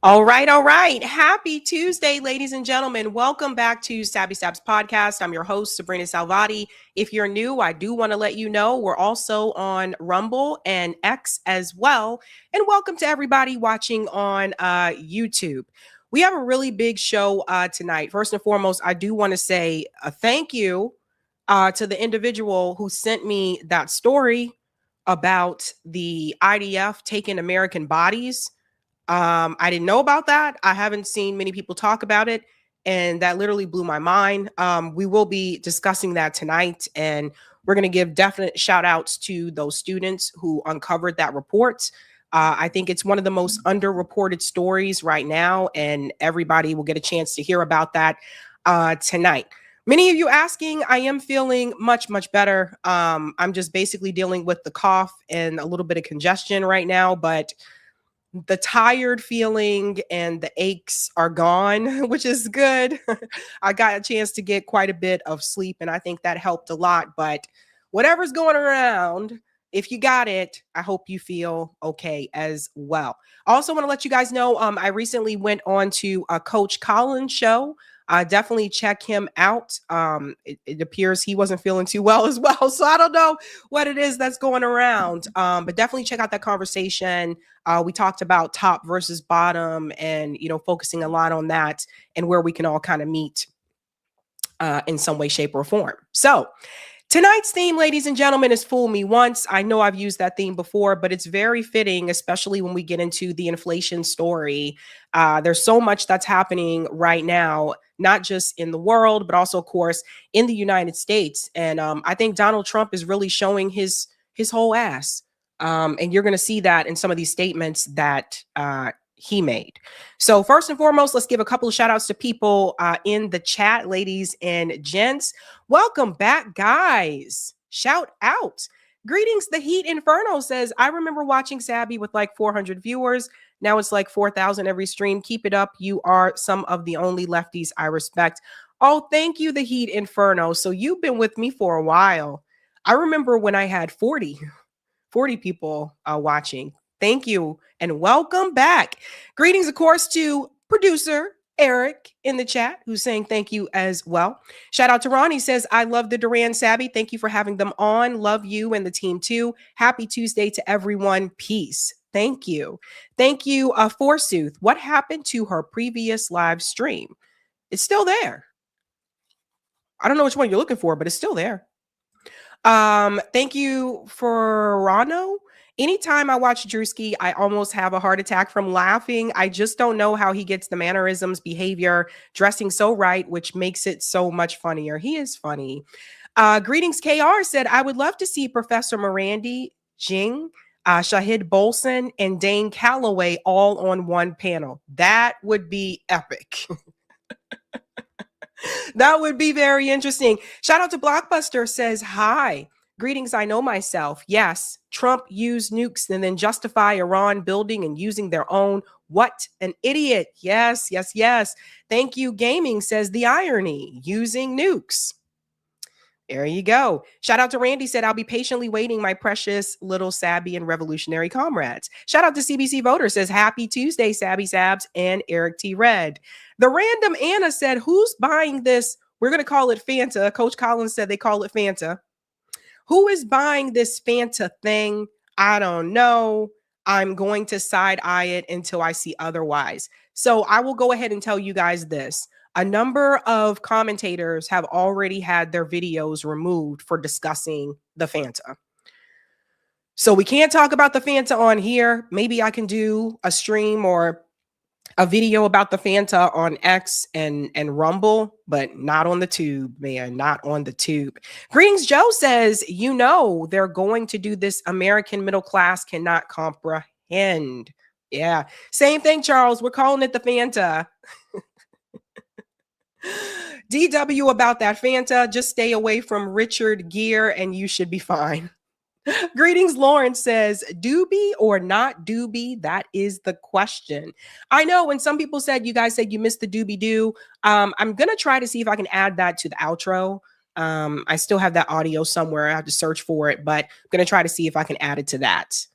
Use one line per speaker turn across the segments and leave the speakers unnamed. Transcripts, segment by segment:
All right, all right. Happy Tuesday, ladies and gentlemen. Welcome back to Sabby Sabs podcast. I'm your host, sabrinasalvati. If you're new, I do want to let you know we're also on Rumble and X as well. And welcome to everybody watching on YouTube. We have a really big show tonight. First and foremost, I do want to say a thank you to the individual who sent me that story about the IDF taking American bodies. I didn't know about that. I haven't seen many people talk about it, and that literally blew my mind. We will be discussing that tonight, and we're going to give definite shout outs to those students who uncovered that report. I think it's one of the most underreported stories right now, and everybody will get a chance to hear about that tonight. Many of you asking, I am feeling much, much better. I'm just basically dealing with the cough and a little bit of congestion right now, but the tired feeling and the aches are gone, which is good. I got a chance to get quite a bit of sleep, and I think that helped a lot. But whatever's going around, if you got it, I hope you feel okay as well. I also want to let you guys know, I recently went on to a Coach Collins show. Definitely check him out. It appears he wasn't feeling too well as well. So I don't know what it is that's going around. But definitely check out that conversation. We talked about top versus bottom and, focusing a lot on that and where we can all kind of meet in some way, shape, or form. So tonight's theme, ladies and gentlemen, is Fool Me Once. I know I've used that theme before, but it's very fitting, especially when we get into the inflation story. There's so much that's happening right now, not just in the world, but also, of course, in the United States. And I think Donald Trump is really showing his whole ass. And you're going to see that in some of these statements that he made. So first and foremost, let's give a couple of shout outs to people in the chat, ladies and gents. Welcome back, guys. Shout out. Greetings. The Heat Inferno says, I remember watching Sabby with like 400 viewers. Now it's like 4,000 every stream. Keep it up. You are some of the only lefties I respect. Oh, thank you, The Heat Inferno. So you've been with me for a while. I remember when I had 40 people watching. Thank you and welcome back. Greetings, of course, to producer Eric in the chat, who's saying thank you as well. Shout out to Ron. He says, I love the Duran Sabby. Thank you for having them on. Love you and the team too. Happy Tuesday to everyone. Peace. Thank you. Thank you, Forsooth. What happened to her previous live stream? It's still there. I don't know which one you're looking for, but it's still there. Thank you for Rano. Anytime I watch Drewski, I almost have a heart attack from laughing. I just don't know how he gets the mannerisms, behavior, dressing so right, which makes it so much funnier. He is funny. Greetings, KR said, I would love to see Professor Mirandi, Jing, Shahid Bolson, and Dane Calloway all on one panel. That would be epic. That would be very interesting. Shout out to Blockbuster says, hi. Greetings, I know myself. Yes, Trump used nukes and then justify Iran building and using their own. What an idiot. Yes, yes, yes. Thank you, Gaming says the irony, using nukes. There you go. Shout out to Randy said, I'll be patiently waiting, my precious little Sabby and revolutionary comrades. Shout out to CBC Voter says, happy Tuesday, Sabby Sabs and Eric T. Red. The random Anna said, who's buying this? We're going to call it Fanta. Coach Collins said they call it Fanta. Who is buying this Fanta thing? I don't know. I'm going to side eye it until I see otherwise. So I will go ahead and tell you guys this. A number of commentators have already had their videos removed for discussing the Fanta. So we can't talk about the Fanta on here. Maybe I can do a stream or a video about the Fanta on X and Rumble, but not on the tube, man, not on the tube. Greetings, Joe says, you know, they're going to do this. American middle class cannot comprehend. Yeah, same thing, Charles. We're calling it the Fanta. DW about that Fanta. Just stay away from Richard Gere and you should be fine. Greetings, Lauren says, doobie or not doobie? That is the question. I know when some people said, you guys said you missed the doobie doo. I'm going to try to see if I can add that to the outro. I still have that audio somewhere. I have to search for it, but I'm going to try to see if I can add it to that.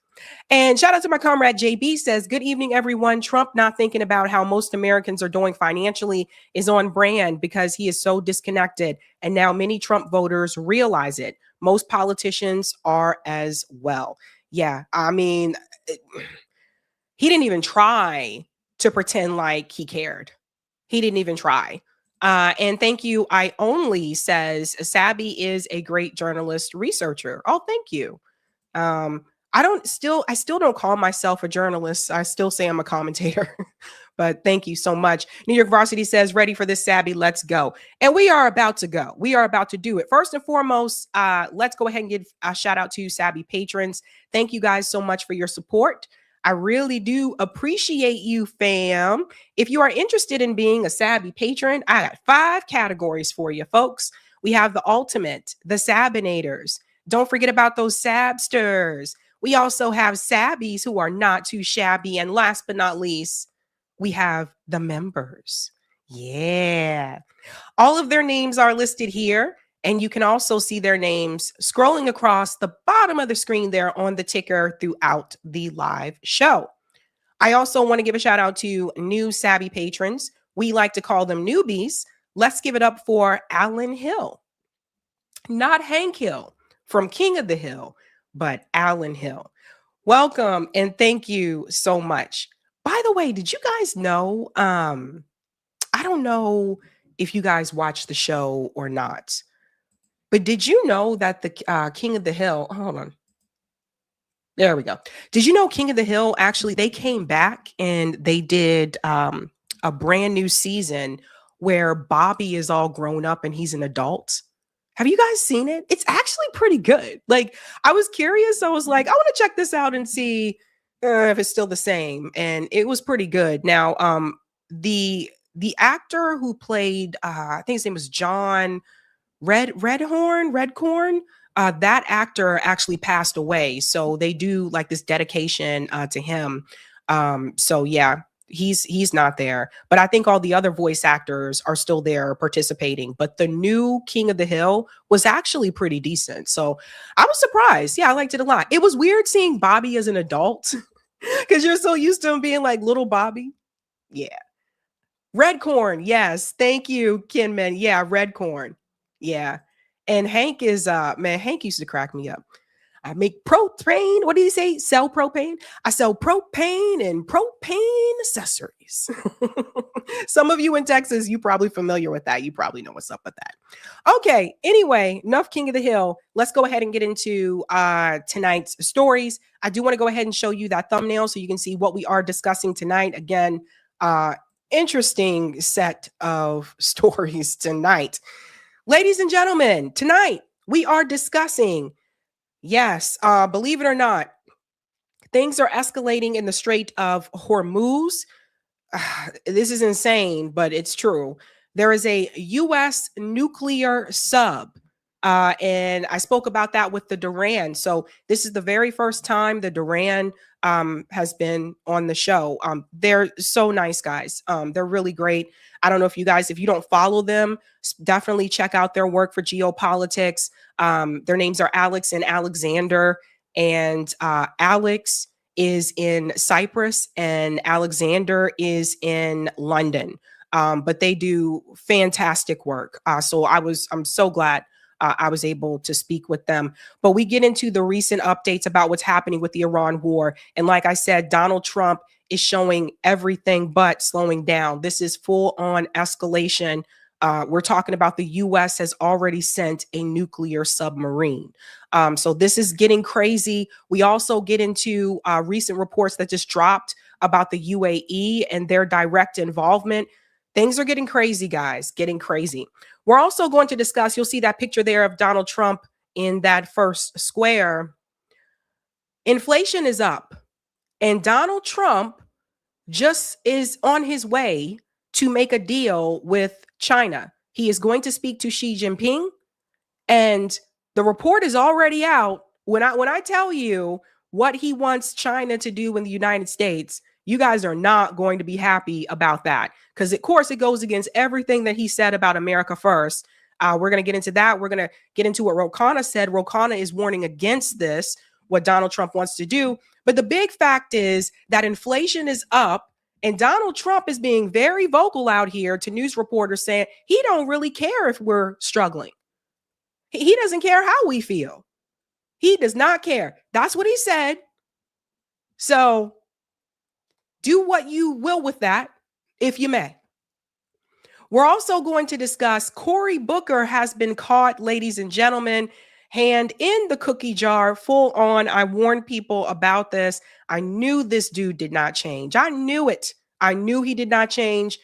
And shout out to my comrade JB says, good evening, everyone. Trump not thinking about how most Americans are doing financially is on brand because he is so disconnected. And now many Trump voters realize it. Most politicians are as well. Yeah, I mean, he didn't even try to pretend like he cared. He didn't even try. And thank you. I only says Sabby is a great journalist researcher. Oh, thank you. I still don't call myself a journalist. I still say I'm a commentator, but thank you so much. New York Varsity says, ready for this, Sabby. Let's go. And we are about to go. We are about to do it. First and foremost, let's go ahead and give a shout out to Sabby patrons. Thank you guys so much for your support. I really do appreciate you, fam. If you are interested in being a Sabby patron, I got 5 categories for you, folks. We have the ultimate, the Sabinators. Don't forget about those Sabsters. We also have Sabbies who are not too shabby. And last but not least, we have the members. Yeah. All of their names are listed here. And you can also see their names scrolling across the bottom of the screen there on the ticker throughout the live show. I also want to give a shout out to new Sabby patrons. We like to call them newbies. Let's give it up for Alan Hill. Not Hank Hill from King of the Hill, but Alan Hill. Welcome and thank you so much. By the way, did you guys know, I don't know if you guys watch the show or not, but did you know that the King of the Hill, hold on. There we go. Did you know King of the Hill, actually, they came back and they did a brand new season where Bobby is all grown up and he's an adult. Have you guys seen it? It's actually pretty good. Like, I was curious. I was like, I want to check this out and see if it's still the same. And it was pretty good. Now, the actor who played, I think his name was John Redcorn. That actor actually passed away. So they do like this dedication to him. So yeah. He's not there, but I think all the other voice actors are still there participating. But the new King of the Hill was actually pretty decent. So I was surprised. Yeah, I liked it a lot. It was weird seeing Bobby as an adult because you're so used to him being like little Bobby. Yeah. Redcorn. Yes. Thank you, Kinman. Yeah. Redcorn. Yeah. And Hank is, man, Hank used to crack me up. I make propane. What did he say? Sell propane? I sell propane and propane accessories. Some of you in Texas, you probably familiar with that. You probably know what's up with that. Okay. Anyway, enough King of the Hill. Let's go ahead and get into tonight's stories. I do want to go ahead and show you that thumbnail so you can see what we are discussing tonight. Again, interesting set of stories tonight. Ladies and gentlemen, tonight we are discussing, yes, believe it or not, things are escalating in the Strait of Hormuz. This is insane, but it's true. There is a U.S. nuclear sub. And I spoke about that with the Duran. So this is the very first time the Duran has been on the show. They're so nice guys. They're really great. I don't know if you guys, if you don't follow them, definitely check out their work for geopolitics. Their names are Alex and Alexander. And Alex is in Cyprus and Alexander is in London. But they do fantastic work. So I'm so glad I was able to speak with them. But we get into the recent updates about what's happening with the Iran war. And like I said, Donald Trump is showing everything but slowing down. This is full on escalation. We're talking about the U.S. has already sent a nuclear submarine. So this is getting crazy. We also get into recent reports that just dropped about the UAE and their direct involvement. Things are getting crazy, guys, getting crazy. We're also going to discuss, you'll see that picture there of Donald Trump in that first square. Inflation is up, and Donald Trump just is on his way to make a deal with China. He is going to speak to Xi Jinping, and the report is already out. When I tell you what he wants China to do in the United States, you guys are not going to be happy about that, because of course it goes against everything that he said about America first. We're going to get into that. We're going to get into what Ro Khanna said. Ro Khanna is warning against this, what Donald Trump wants to do. But the big fact is that inflation is up, and Donald Trump is being very vocal out here to news reporters saying he don't really care if we're struggling. He doesn't care how we feel. He does not care. That's what he said. So do what you will with that, if you may. We're also going to discuss Cory Booker has been caught, ladies and gentlemen, hand in the cookie jar, full on. I warned people about this. I knew this dude did not change. I knew it. I knew he did not change.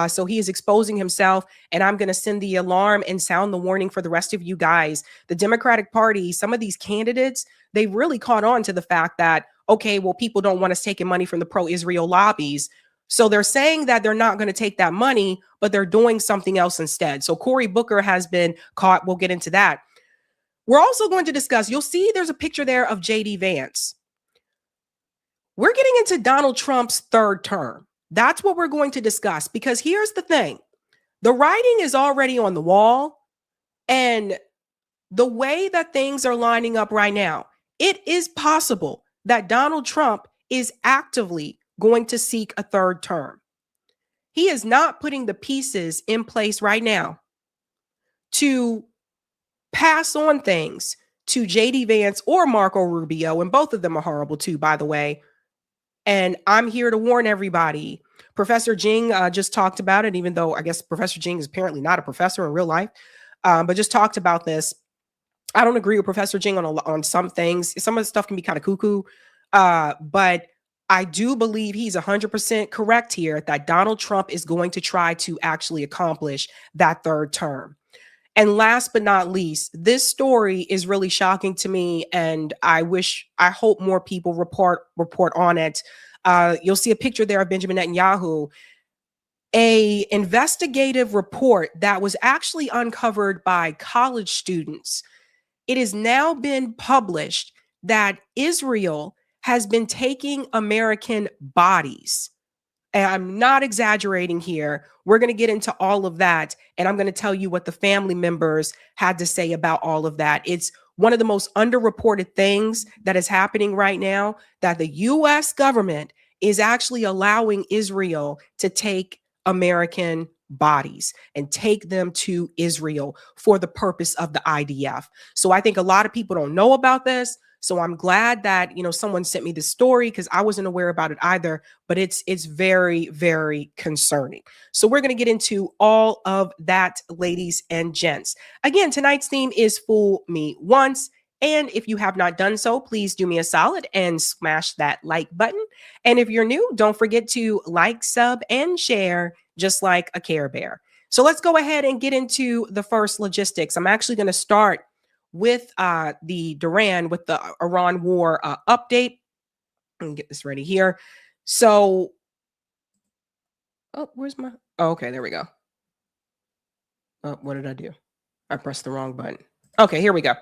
So he is exposing himself, and I'm going to send the alarm and sound the warning for the rest of you guys. The Democratic Party, some of these candidates, they really caught on to the fact that, okay, well, people don't want us taking money from the pro-Israel lobbies. So they're saying that they're not going to take that money, but they're doing something else instead. So Cory Booker has been caught. We'll get into that. We're also going to discuss, you'll see there's a picture there of J.D. Vance. We're getting into Donald Trump's third term. That's what we're going to discuss, because here's the thing. The writing is already on the wall, and the way that things are lining up right now, it is possible that Donald Trump is actively going to seek a third term. He is not putting the pieces in place right now to pass on things to J.D. Vance or Marco Rubio, and both of them are horrible too, by the way. And I'm here to warn everybody. Professor Jing just talked about it, even though I guess Professor Jing is apparently not a professor in real life, but just talked about this. I don't agree with Professor Jing on some things. Some of the stuff can be kind of cuckoo, but I do believe he's 100% correct here that Donald Trump is going to try to actually accomplish that third term. And last but not least, this story is really shocking to me, and I hope more people report on it. You'll see a picture there of Benjamin Netanyahu, a investigative report that was actually uncovered by college students. It has now been published that Israel has been taking American bodies. And I'm not exaggerating here. We're going to get into all of that, and I'm going to tell you what the family members had to say about all of that. It's one of the most underreported things that is happening right now, that the U.S. government is actually allowing Israel to take American bodies and take them to Israel for the purpose of the IDF. So I think a lot of people don't know about this. So I'm glad that, someone sent me this story because I wasn't aware about it either, but it's very, very concerning. So we're going to get into all of that, ladies and gents. Again, tonight's theme is Fool Me Once. And if you have not done so, please do me a solid and smash that like button. And if you're new, don't forget to like, sub, and share just like a Care Bear. So let's go ahead and get into the first logistics. I'm actually going to start with the Duran, with the Iran war update. Let me get this ready here. So, where's my, okay, there we go. What did I do? I pressed the wrong button. Okay, here we go.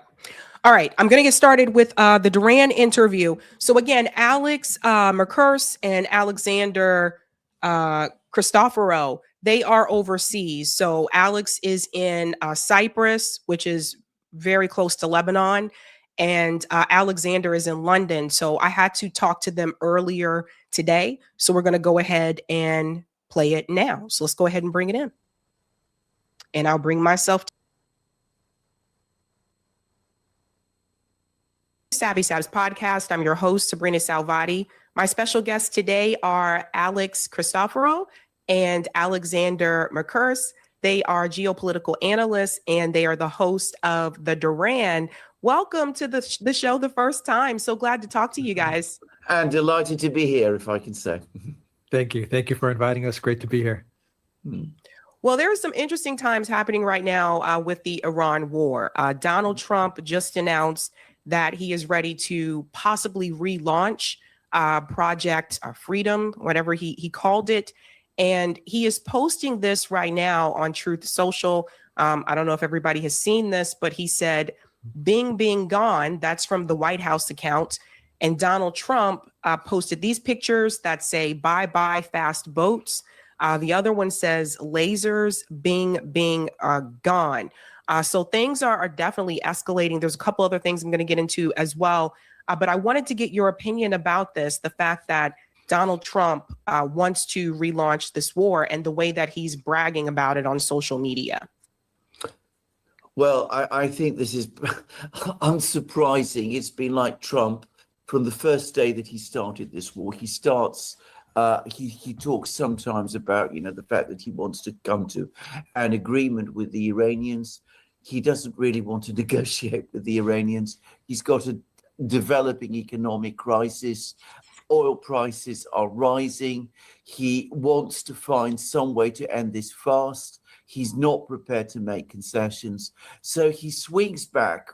All right, I'm going to get started with the Duran interview. So again, Alex Mercurse and Alexander Christoforo, they are overseas. So Alex is in Cyprus, which is very close to Lebanon, and Alexander is in London. So I had to talk to them earlier today. So we're going to go ahead and play it now. So let's go ahead and bring it in. And I'll bring myself to Sabby Sabs podcast. I'm your host, sabrinasalvati. My special guests today are Alex Christoforo and Alexander Mercurse. They are geopolitical analysts and they are the host of the Duran. Welcome to the show the first time. So glad to talk to you guys.
And delighted to be here, if I can say.
Thank you. Thank you for inviting us. Great to be here.
Well, there are some interesting times happening right now with the Iran war. Donald Trump just announced that he is ready to possibly relaunch Project Freedom, whatever he called it. And he is posting this right now on Truth Social. I don't know if everybody has seen this, but he said, Bing gone. That's from the White House account. And Donald Trump posted these pictures that say, bye fast boats. The other one says lasers, Bing gone. So things are definitely escalating. There's a couple other things I'm going to get into as well. But I wanted to get your opinion about this, the fact that Donald Trump wants to relaunch this war and the way that he's bragging about it on social media.
Well, I think this is unsurprising. It's been like Trump from the first day that he started this war. He starts, he talks sometimes about, the fact that he wants to come to an agreement with the Iranians. He doesn't really want to negotiate with the Iranians. He's got a developing economic crisis. Oil prices are rising. He wants to find some way to end this fast. He's not prepared to make concessions. So he swings back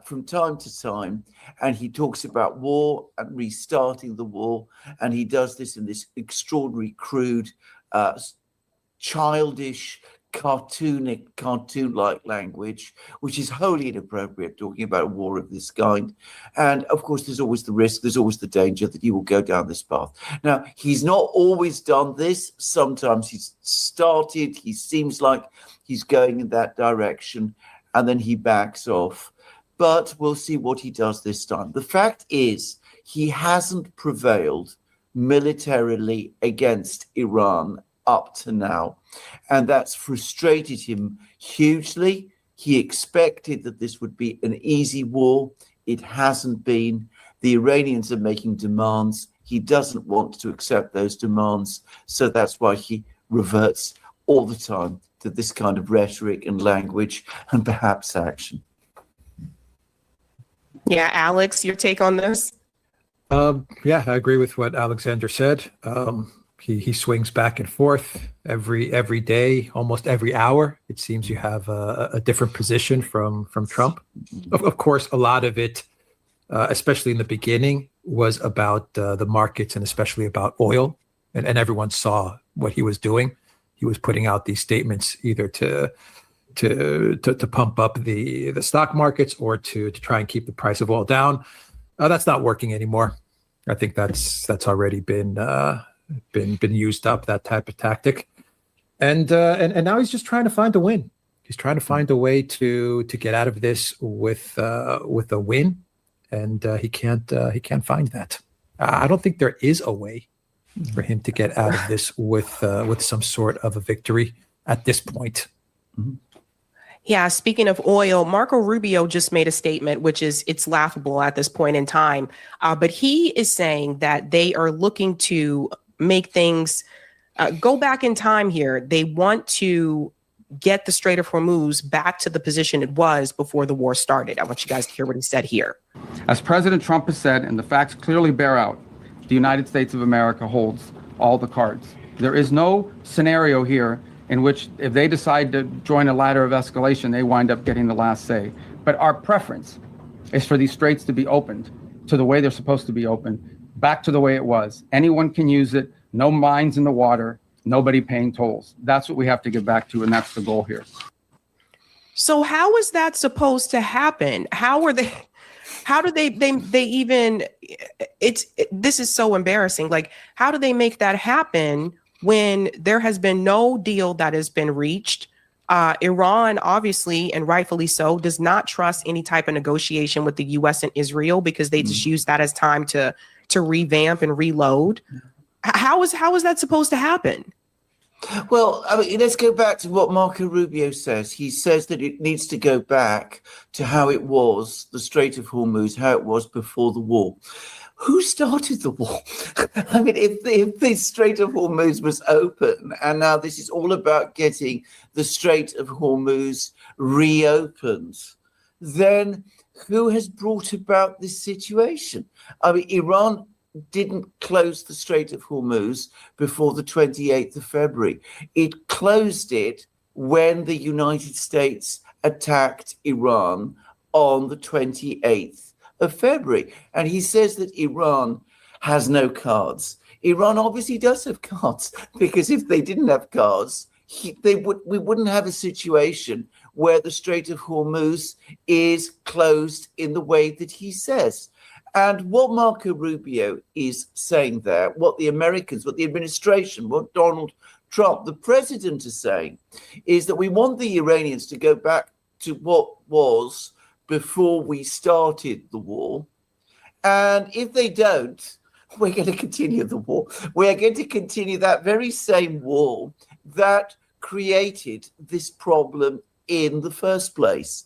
from time to time, and he talks about war and restarting the war. And he does this in this extraordinary, crude, childish, cartoon-like language, which is wholly inappropriate, talking about a war of this kind. And of course, there's always the risk, there's always the danger that you will go down this path. Now, he's not always done this. Sometimes he's started, he seems like he's going in that direction, and then he backs off. But we'll see what he does this time. The fact is, he hasn't prevailed militarily against Iran up to now, and that's frustrated him hugely. He expected that this would be an easy war. It hasn't been. The Iranians are making demands. He doesn't want to accept those demands, so that's why he reverts all the time to this kind of rhetoric and language and perhaps action.
Yeah, Alex, your take on this?
Yeah, I agree with what Alexander said. He swings back and forth every day, almost every hour. It seems you have a different position from Trump. Of course, a lot of it, especially in the beginning, was about the markets and especially about oil. And everyone saw what he was doing. He was putting out these statements either to pump up the stock markets or to try and keep the price of oil down. That's not working anymore. I think that's already been used up, that type of tactic, and now he's just trying to find a win. He's trying to find a way to get out of this with a win, and he can't find that. I don't think there is a way for him to get out of this with some sort of a victory at this point.
Yeah, speaking of oil, Marco Rubio just made a statement, which is it's laughable at this point in time. But he is saying that they are looking to make things go back in time here. They want to get the Strait of Hormuz back to the position it was before the war started. I want you guys to hear what he said here.
As President Trump has said, and the facts clearly bear out, the United States of America holds all the cards. There is no scenario here in which if they decide to join a ladder of escalation, they wind up getting the last say. But our preference is for these straits to be opened to the way they're supposed to be opened, back to the way it was. Anyone can use it, no mines in the water, nobody paying tolls. That's what we have to get back to, and that's the goal here.
So how is that supposed to happen? How do they even, this is so embarrassing. Like, how do they make that happen when there has been no deal that has been reached? Iran, obviously, and rightfully so, does not trust any type of negotiation with the U.S. and Israel because they just use that as time to revamp and reload. How is that supposed to happen?
Well, I mean, let's go back to what Marco Rubio says. He says that it needs to go back to how it was, the Strait of Hormuz, how it was before the war. Who started the war? I mean, if the Strait of Hormuz was open, and now this is all about getting the Strait of Hormuz reopened, then who has brought about this situation? I mean, Iran didn't close the Strait of Hormuz before the 28th of February. It closed it when the United States attacked Iran on the 28th of February. And he says that Iran has no cards. Iran obviously does have cards, because if they didn't have cards, we wouldn't have a situation where the Strait of Hormuz is closed in the way that he says. And what Marco Rubio is saying there, what the Americans, what the administration, what Donald Trump, the president, is saying, is that we want the Iranians to go back to what was before we started the war. And if they don't, we're going to continue the war. We're going to continue that very same war that created this problem in the first place.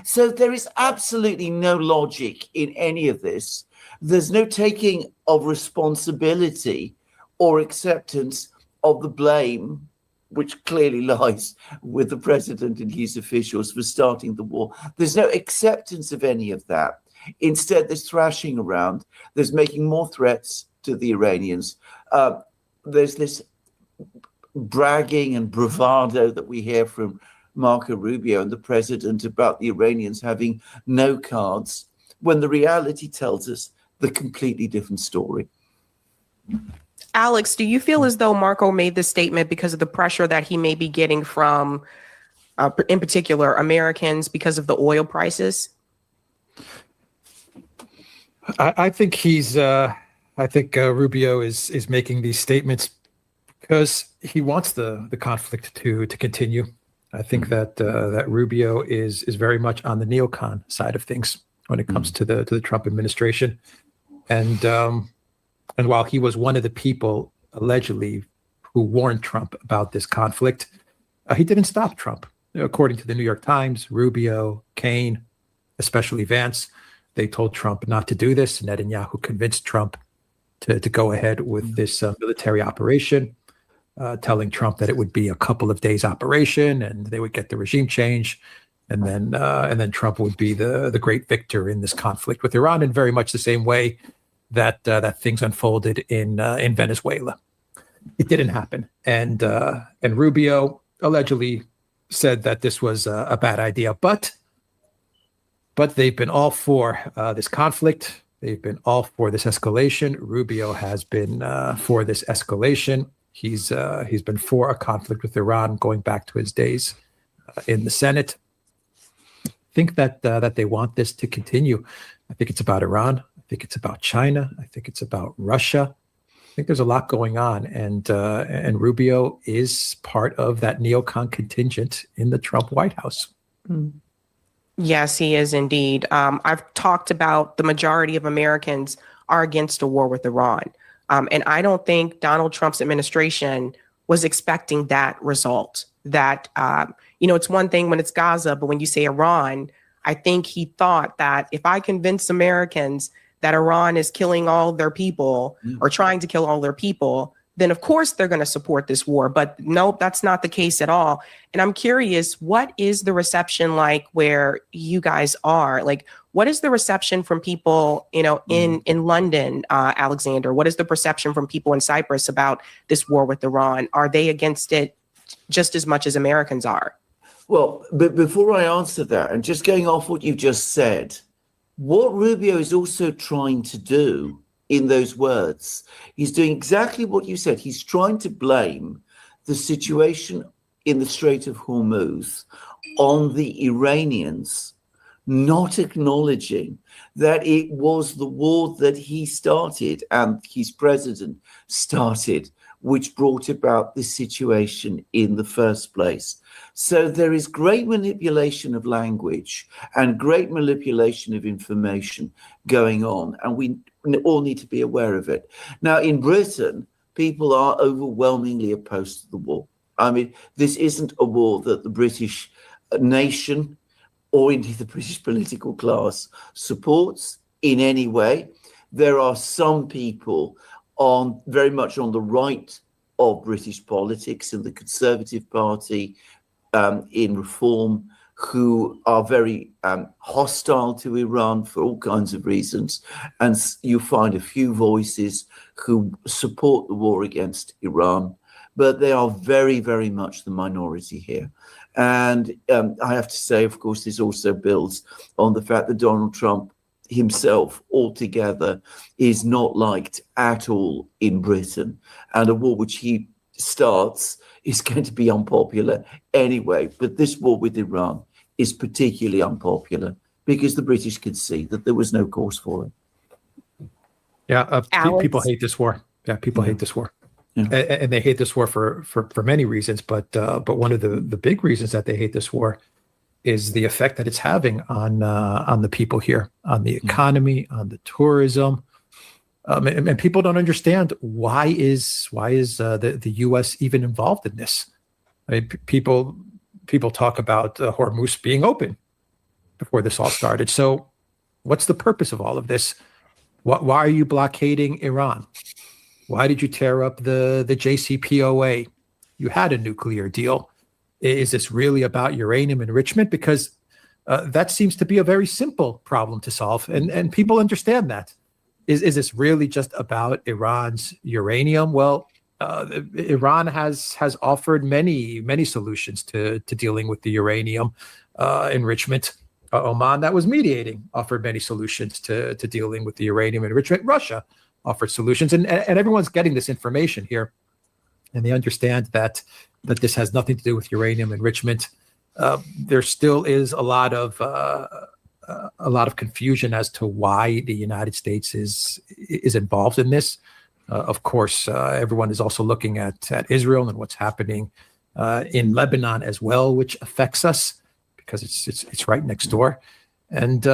So there is absolutely no logic in any of this. There's no taking of responsibility or acceptance of the blame, which clearly lies with the president and his officials for starting the war. There's no acceptance of any of that. Instead, there's thrashing around. There's making more threats to the Iranians. There's this bragging and bravado that we hear from Marco Rubio and the president about the Iranians having no cards, when the reality tells us the completely different story.
Alex, do you feel as though Marco made this statement because of the pressure that he may be getting from, in particular, Americans because of the oil prices?
I think Rubio is making these statements because he wants the conflict to continue. I think that Rubio is very much on the neocon side of things when it comes to the Trump administration, and while he was one of the people allegedly who warned Trump about this conflict, he didn't stop Trump. According to the New York Times, Rubio, Kaine, especially Vance, they told Trump not to do this. Netanyahu convinced Trump to go ahead with this military operation, telling Trump that it would be a couple of days operation and they would get the regime change, and then Trump would be the great victor in this conflict with Iran, in very much the same way that things unfolded in Venezuela. It didn't happen, and Rubio allegedly said that this was a bad idea, but they've been all for this conflict. They've been all for this escalation. Rubio has been for this escalation. He's been for a conflict with Iran going back to his days in the Senate. I think that they want this to continue. I think it's about Iran. I think it's about China. I think it's about Russia. I think there's a lot going on, and Rubio is part of that neocon contingent in the Trump White House.
Yes, he is indeed. I've talked about the majority of Americans are against a war with Iran. And I don't think Donald Trump's administration was expecting that result, that, it's one thing when it's Gaza, but when you say Iran, I think he thought that if I convince Americans that Iran is killing all their people or trying to kill all their people, then of course they're going to support this war. But nope, that's not the case at all. And I'm curious, what is the reception like where you guys are? Like, what is the reception from people, in London, Alexander? What is the perception from people in Cyprus about this war with Iran? Are they against it just as much as Americans are?
Well, but before I answer that, and just going off what you just said, what Rubio is also trying to do in those words, he's doing exactly what you said. He's trying to blame the situation in the Strait of Hormuz on the Iranians, not acknowledging that it was the war that he started and his president started, which brought about this situation in the first place. So there is great manipulation of language and great manipulation of information going on, and we all need to be aware of it. Now, in Britain, people are overwhelmingly opposed to the war. I mean, this isn't a war that the British nation or indeed the British political class supports in any way. There are some people very much on the right of British politics in the Conservative Party, in Reform, who are very hostile to Iran for all kinds of reasons. And you find a few voices who support the war against Iran, but they are very, very much the minority here. And I have to say, of course, this also builds on the fact that Donald Trump himself altogether is not liked at all in Britain. And a war which he starts is going to be unpopular anyway. But this war with Iran is particularly unpopular because the British could see that there was no cause for it.
Yeah, people hate this war. Yeah, people hate this war. Yeah. And they hate this war for many reasons, but one of the big reasons that they hate this war is the effect that it's having on the people here, on the economy, on the tourism, and people don't understand why is the U.S. even involved in this. I mean, people talk about Hormuz being open before this all started. So, what's the purpose of all of this? Why are you blockading Iran? Why did you tear up the JCPOA? You had a nuclear deal. Is this really about uranium enrichment? Because that seems to be a very simple problem to solve, and people understand that. Is this really just about Iran's uranium? Well, Iran has offered many solutions to dealing with the uranium enrichment. Oman, that was mediating, offered many solutions to dealing with the uranium enrichment. Russia offered solutions, and everyone's getting this information here, and they understand that this has nothing to do with uranium enrichment. There still is a lot of confusion as to why the United States is involved in this. Of course, everyone is also looking at Israel and what's happening in Lebanon as well, which affects us because it's right next door, and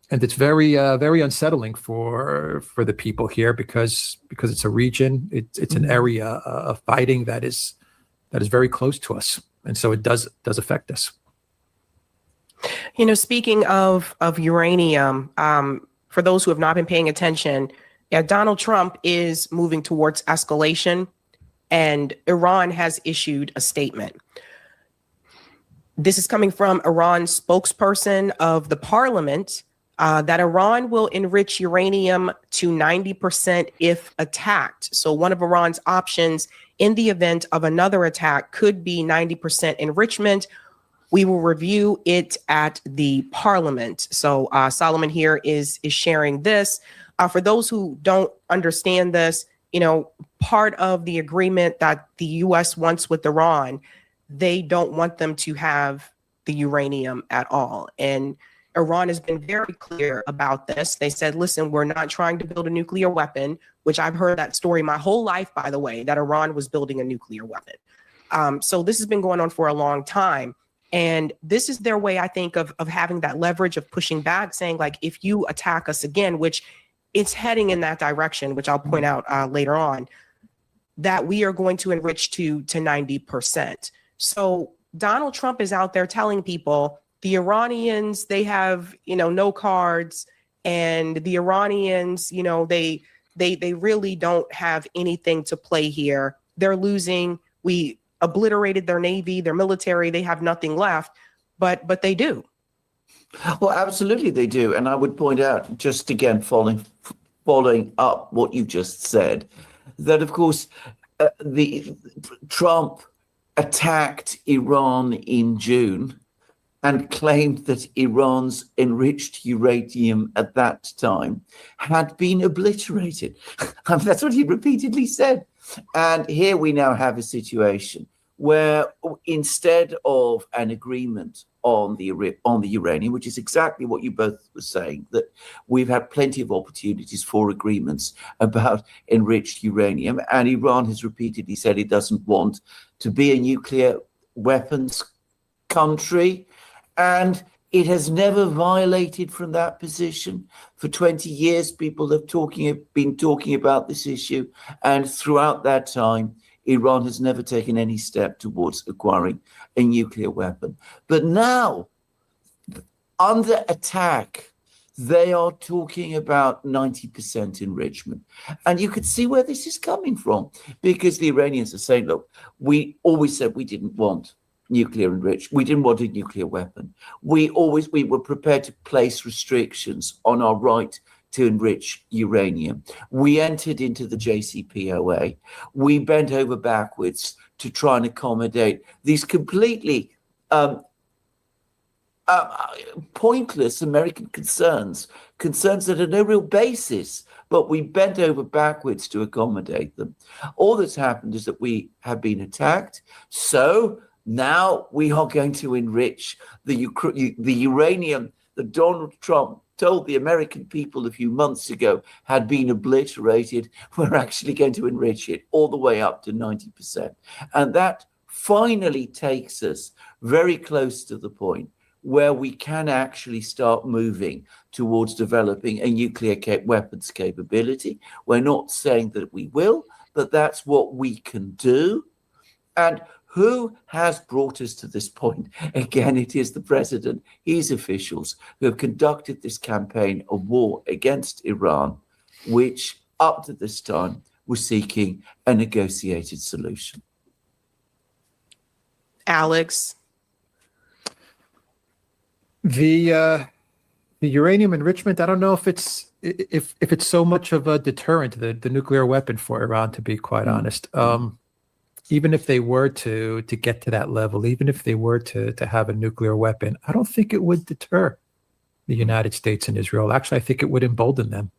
it's very unsettling for the people here because it's a region, it's an area of fighting that is very close to us, and so it does affect us.
Speaking of uranium, for those who have not been paying attention, Donald Trump is moving towards escalation, and Iran has issued a statement. This is coming from Iran's spokesperson of the parliament, that Iran will enrich uranium to 90% if attacked. So one of Iran's options in the event of another attack could be 90% enrichment. We will review it at the parliament. So Solomon here is sharing this. For those who don't understand this, part of the agreement that the U.S. wants with Iran, they don't want them to have the uranium at all. And Iran has been very clear about this. They said, listen, we're not trying to build a nuclear weapon, which I've heard that story my whole life, by the way, that Iran was building a nuclear weapon. So this has been going on for a long time. And this is their way, I think, of having that leverage of pushing back, saying, like, if you attack us again, which it's heading in that direction, which I'll point out later on, that we are going to enrich to 90%. So Donald Trump is out there telling people the Iranians, they have, no cards, and the Iranians, they really don't have anything to play here. They're losing. We obliterated their navy, their military. They have nothing left, but they do.
Well, absolutely they do. And I would point out, just again, following up what you just said, that of course the Trump attacked Iran in June and claimed that Iran's enriched uranium at that time had been obliterated. That's what he repeatedly said. And here we now have a situation where instead of an agreement on the uranium, which is exactly what you both were saying, that we've had plenty of opportunities for agreements about enriched uranium, and Iran has repeatedly said it doesn't want to be a nuclear weapons country, and it has never violated from that position. For 20 years, people have been talking about this issue, and throughout that time, Iran has never taken any step towards acquiring a nuclear weapon. But now, under attack, they are talking about 90% enrichment. And you could see where this is coming from, because the Iranians are saying, look, we always said we didn't want nuclear enriched. We didn't want a nuclear weapon. We were prepared to place restrictions on our right to enrich uranium. We entered into the JCPOA. We bent over backwards to try and accommodate these completely pointless American concerns that have no real basis, but we bent over backwards to accommodate them. All that's happened is that we have been attacked. So now we are going to enrich the uranium that Donald Trump told the American people a few months ago had been obliterated. We're actually going to enrich it all the way up to 90%. And that finally takes us very close to the point where we can actually start moving towards developing a nuclear weapons capability. We're not saying that we will, but that's what we can do. And who has brought us to this point? Again, it is the president, his officials, who have conducted this campaign of war against Iran, which up to this time was seeking a negotiated solution.
Alex?
The uranium enrichment, I don't know if it's so much of a deterrent, the nuclear weapon for Iran, to be quite honest. Even if they were to get to that level, even if they were to have a nuclear weapon, I don't think it would deter the United States and Israel. Actually, I think it would embolden them.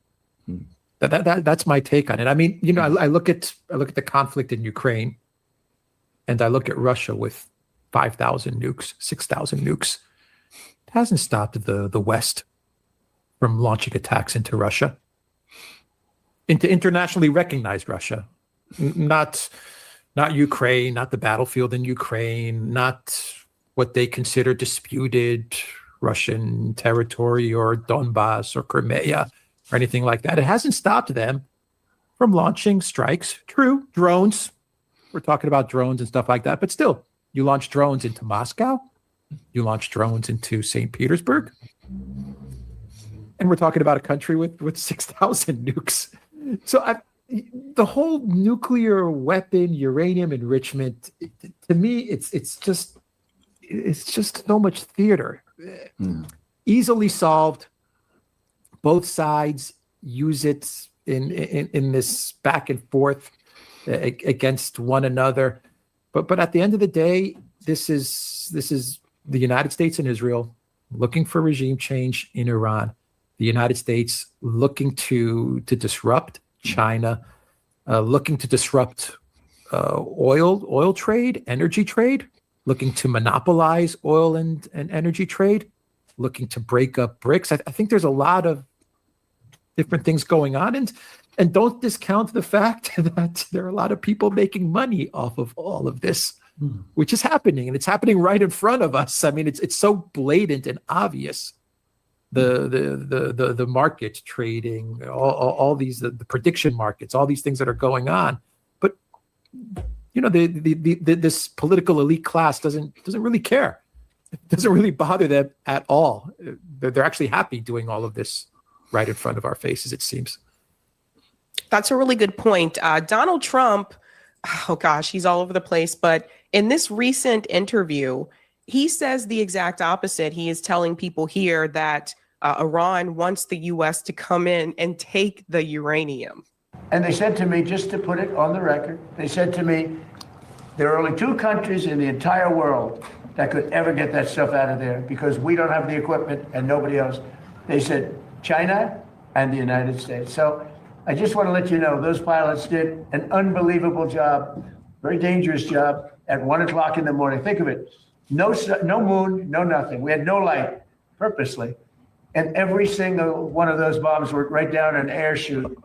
That's my take on it. I mean, I look at the conflict in Ukraine, and I look at Russia with 5,000 nukes, 6,000 nukes. It hasn't stopped the West from launching attacks into Russia, into internationally recognized Russia, not Ukraine, not the battlefield in Ukraine, not what they consider disputed Russian territory or Donbass or Crimea or anything like that. It hasn't stopped them from launching strikes. True, drones. We're talking about drones and stuff like that. But still, you launch drones into Moscow. You launch drones into St. Petersburg. And we're talking about a country with 6,000 nukes. So the whole nuclear weapon, uranium enrichment, to me, it's just so much theater. Easily solved. Both sides use it in this back and forth against one another. But at the end of the day, this is the United States and Israel looking for regime change in Iran. The United States looking to disrupt China, looking to disrupt oil trade, energy trade, looking to monopolize oil and energy trade, looking to break up BRICS. I think there's a lot of different things going on. And don't discount the fact that there are a lot of people making money off of all of this, which is happening. And it's happening right in front of us. I mean, it's so blatant and obvious. The market trading, all these, the prediction markets, all these things that are going on. But, this political elite class doesn't really care. It doesn't really bother them at all. They're actually happy doing all of this right in front of our faces, it seems.
That's a really good point. Donald Trump, oh gosh, he's all over the place. But in this recent interview, he says the exact opposite. He is telling people here that Iran wants the U.S. to come in and take the uranium.
And they said to me, just to put it on the record, they said to me, there are only 2 countries in the entire world that could ever get that stuff out of there because we don't have the equipment and nobody else. They said China and the United States. So I just want to let you know, those pilots did an unbelievable job, very dangerous job at 1 o'clock in the morning. Think of it. No moon, no nothing. We had no light, purposely. And every single one of those bombs were right down an air chute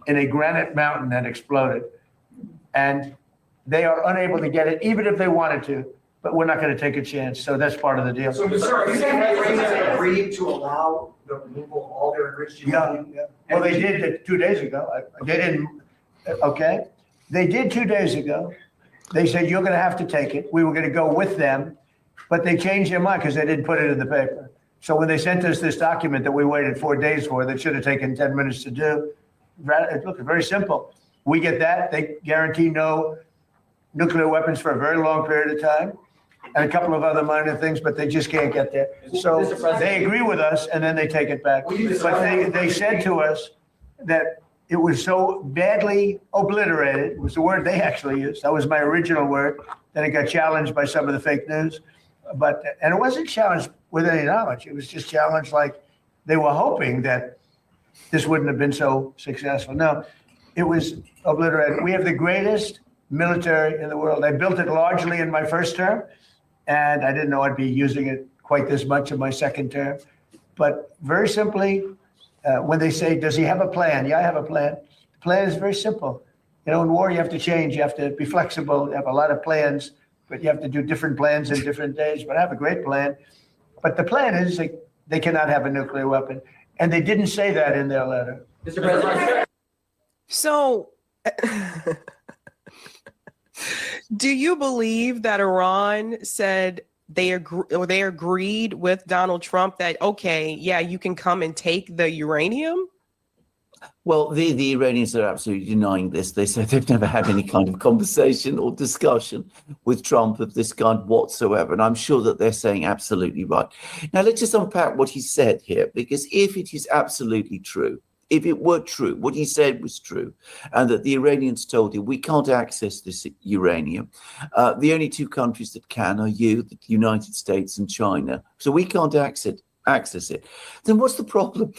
in a granite mountain that exploded. And they are unable to get it, even if they wanted to. But we're not going to take a chance. So that's part of the deal.
So, sir, are you saying that Iran agreed to allow the removal of all their enriched uranium?
Yeah. Well, they did it 2 days ago. They didn't, okay? They did 2 days ago. They said, you're going to have to take it. We were going to go with them, but they changed their mind because they didn't put it in the paper. So when they sent us this document that we waited 4 days for, that should have taken 10 minutes to do, look, very simple. We get that. They guarantee no nuclear weapons for a very long period of time, and a couple of other minor things, but they just can't get there. So they agree with us, and then they take it back. But they said to us that it was so badly obliterated, was the word they actually used. That was my original word. Then it got challenged by some of the fake news. And it wasn't challenged with any knowledge. It was just challenged like they were hoping that this wouldn't have been so successful. No, it was obliterated. We have the greatest military in the world. I built it largely in my first term, and I didn't know I'd be using it quite this much in my second term. But very simply, when they say, does he have a plan? Yeah, I have a plan. The plan is very simple. In war, you have to change. You have to be flexible. You have a lot of plans, but you have to do different plans in different days. But I have a great plan. But the plan is they cannot have a nuclear weapon. And they didn't say that in their letter.
Mr. President.
So do you believe that Iran said they agreed with Donald Trump that, okay, yeah, you can come and take the uranium?
Well, the Iranians are absolutely denying this. They say they've never had any kind of conversation or discussion with Trump of this kind whatsoever. And I'm sure that they're saying absolutely right. Now, let's just unpack what he said here, because if it is absolutely true, if it were true, what he said was true, and that the Iranians told him, we can't access this uranium. The only 2 countries that can are the United States and China. So we can't access it. Then what's the problem?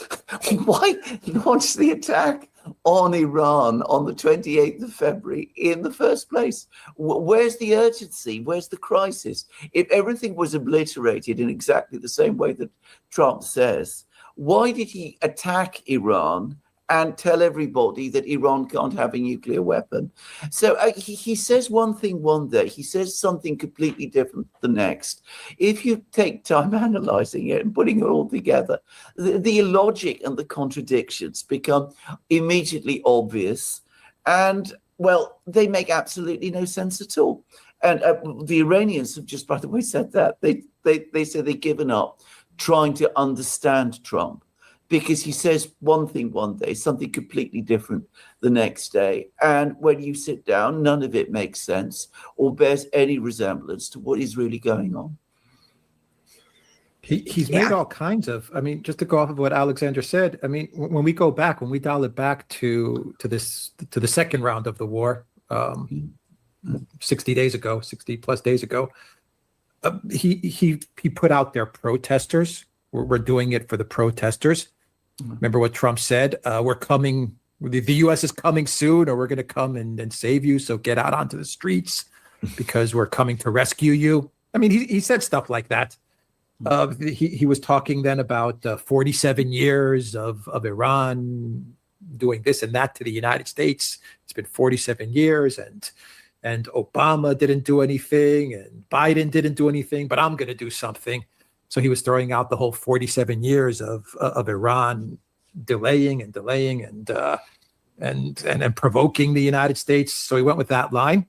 Why launch the attack on Iran on the 28th of February in the first place? Where's the urgency? Where's the crisis? If everything was obliterated in exactly the same way that Trump says, why did he attack Iran and tell everybody that Iran can't have a nuclear weapon? So he says one thing one day, he says something completely different the next. If you take time analyzing it and putting it all together, the illogic and the contradictions become immediately obvious. And, well, they make absolutely no sense at all. And the Iranians have just, by the way, said that. They say they've given up trying to understand Trump, because he says one thing one day, something completely different the next day. And when you sit down, none of it makes sense or bears any resemblance to what is really going on.
He's made all kinds of, just to go off of what Alexander said, when we go back, when we dial it back to the second round of the war, 60 plus days ago, he put out their protesters. We're doing it for the protesters. Remember what Trump said? We're coming. The U.S. is coming soon, or we're going to come and save you. So get out onto the streets because we're coming to rescue you. He said stuff like that. He was talking then about 47 years of Iran doing this and that to the United States. It's been 47 years, and Obama didn't do anything, and Biden didn't do anything, but I'm going to do something. So he was throwing out the whole 47 years of Iran delaying and provoking the United States. So he went with that line.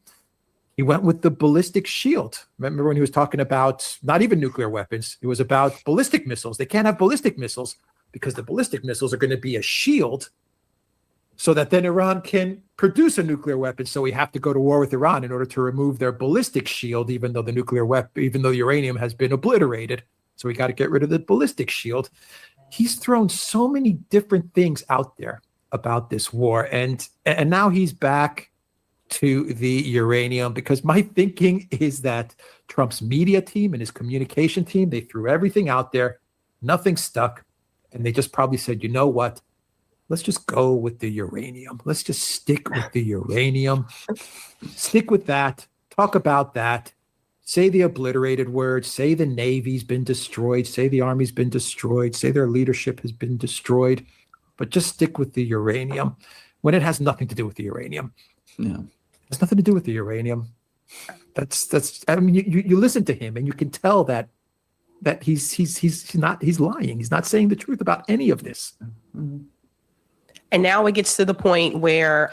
He went with the ballistic shield. Remember when he was talking about not even nuclear weapons? It was about ballistic missiles. They can't have ballistic missiles because the ballistic missiles are going to be a shield so that then Iran can produce a nuclear weapon. So we have to go to war with Iran in order to remove their ballistic shield, even though the uranium has been obliterated. So we got to get rid of the ballistic shield. He's thrown so many different things out there about this war. And now he's back to the uranium, because my thinking is that Trump's media team and his communication team, they threw everything out there, nothing stuck, and they just probably said, you know what, let's just go with the uranium. Let's just stick with the uranium. Stick with that. Talk about that. Say the obliterated words. Say the Navy's been destroyed. Say the Army's been destroyed. Say their leadership has been destroyed. But just stick with the uranium when it has nothing to do with the uranium.
Yeah.
It's nothing to do with the uranium. That's. I mean, you listen to him and you can tell that he's lying. He's not saying the truth about any of this.
Mm-hmm.
And now it gets to the point where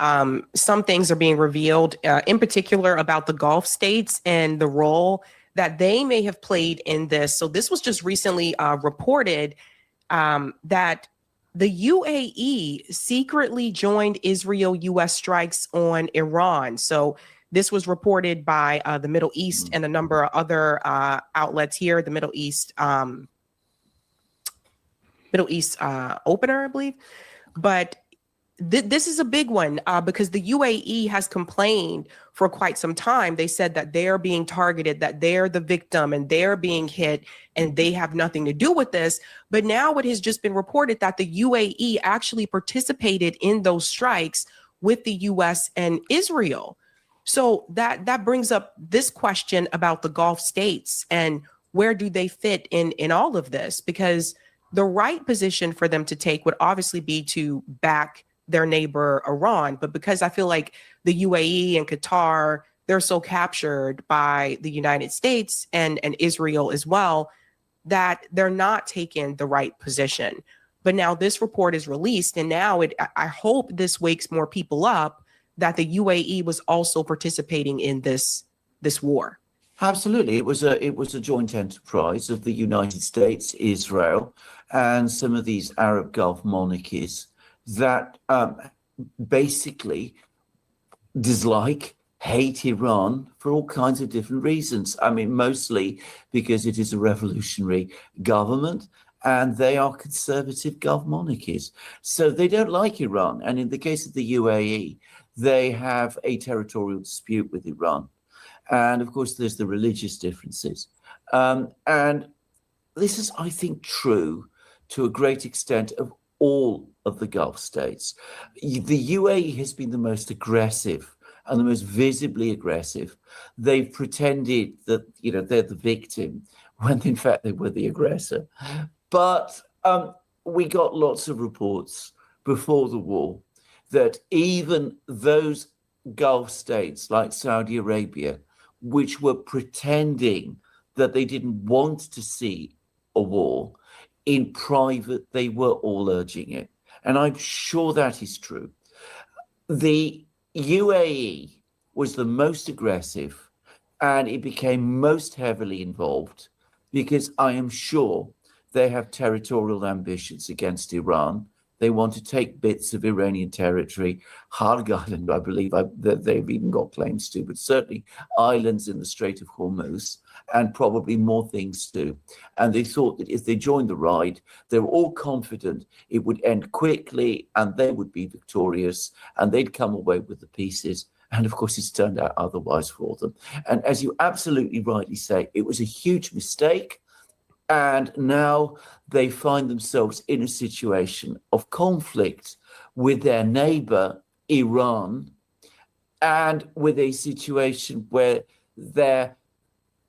some things are being revealed, in particular about the Gulf states and the role that they may have played in this. So this was just recently reported that the UAE secretly joined Israel-U.S. strikes on Iran. So this was reported by the Middle East and a number of other outlets here, the Middle East Opener, I believe. But this is a big one because the UAE has complained for quite some time. They said that they're being targeted, that they're the victim and they're being hit and they have nothing to do with this. But now it has just been reported that the UAE actually participated in those strikes with the US and Israel. So that brings up this question about the Gulf states and where do they fit in all of this? Because the right position for them to take would obviously be to back their neighbor Iran. But because I feel like the UAE and Qatar, they're so captured by the United States and Israel as well, that they're not taking the right position. But now this report is released, and now I hope this wakes more people up that the UAE was also participating in this war.
Absolutely. It was a joint enterprise of the United States, Israel, and some of these Arab Gulf monarchies that basically dislike, hate Iran for all kinds of different reasons. I mean, mostly because it is a revolutionary government and they are conservative Gulf monarchies. So they don't like Iran. And in the case of the UAE, they have a territorial dispute with Iran. And of course, there's the religious differences. And this is, I think, true to a great extent of all of the Gulf states. The UAE has been the most aggressive and the most visibly aggressive. They've pretended that, they're the victim when in fact they were the aggressor. But we got lots of reports before the war that even those Gulf states like Saudi Arabia, which were pretending that they didn't want to see a war, in private, they were all urging it. And I'm sure that is true. The UAE was the most aggressive and it became most heavily involved because I am sure they have territorial ambitions against Iran. They want to take bits of Iranian territory, Harg Island, I believe that they've even got claims to, but certainly islands in the Strait of Hormuz, and probably more things too. And they thought that if they joined the ride, they were all confident it would end quickly and they would be victorious and they'd come away with the pieces. And of course, it's turned out otherwise for them. And as you absolutely rightly say, it was a huge mistake. And now they find themselves in a situation of conflict with their neighbor, Iran, and with a situation where their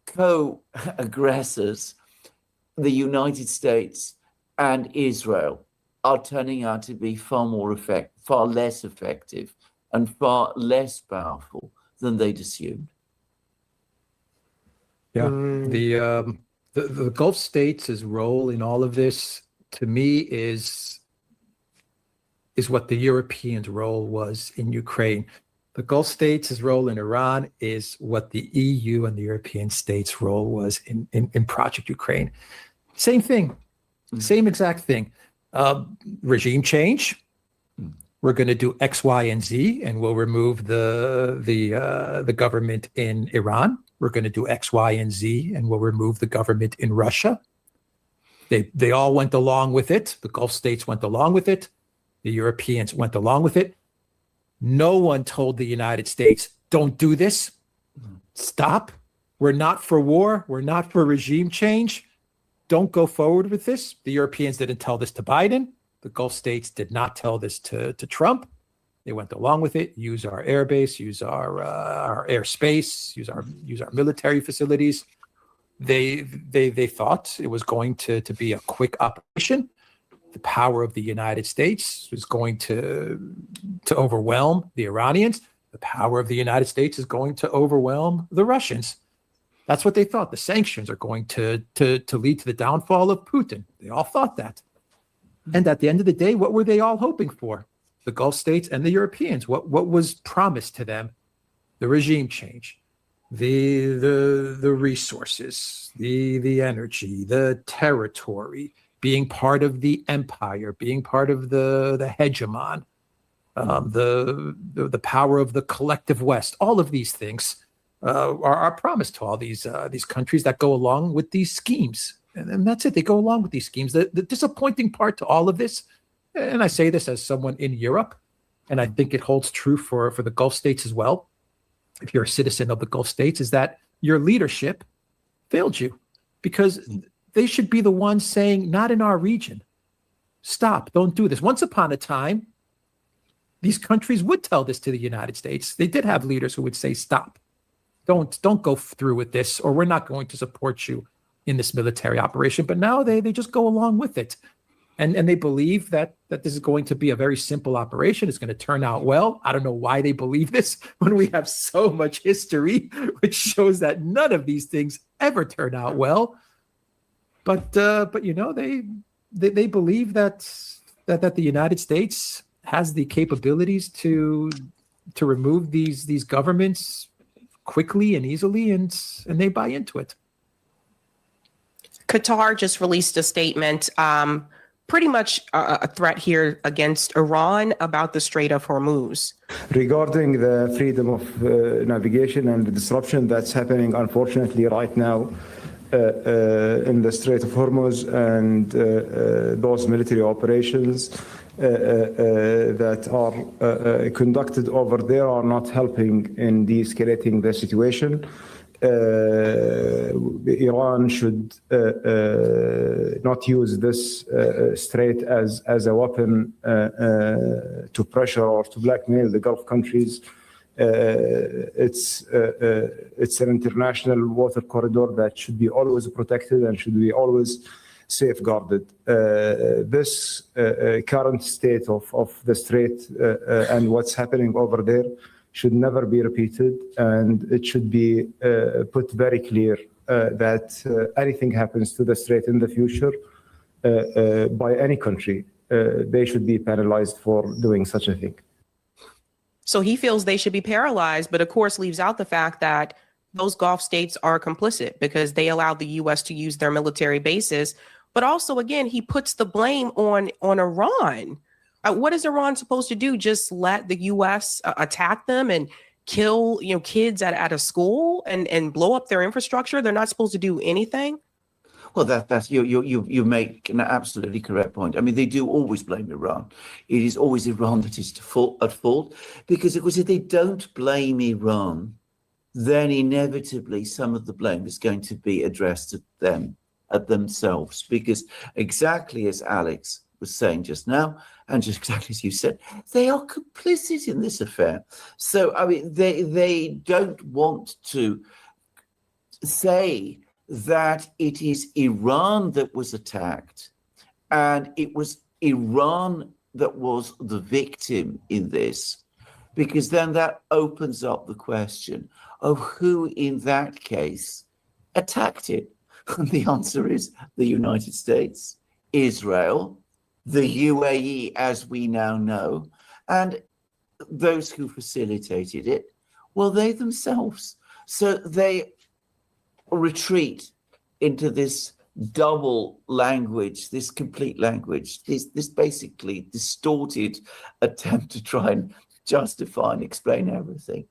co-aggressors, the United States and Israel, are turning out to be far less effective and far less powerful than they'd assumed.
Yeah, the Gulf states' role in all of this, to me, is what the Europeans' role was in Ukraine. The Gulf states' role in Iran is what the EU and the European states' role was in Project Ukraine. Same thing, same exact thing. Regime change. We're going to do X, Y, and Z, and we'll remove the government in Iran. We're going to do X, Y, and Z, and we'll remove the government in Russia. They all went along with it. The Gulf states went along with it. The Europeans went along with it. No one told the United States, don't do this. Stop. We're not for war. We're not for regime change. Don't go forward with this. The Europeans didn't tell this to Biden. The Gulf states did not tell this to Trump. They went along with it. Use our airbase, use our airspace, use our military facilities. They thought it was going to be a quick operation. The power of the United States was going to overwhelm the Iranians. The power of the United States is going to overwhelm the Russians. That's what they thought. The sanctions are going to lead to the downfall of Putin. They all thought that. And at the end of the day, what were they all hoping for? The Gulf states and the Europeans. What was promised to them? The regime change, the resources, the energy, the territory, being part of the empire, being part of the hegemon, the power of the collective West. All of these things are promised to all these countries that go along with these schemes. And that's it. They go along with these schemes. The disappointing part to all of this, and I say this as someone in Europe, and I think it holds true for the Gulf states as well, if you're a citizen of the Gulf states, is that your leadership failed you, because they should be the ones saying, not in our region. Stop, don't do this. Once upon a time, these countries would tell this to the United States. They did have leaders who would say, stop, don't go through with this, or we're not going to support you in this military operation. But now they just go along with it. And they believe that this is going to be a very simple operation. It's going to turn out well. I don't know why they believe this when we have so much history, which shows that none of these things ever turn out well. But you know, they believe that the United States has the capabilities to remove these governments quickly and easily, and they buy into it.
Qatar just released a statement, pretty much a threat here against Iran about the Strait of Hormuz.
Regarding the freedom of navigation and the disruption that's happening, unfortunately, right now in the Strait of Hormuz, and those military operations that are conducted over there are not helping in de-escalating the situation. Iran should not use this strait as a weapon to pressure or to blackmail the Gulf countries. It's an international water corridor that should be always protected and should be always safeguarded. This current state of the strait and what's happening over there should never be repeated, and it should be put very clear that anything happens to the strait in the future by any country, they should be penalized for doing such a thing.
So he feels they should be paralyzed, but of course leaves out the fact that those Gulf states are complicit because they allowed the U.S. to use their military bases. But also, again, he puts the blame on Iran. What is Iran supposed to do? Just let the U.S. attack them and kill, kids at a school and blow up their infrastructure? They're not supposed to do anything?
Well, that's you make an absolutely correct point. I mean, they do always blame Iran. It is always Iran that is at fault, because if they don't blame Iran, then inevitably some of the blame is going to be addressed at themselves, because exactly as Alex was saying just now, and just exactly as you said, they are complicit in this affair. So, I mean, they don't want to say that it is Iran that was attacked and it was Iran that was the victim in this, because then that opens up the question of who in that case attacked it. And the answer is the United States, Israel, the UAE, as we now know. And those who facilitated it, well, they themselves. So they retreat into this double language, this complete language, this basically distorted attempt to try and justify and explain everything.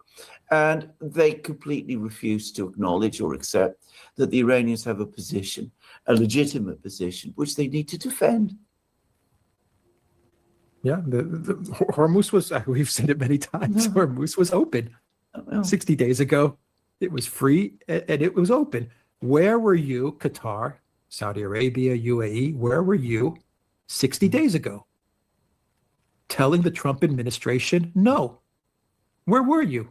And they completely refuse to acknowledge or accept that the Iranians have a position, a legitimate position, which they need to defend.
Yeah, the Hormuz was, we've said it many times, Hormuz was open 60 days ago. It was free and it was open. Where were you, Qatar, Saudi Arabia, UAE, where were you 60 days ago? Telling the Trump administration, no. Where were you?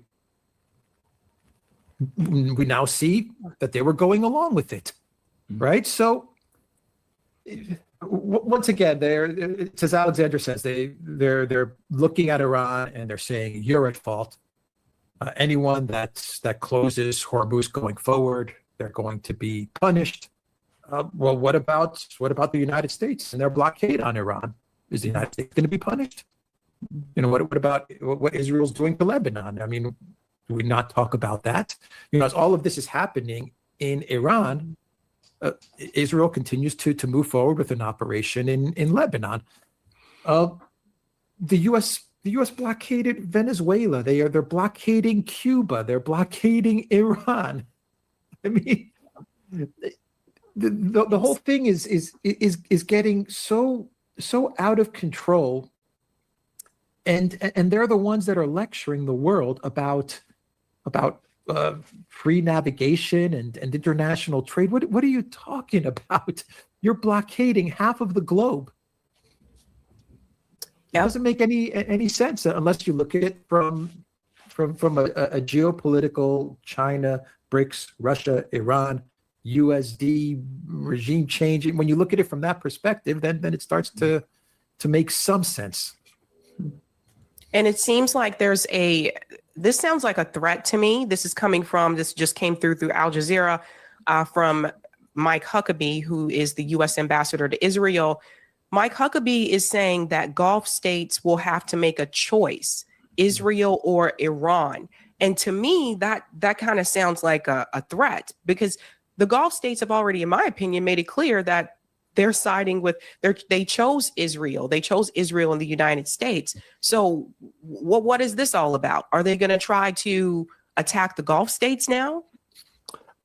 We now see that they were going along with it, right? So once again, it's as Alexander says, they're looking at Iran and they're saying you're at fault. Anyone that closes Hormuz going forward, they're going to be punished. Well, what about the United States and their blockade on Iran? Is the United States going to be punished? You know, what about what Israel's doing to Lebanon? I mean, do we not talk about that? You know, as all of this is happening in Iran, Israel continues to move forward with an operation in Lebanon. The U.S. blockaded Venezuela. They're blockading Cuba. They're blockading Iran. I mean, the whole thing is getting so out of control. And they're the ones that are lecturing the world about free navigation and international trade. What are you talking about? You're blockading half of the globe. It doesn't make any sense unless you look at it from a geopolitical China, BRICS, Russia, Iran, USD regime change. When you look at it from that perspective, then it starts to make some sense.
And it seems like this sounds like a threat to me. This just came through Al Jazeera from Mike Huckabee, who is the U.S. ambassador to Israel. Mike Huckabee is saying that Gulf states will have to make a choice, Israel or Iran. And to me, that kind of sounds like a threat, because the Gulf states have already, in my opinion, made it clear that they're siding with, they chose Israel. They chose Israel and the United States. So what is this all about? Are they going to try to attack the Gulf states now?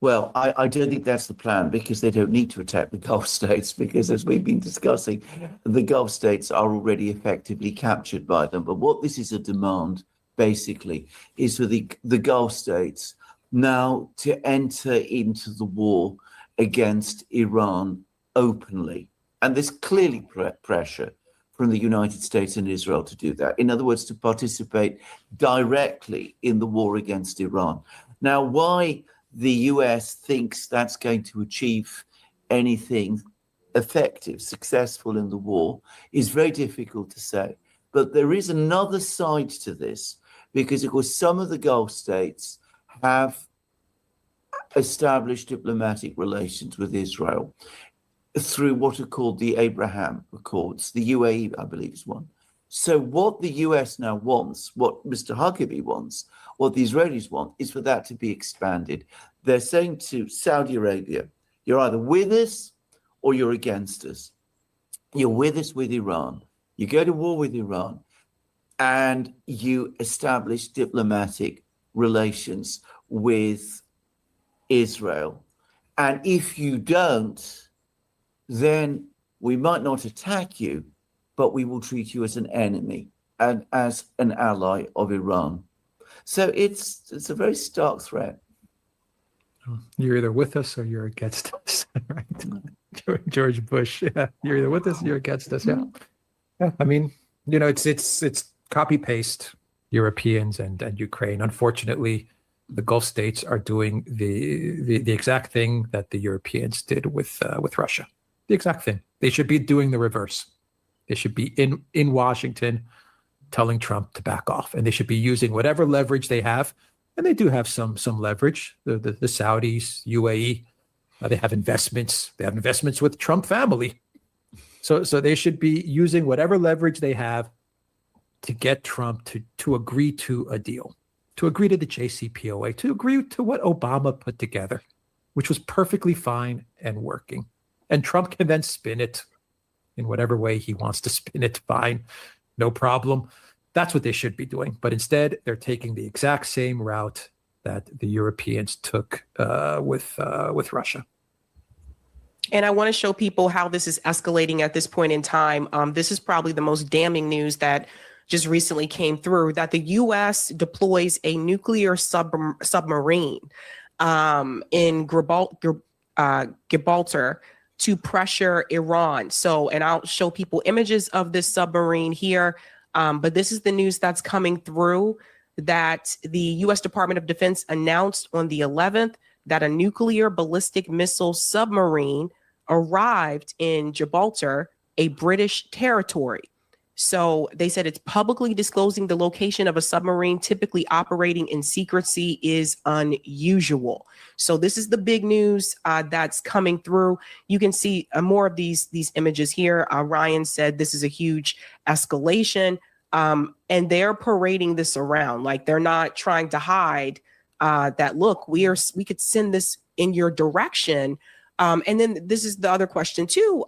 Well, I don't think that's the plan, because they don't need to attack the Gulf states, because as we've been discussing, the Gulf states are already effectively captured by them. But what this is a demand, basically, is for the Gulf states now to enter into the war against Iran openly. And there's clearly pressure from the United States and Israel to do that. In other words, to participate directly in the war against Iran. Now, why the US thinks that's going to achieve anything effective, successful in the war, is very difficult to say. But there is another side to this, because, of course, some of the Gulf states have established diplomatic relations with Israel through what are called the Abraham Accords. The UAE, I believe, is one. So what the US now wants, what Mr. Huckabee wants, what the Israelis want, is for that to be expanded. They're saying to Saudi Arabia, you're either with us or you're against us. You're with us with Iran. You go to war with Iran and you establish diplomatic relations with Israel. And if you don't, then we might not attack you, but we will treat you as an enemy and as an ally of Iran. So it's a very stark threat.
You're either with us or you're against us, right? George Bush. Yeah, you're either with us or you're against us. Yeah. Yeah. I mean, you know, it's copy paste Europeans and Ukraine. Unfortunately, the Gulf states are doing the exact thing that the Europeans did with Russia. The exact thing. They should be doing the reverse. They should be in Washington telling Trump to back off, and they should be using whatever leverage they have. And they do have some leverage. The Saudis, UAE, they have investments. They have investments with Trump family. So they should be using whatever leverage they have to get Trump to agree to a deal, to agree to the JCPOA, to agree to what Obama put together, which was perfectly fine and working. And Trump can then spin it in whatever way he wants to spin it, fine, no problem. That's what they should be doing. But instead, they're taking the exact same route that the Europeans took with Russia.
And I want to show people how this is escalating at this point in time. This is probably the most damning news that just recently came through, that the U.S. deploys a nuclear submarine in Gibraltar to pressure Iran. So, and I'll show people images of this submarine here. But this is the news that's coming through, that the U.S. Department of Defense announced on the 11th that a nuclear ballistic missile submarine arrived in Gibraltar, a British territory. So they said it's publicly disclosing the location of a submarine typically operating in secrecy is unusual. So this is the big news that's coming through. You can see more of these images here. Ryan said this is a huge escalation, and they're parading this around. Like, they're not trying to hide that, look, we could send this in your direction. And then this is the other question too.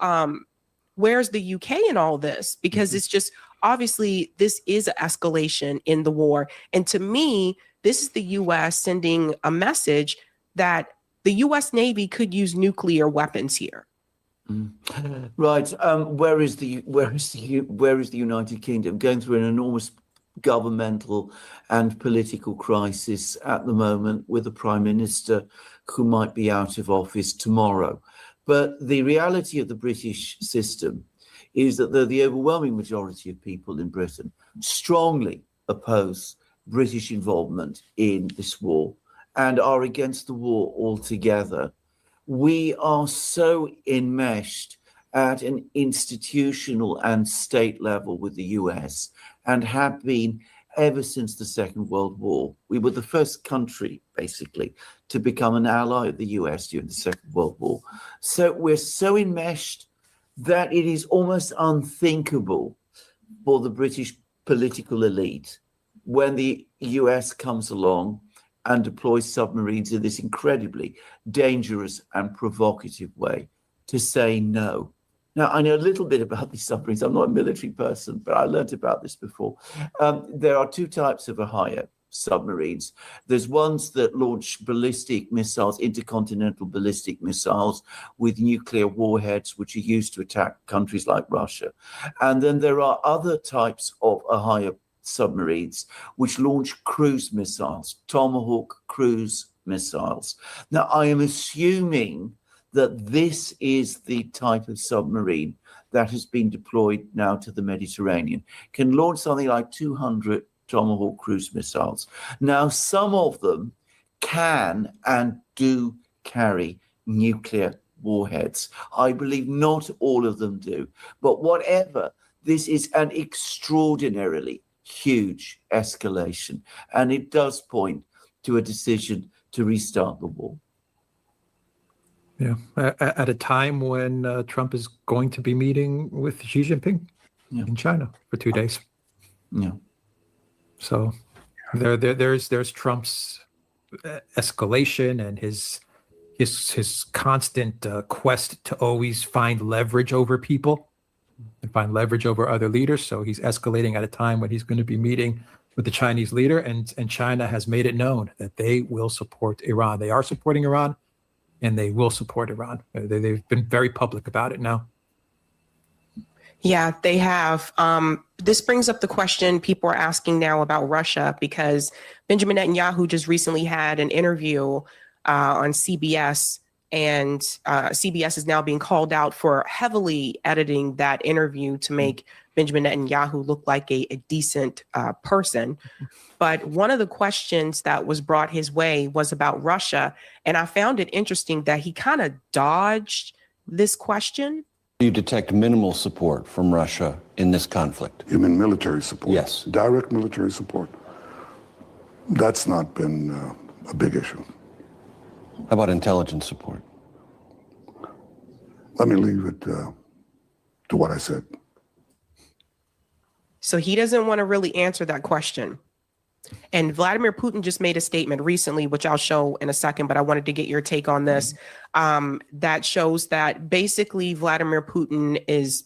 Where's the UK in all this? Because it's just, obviously, this is an escalation in the war. And to me, this is the US sending a message that the US Navy could use nuclear weapons here.
Right. Where is the United Kingdom? Going through an enormous governmental and political crisis at the moment, with a prime minister who might be out of office tomorrow. But the reality of the British system is that the overwhelming majority of people in Britain strongly oppose British involvement in this war and are against the war altogether. We are so enmeshed at an institutional and state level with the US, and have been ever since the Second World War. We were the first country, basically, to become an ally of the US during the Second World War. So we're so enmeshed that it is almost unthinkable for the British political elite, when the US comes along and deploys submarines in this incredibly dangerous and provocative way, to say no. Now, I know a little bit about these submarines. I'm not a military person, but I learned about this before. There are two types of Ahaya submarines. There's ones that launch ballistic missiles, intercontinental ballistic missiles with nuclear warheads, which are used to attack countries like Russia. And then there are other types of Ahaya submarines which launch cruise missiles, Tomahawk cruise missiles. Now, I am assuming that this is the type of submarine that has been deployed now to the Mediterranean, can launch something like 200 Tomahawk cruise missiles. Now, some of them can and do carry nuclear warheads. I believe not all of them do. But whatever, this is an extraordinarily huge escalation, and it does point to a decision to restart the war.
Yeah, at a time when Trump is going to be meeting with Xi Jinping in China for 2 days.
Yeah.
So there's Trump's escalation and his constant quest to always find leverage over people and find leverage over other leaders. So he's escalating at a time when he's going to be meeting with the Chinese leader, and China has made it known that they will support Iran. They are supporting Iran, and they will support Iran. They've been very public about it now.
Yeah, they have. This brings up the question people are asking now about Russia, because Benjamin Netanyahu just recently had an interview on CBS, and CBS is now being called out for heavily editing that interview to make Benjamin Netanyahu look like a decent person. But one of the questions that was brought his way was about Russia. And I found it interesting that he kind of dodged this question.
You detect minimal support from Russia in this conflict?
You mean military support?
Yes.
Direct military support? That's not been a big issue.
How about intelligence support?
Let me leave it to what I said.
So he doesn't want to really answer that question. And Vladimir Putin just made a statement recently, which I'll show in a second, but I wanted to get your take on this. That shows that basically Vladimir Putin is,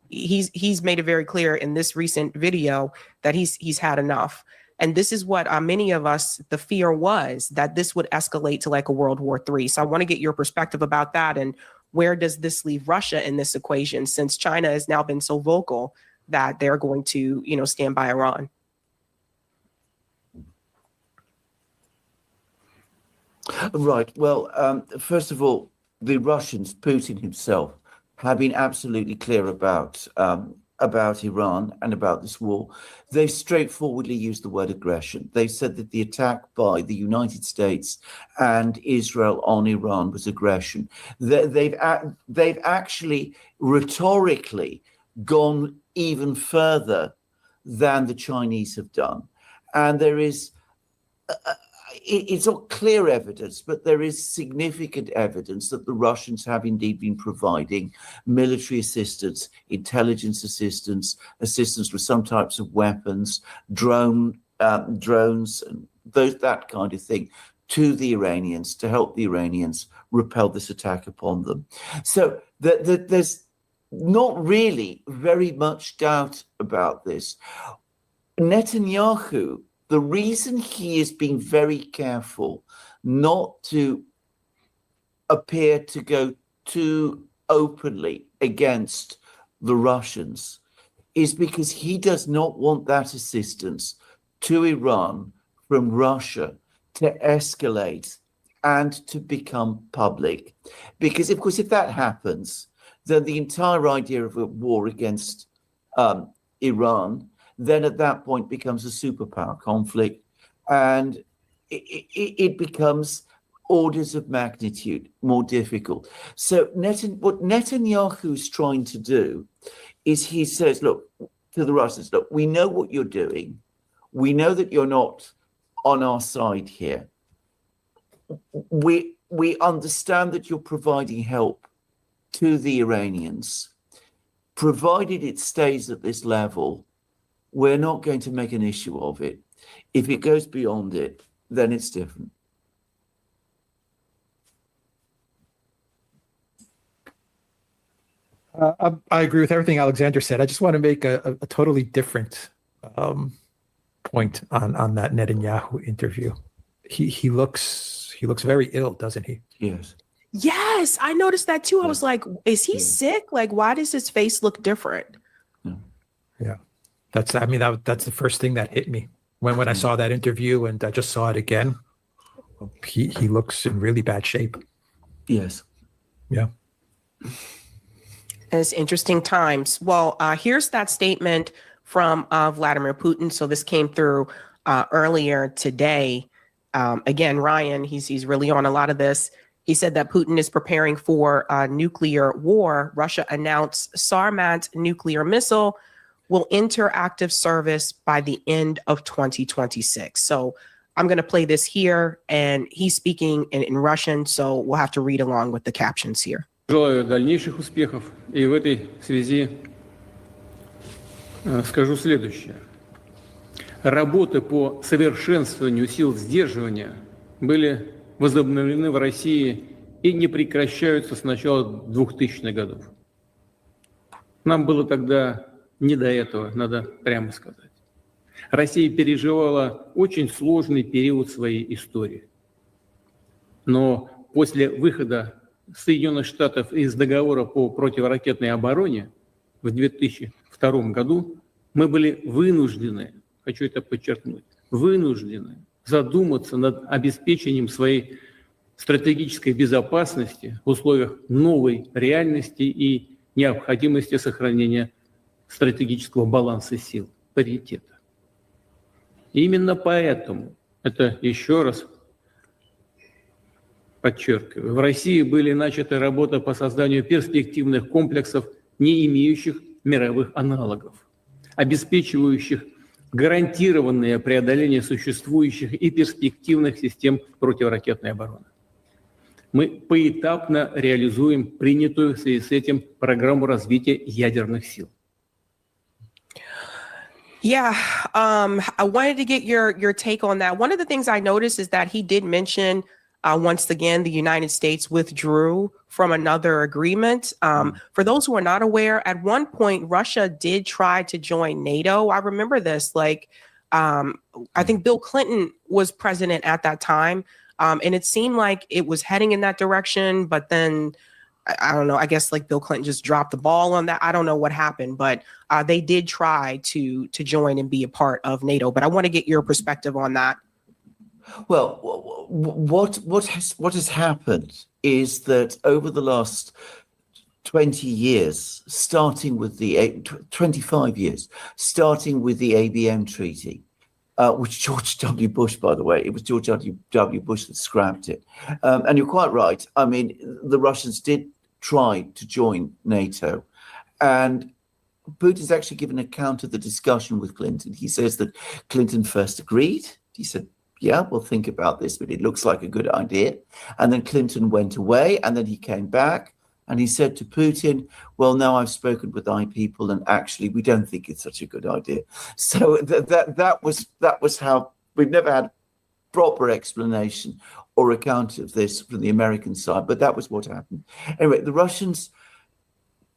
he's made it very clear in this recent video that he's had enough. And this is what many of us, the fear was that this would escalate to like a World War III. So I want to get your perspective about that. And where does this leave Russia in this equation, since China has now been so vocal that they're going to, stand by Iran?
Right. Well, first of all, the Russians, Putin himself, have been absolutely clear about Iran and about this war. They straightforwardly used the word aggression. They said that the attack by the United States and Israel on Iran was aggression. They've actually rhetorically gone even further than the Chinese have done. And there is it's not clear evidence, but there is significant evidence that the Russians have indeed been providing military assistance, intelligence assistance, assistance with some types of weapons, drones, and that kind of thing, to the Iranians to help the Iranians repel this attack upon them. So there's not really very much doubt about this. Netanyahu, the reason he is being very careful not to appear to go too openly against the Russians is because he does not want that assistance to Iran from Russia to escalate and to become public. Because, of course, if that happens, then the entire idea of a war against Iran then at that point becomes a superpower conflict, and it becomes orders of magnitude more difficult. So what Netanyahu's trying to do is he says, look, to the Russians, look, we know what you're doing. We know that you're not on our side here. We understand that you're providing help to the Iranians. Provided it stays at this level, we're not going to make an issue of it. If it goes beyond it, then it's different.
I agree with everything Alexander said. I just want to make a totally different point on that Netanyahu interview. He looks very ill, doesn't he?
Yes.
Yes, I noticed that too. I was like, is he sick? Like, why does his face look different?
Yeah. That's the first thing that hit me when I saw that interview, and I just saw it again. He looks in really bad shape.
Yes.
Yeah.
It's interesting times. Well, here's that statement from Vladimir Putin. So this came through earlier today. Again, Ryan, he's really on a lot of this. He said that Putin is preparing for a nuclear war. Russia announced Sarmat nuclear missile will enter active service by the end of 2026. So I'm going to play this here, and he's speaking in Russian, so we'll have to read along with the captions here.
Желаю дальнейших успехов. И в этой связи скажу следующее. Работы по совершенствованию сил сдерживания были возобновлены в России и не прекращаются с начала 2000-х годов. Нам было тогда не до этого, надо прямо сказать. Россия переживала очень сложный период своей истории. Но после выхода Соединенных Штатов из договора по противоракетной обороне в 2002 году мы были вынуждены, хочу это подчеркнуть, вынуждены задуматься над обеспечением своей стратегической безопасности в условиях новой реальности и необходимости сохранения стратегического баланса сил, паритета. И именно поэтому, это еще раз подчеркиваю, в России были начаты работы по созданию перспективных комплексов, не имеющих мировых аналогов, обеспечивающих гарантированное преодоление существующих и перспективных систем противоракетной обороны. Мы поэтапно реализуем принятую в связи с этим программу развития ядерных сил.
Yeah, I wanted to get your take on that. One of the things I noticed is that he did mention once again the United States withdrew from another agreement. For those who are not aware, at one point Russia did try to join NATO. I remember this. I think Bill Clinton was president at that time, and it seemed like it was heading in that direction. But then I don't know. I guess like Bill Clinton just dropped the ball on that. I don't know what happened, but they did try to join and be a part of NATO. But I want to get your perspective on that.
Well, what has happened is that over the last 20 years, starting with the 25 years, starting with the ABM Treaty, which George W. Bush, by the way, it was George W. Bush that scrapped it. And you're quite right. I mean, the Russians did try to join NATO. And Putin's actually given an account of the discussion with Clinton. He says that Clinton first agreed. He said, yeah, we'll think about this, but it looks like a good idea. And then Clinton went away, and then he came back. And he said to Putin, well, now I've spoken with my people, and actually we don't think it's such a good idea. So that was how we've never had proper explanation or account of this from the American side, but that was what happened. Anyway, the Russians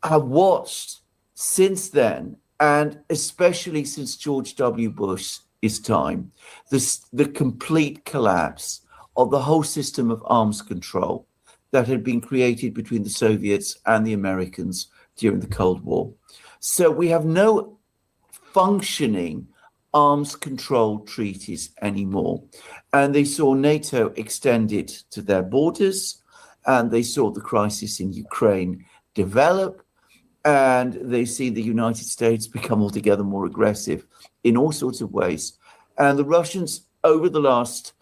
have watched since then, and especially since George W. Bush's time, the complete collapse of the whole system of arms control that had been created between the Soviets and the Americans during the Cold War. So we have no functioning arms control treaties anymore. And they saw NATO extended to their borders, and they saw the crisis in Ukraine develop, and they see the United States become altogether more aggressive in all sorts of ways. And the Russians, over the last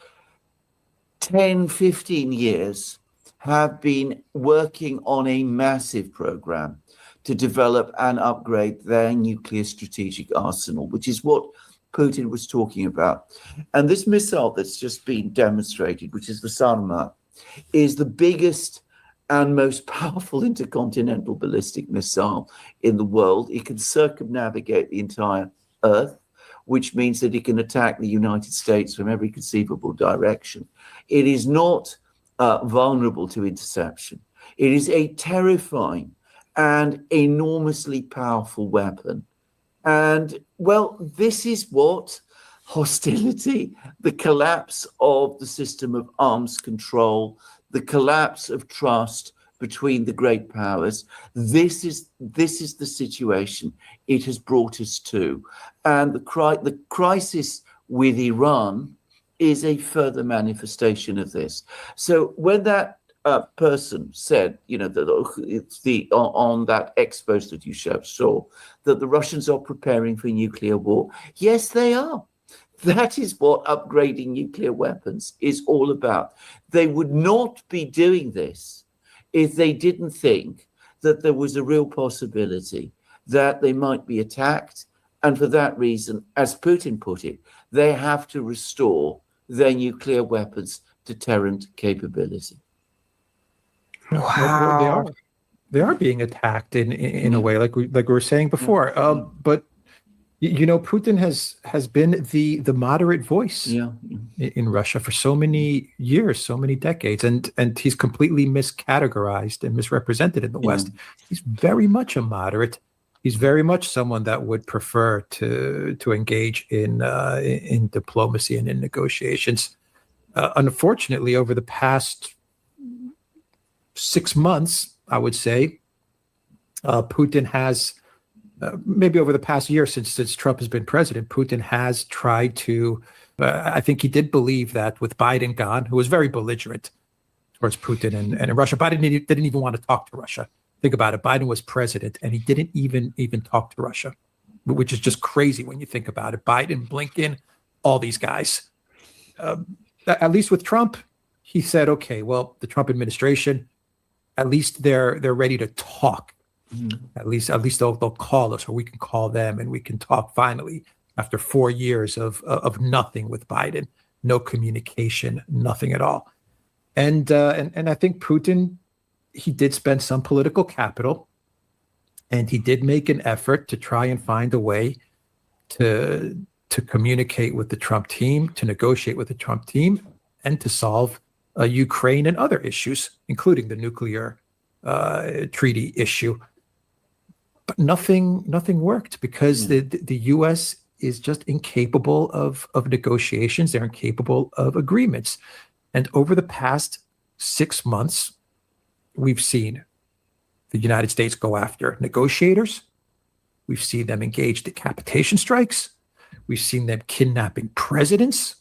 10, 15 years, have been working on a massive program to develop and upgrade their nuclear strategic arsenal, which is what Putin was talking about. And this missile that's just been demonstrated, which is the Sarmat, is the biggest and most powerful intercontinental ballistic missile in the world. It can circumnavigate the entire Earth, which means that it can attack the United States from every conceivable direction. It is not vulnerable to interception. It is a terrifying and enormously powerful weapon. And, well, this is what hostility, the collapse of the system of arms control, the collapse of trust between the great powers, this is the situation it has brought us to. And the crisis with Iran is a further manifestation of this. So when that person said, that it's on that expose that you saw, that the Russians are preparing for nuclear war, yes, they are. That is what upgrading nuclear weapons is all about. They would not be doing this if they didn't think that there was a real possibility that they might be attacked. And for that reason, as Putin put it, they have to restore their nuclear weapons deterrent capability.
Wow.
They are being attacked in a way, like we were saying before. But Putin has been the moderate voice in Russia for so many years, so many decades, and he's completely miscategorized and misrepresented in the West. He's very much a moderate. He's very much someone that would prefer to engage in diplomacy and in negotiations. Unfortunately, over the past 6 months, I would say, Putin has, maybe over the past year since Trump has been president, Putin has tried to, I think he did believe that with Biden gone, who was very belligerent towards Putin and Russia, Biden didn't even want to talk to Russia. Think about it. Biden was president and he didn't even talk to Russia, which is just crazy when you think about it. Biden, Blinken, all these guys. At least with Trump, he said, okay, well, the Trump administration, at least they're ready to talk. At least they'll call us, or we can call them, and we can talk finally after 4 years of nothing with Biden, no communication, nothing at all. And I think Putin, he did spend some political capital, and he did make an effort to try and find a way to communicate with the Trump team, to negotiate with the Trump team, and to solve Ukraine and other issues, including the nuclear treaty issue. But nothing worked because the U.S. is just incapable of negotiations. They're incapable of agreements. And over the past 6 months, we've seen the United States go after negotiators. We've seen them engage decapitation strikes. We've seen them kidnapping presidents.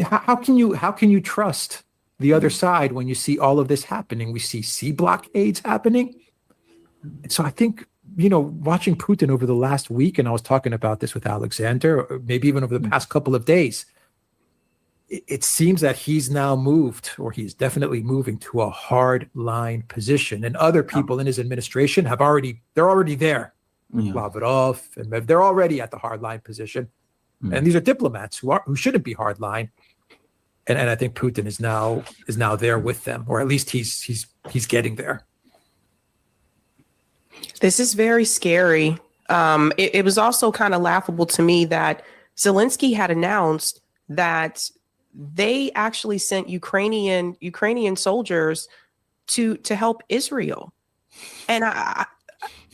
How can you trust the other side when you see all of this happening? We see sea blockades happening. And so I think, watching Putin over the last week, and I was talking about this with Alexander, or maybe even over the past couple of days, it seems that he's now moved, or he's definitely moving to a hard line position. And other people in his administration they're already there. Yeah. Lavrov and Medvedev, they're already at the hard line position. And these are diplomats who shouldn't be hard line. And I think Putin is now there with them, or at least he's getting there.
This is very scary. It was also kind of laughable to me that Zelensky had announced that they actually sent Ukrainian soldiers to help Israel. And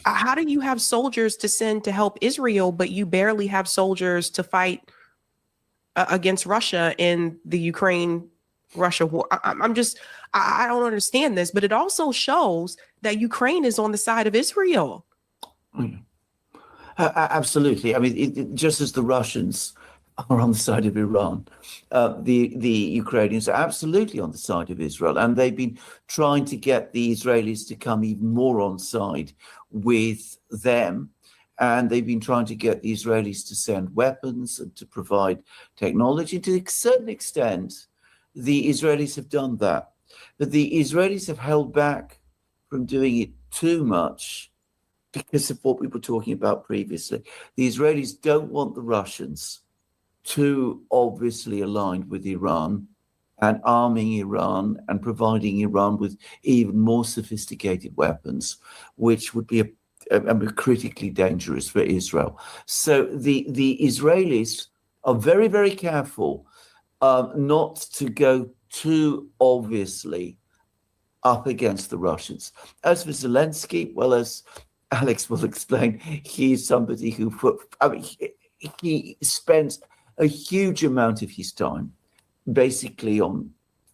how do you have soldiers to send to help Israel, but you barely have soldiers to fight against Russia in the Ukraine-Russia war? I don't understand this, but it also shows that Ukraine is on the side of Israel.
Absolutely. I mean, just as the Russians are on the side of Iran, the Ukrainians are absolutely on the side of Israel. And they've been trying to get the Israelis to come even more on side with them. And they've been trying to get the Israelis to send weapons and to provide technology. To a certain extent, the Israelis have done that. But the Israelis have held back from doing it too much because of what we were talking about previously. The Israelis don't want the Russians too obviously aligned with Iran and arming Iran and providing Iran with even more sophisticated weapons, which would be critically dangerous for Israel. So the Israelis are very, very careful not to go too obviously up against the Russians. As for Zelensky, well, as Alex will explain, he's somebody who he spends a huge amount of his time basically on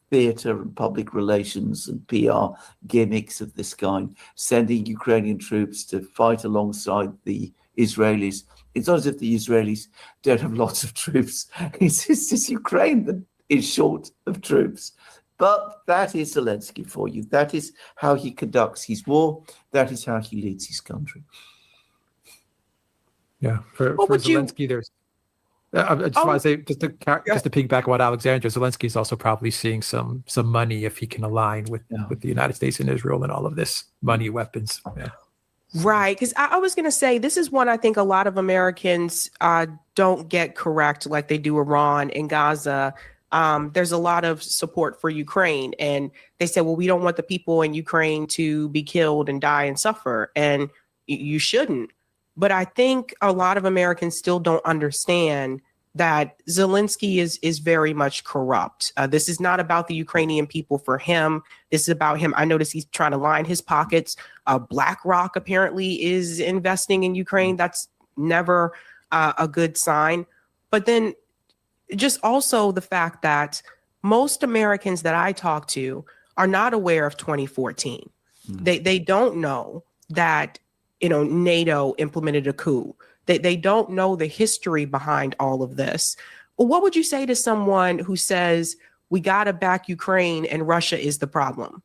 theater and public relations and PR gimmicks of this kind, sending Ukrainian troops to fight alongside the Israelis. It's not as if the Israelis don't have lots of troops. It's just Ukraine that is short of troops. But that is Zelensky for you. That is how he conducts his war. That is how he leads his country.
Yeah, for Zelensky, there's. I just want to say, just to piggyback on what Alexander, Zelensky is also probably seeing some money if he can align with the United States and Israel and all of this money, weapons. Yeah.
Right, because I was going to say, this is one I think a lot of Americans don't get correct like they do Iran and Gaza. There's a lot of support for Ukraine, and they say, well, we don't want the people in Ukraine to be killed and die and suffer, and you shouldn't. But I think a lot of Americans still don't understand that Zelensky is very much corrupt. This is not about the Ukrainian people for him. This is about him. I notice he's trying to line his pockets. BlackRock apparently is investing in Ukraine. That's never a good sign. But then just also the fact that most Americans that I talk to are not aware of 2014. They don't know that NATO implemented a coup. They don't know the history behind all of this. What would you say to someone who says we got to back Ukraine and Russia is the problem?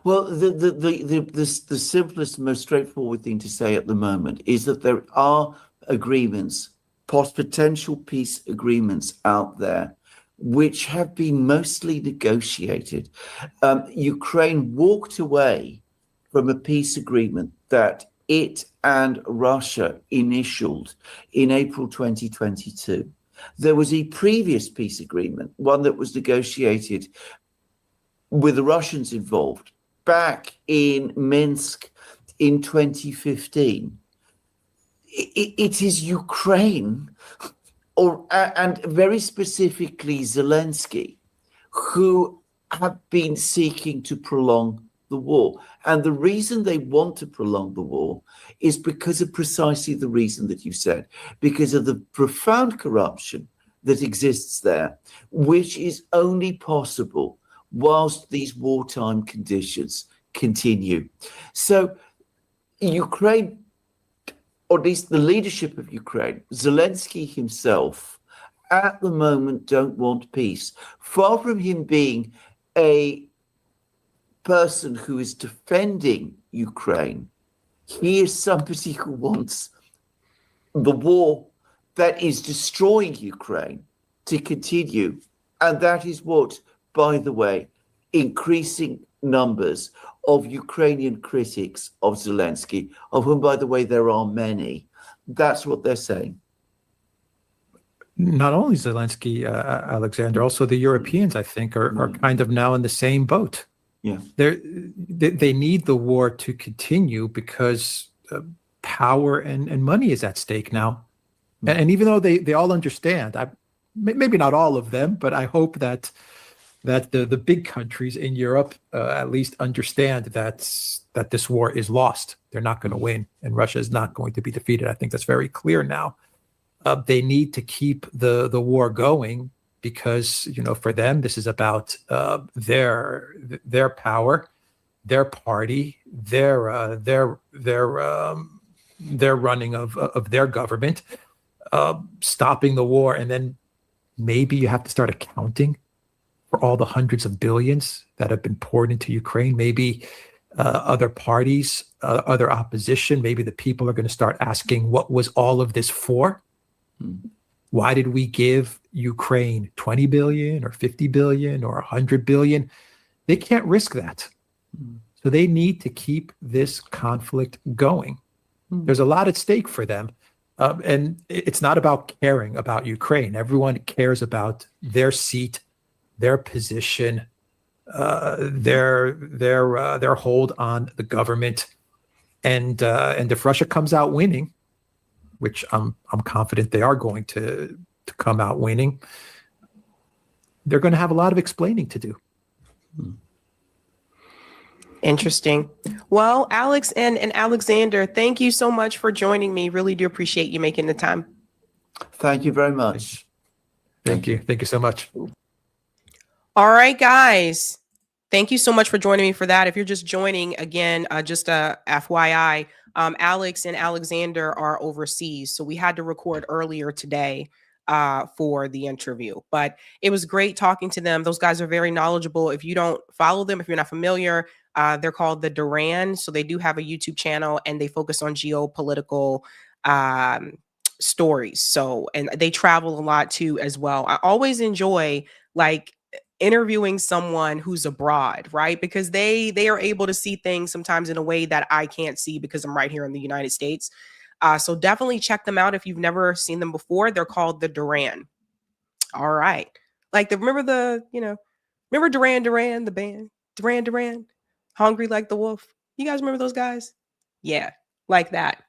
Well, the simplest, most straightforward thing to say at the moment is that there are agreements, potential peace agreements out there, which have been mostly negotiated. Ukraine walked away from a peace agreement that it and Russia initialed in April 2022. There was a previous peace agreement, one that was negotiated with the Russians involved back in Minsk in 2015. it is Ukraine, and very specifically Zelensky, who have been seeking to prolong the war. And the reason they want to prolong the war is because of precisely the reason that you said, because of the profound corruption that exists there, which is only possible whilst these wartime conditions continue. So Ukraine, or at least the leadership of Ukraine, Zelensky himself, at the moment don't want peace. Far from him being a person who is defending Ukraine, he is somebody who wants the war that is destroying Ukraine to continue. And that is what, by the way, increasing numbers of Ukrainian critics of Zelensky, of whom, by the way, there are many, that's what they're saying.
Not only Zelensky, Alexander, also the Europeans, I think, are kind of now in the same boat.
Yeah,
they need the war to continue because power and money is at stake now. And even though they all understand, maybe not all of them, but I hope that the big countries in Europe at least understand that this war is lost. They're not going to win, and Russia is not going to be defeated. I think that's very clear now. They need to keep the war going because, for them, this is about their power, their party, their running of their government, stopping the war, and then maybe you have to start accounting for all the hundreds of billions that have been poured into Ukraine. Maybe other parties, other opposition, maybe the people are going to start asking, what was all of this for? Why did we give Ukraine 20 billion or 50 billion or 100 billion? They can't risk that. So they need to keep this conflict going. There's a lot at stake for them. And it's not about caring about Ukraine. Everyone cares about their seat, their position, their hold on the government. And if Russia comes out winning, which I'm confident they are going to come out winning, they're going to have a lot of explaining to do.
Interesting. Well, Alex and Alexander, thank you so much for joining me. Really do appreciate you making the time.
Thank you very much.
Thank you. Thank you so much.
All right, guys. Thank you so much for joining me for that. If you're just joining, again, just a FYI, Alex and Alexander are overseas. So we had to record earlier today for the interview. But it was great talking to them. Those guys are very knowledgeable. If you don't follow them, if you're not familiar, they're called the Duran. So they do have a YouTube channel and they focus on geopolitical stories. So, and they travel a lot too as well. I always enjoy interviewing someone who's abroad, right? Because they are able to see things sometimes in a way that I can't see because I'm right here in the United States. So definitely check them out if you've never seen them before. They're called the Duran. All right. Remember Duran, the band? Duran, Hungry Like the Wolf. You guys remember those guys? Yeah, like that.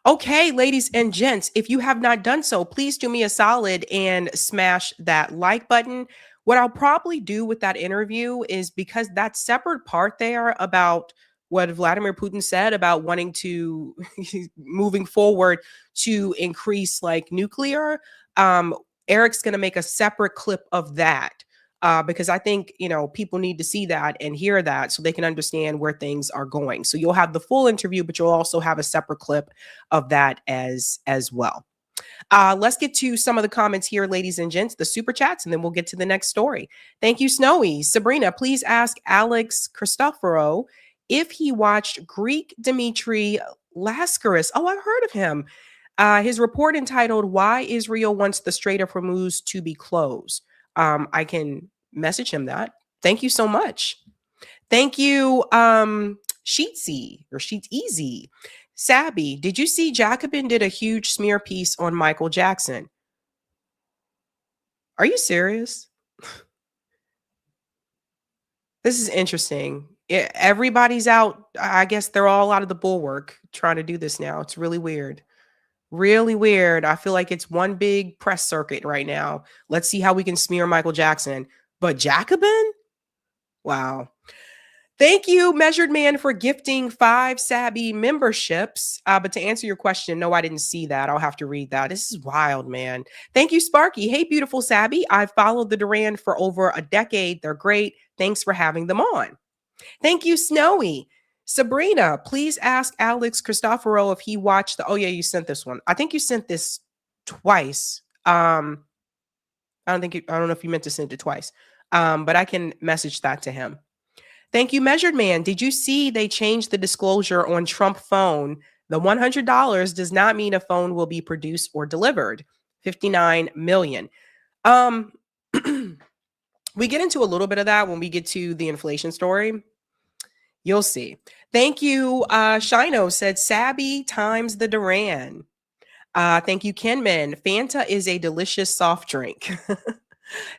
Okay, ladies and gents, if you have not done so, please do me a solid and smash that like button. What I'll probably do with that interview is, because that separate part there about what Vladimir Putin said about wanting to moving forward to increase nuclear, Eric's going to make a separate clip of that because I think, people need to see that and hear that so they can understand where things are going. So you'll have the full interview, but you'll also have a separate clip of that as well. Let's get to some of the comments here, ladies and gents, the super chats, and then we'll get to the next story. Thank you, Snowy. Sabrina, please ask Alex Christoforo if he watched Greek Dimitri Lascaris. Oh, I've heard of him. His report entitled, "Why Israel Wants the Strait of Hormuz to Be Closed." I can message him that. Thank you so much. Thank you, Sheetsy or Sheeteasy. Sabby, did you see Jacobin did a huge smear piece on Michael Jackson? Are you serious? This is interesting. Everybody's out. I guess they're all out of the bulwark trying to do this now. It's really weird. Really weird. I feel like it's one big press circuit right now. Let's see how we can smear Michael Jackson. But Jacobin? Wow. Thank you, Measured Man, for gifting 5 Sabby memberships. But to answer your question, no, I didn't see that. I'll have to read that. This is wild, man. Thank you, Sparky. Hey, beautiful Sabby. I've followed the Duran for over a decade. They're great. Thanks for having them on. Thank you, Snowy. Sabrina, please ask Alex Cristoforo if he watched the. Oh, yeah, you sent this one. I think you sent this twice. I don't know if you meant to send it twice. But I can message that to him. Thank you, Measured Man. Did you see they changed the disclosure on Trump phone? The $100 does not mean a phone will be produced or delivered. 59 million. We get into a little bit of that when we get to the inflation story. You'll see. Thank you. Shino said Sabby times the Duran. Thank you, Kenman. Fanta is a delicious soft drink.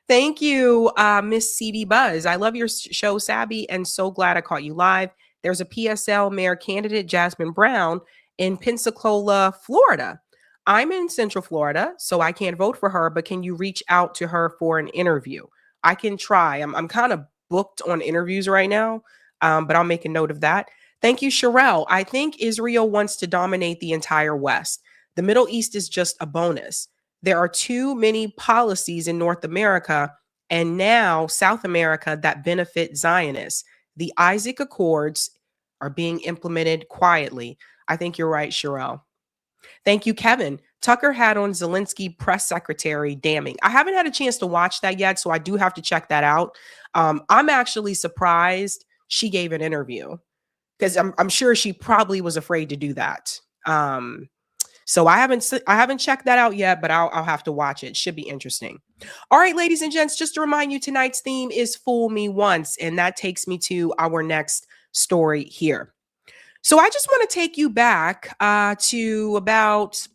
Thank you, Miss CB Buzz. I love your show, Sabby, and so glad I caught you live. There's a PSL mayor candidate, Jasmine Brown, in Pensacola, Florida. I'm in Central Florida, so I can't vote for her, but can you reach out to her for an interview? I can try. I'm kind of booked on interviews right now, but I'll make a note of that. Thank you, Sherelle. I think Israel wants to dominate the entire West. The Middle East is just a bonus. There are too many policies in North America and now South America that benefit Zionists. The Isaac Accords are being implemented quietly. I think you're right, Sherelle. Thank you, Kevin. Tucker had on Zelensky press secretary damning. I haven't had a chance to watch that yet, so I do have to check that out. I'm actually surprised she gave an interview because I'm sure she probably was afraid to do that. So I haven't checked that out yet, but I'll have to watch it. Should be interesting. All right, ladies and gents, just to remind you, tonight's theme is Fool Me Once, and that takes me to our next story here. So I just want to take you back to about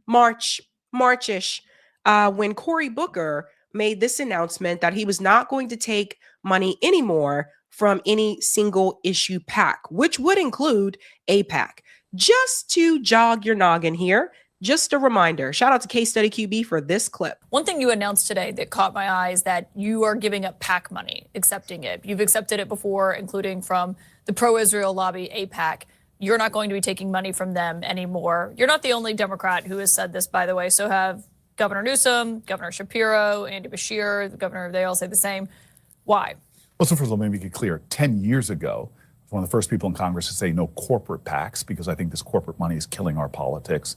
March-ish, when Cory Booker made this announcement that he was not going to take money anymore from any single issue PAC, which would include AIPAC. Just to jog your noggin here, just a reminder, shout out to Case Study QB for this clip.
One thing you announced today that caught my eye is that you are giving up PAC money, accepting it. You've accepted it before, including from the pro-Israel lobby, AIPAC. You're not going to be taking money from them anymore. You're not the only Democrat who has said this, by the way. So have Governor Newsom, Governor Shapiro, Andy Beshear, the governor, they all say the same. Why?
Well, so first of all, let me make it clear. 10 years ago, one of the first people in Congress to say no corporate PACs, because I think this corporate money is killing our politics.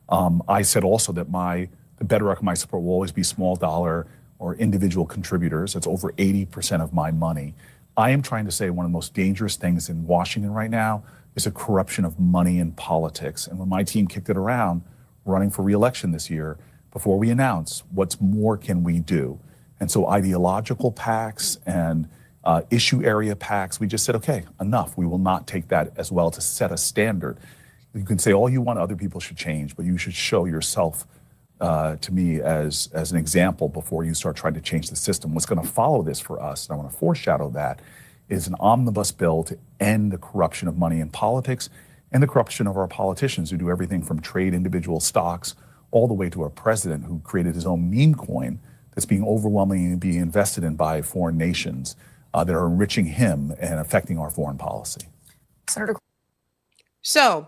I said also that the bedrock of my support will always be small dollar or individual contributors. That's over 80% of my money. I am trying to say one of the most dangerous things in Washington right now is a corruption of money in politics. And when my team kicked it around, running for re-election this year, before we announce what's more can we do. And so ideological PACs and issue area PACs, we just said, okay, enough. We will not take that as well to set a standard. You can say all you want other people should change, but you should show yourself to me as an example before you start trying to change the system. What's going to follow this for us, and I want to foreshadow that, is an omnibus bill to end the corruption of money in politics and the corruption of our politicians who do everything from trade individual stocks all the way to a president who created his own meme coin that's being overwhelmingly being invested in by foreign nations that are enriching him and affecting our foreign policy.
Senator.
So,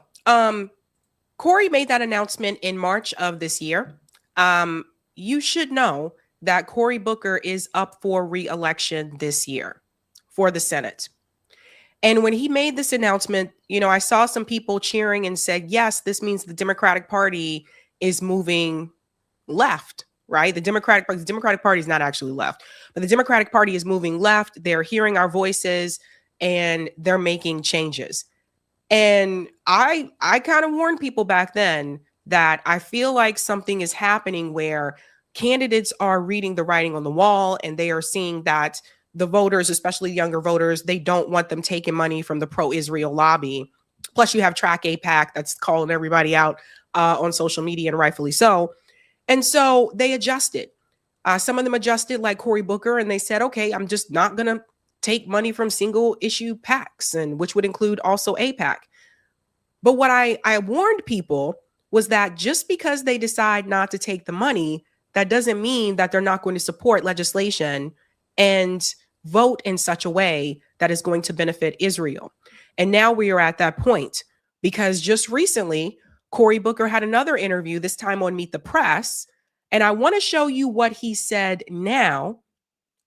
Cory made that announcement in March of this year. You should know that Cory Booker is up for re-election this year for the Senate. And when he made this announcement, you know, I saw some people cheering and said, yes, this means the Democratic Party is moving left, right? The Democratic Party is not actually left, but the Democratic Party is moving left. They're hearing our voices and they're making changes. And I kind of warned people back then that I feel like something is happening where candidates are reading the writing on the wall and they are seeing that the voters, especially younger voters, they don't want them taking money from the pro-Israel lobby. Plus you have Track AIPAC that's calling everybody out on social media, and rightfully so. And so they adjusted. Some of them adjusted like Cory Booker, and they said, okay, I'm just not going to take money from single issue PACs, and which would include also AIPAC. But what I warned people was that just because they decide not to take the money, that doesn't mean that they're not going to support legislation and vote in such a way that is going to benefit Israel. And now we are at that point because just recently, Cory Booker had another interview, this time on Meet the Press. And I want to show you what he said now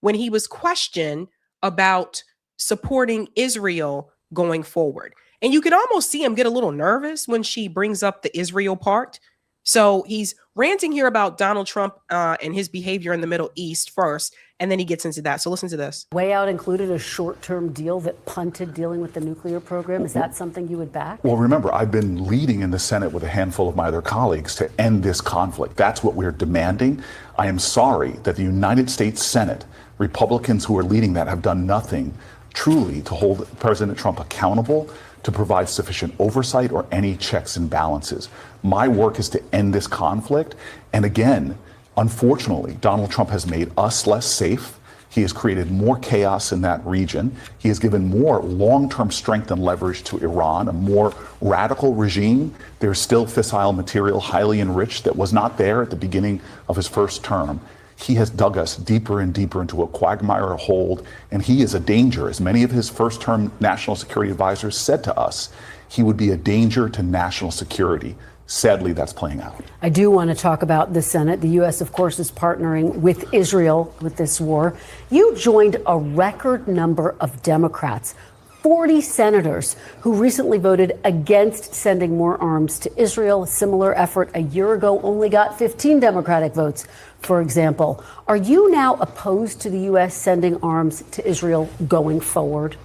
when he was questioned about supporting Israel going forward. And you can almost see him get a little nervous when she brings up the Israel part. So he's ranting here about Donald Trump and his behavior in the Middle East first, and then he gets into that. So listen to this.
Way Out included a short-term deal that punted dealing with the nuclear program. Is that something you would back?
Well, remember, I've been leading in the Senate with a handful of my other colleagues to end this conflict. That's what we're demanding. I am sorry that the United States Senate, Republicans who are leading that, have done nothing truly to hold President Trump accountable, to provide sufficient oversight or any checks and balances. My work is to end this conflict. And again, unfortunately, Donald Trump has made us less safe. He has created more chaos in that region. He has given more long-term strength and leverage to Iran, a more radical regime. There's still fissile material, highly enriched, that was not there at the beginning of his first term. He has dug us deeper and deeper into a quagmire hold, and he is a danger. As many of his first-term national security advisors said to us, he would be a danger to national security. Sadly, that's playing out.
I do want to talk about the Senate. The U.S., of course, is partnering with Israel with this war. You joined a record number of Democrats, 40 senators, who recently voted against sending more arms to Israel. A similar effort a year ago only got 15 Democratic votes, for example. Are you now opposed to the U.S. sending arms to Israel going forward?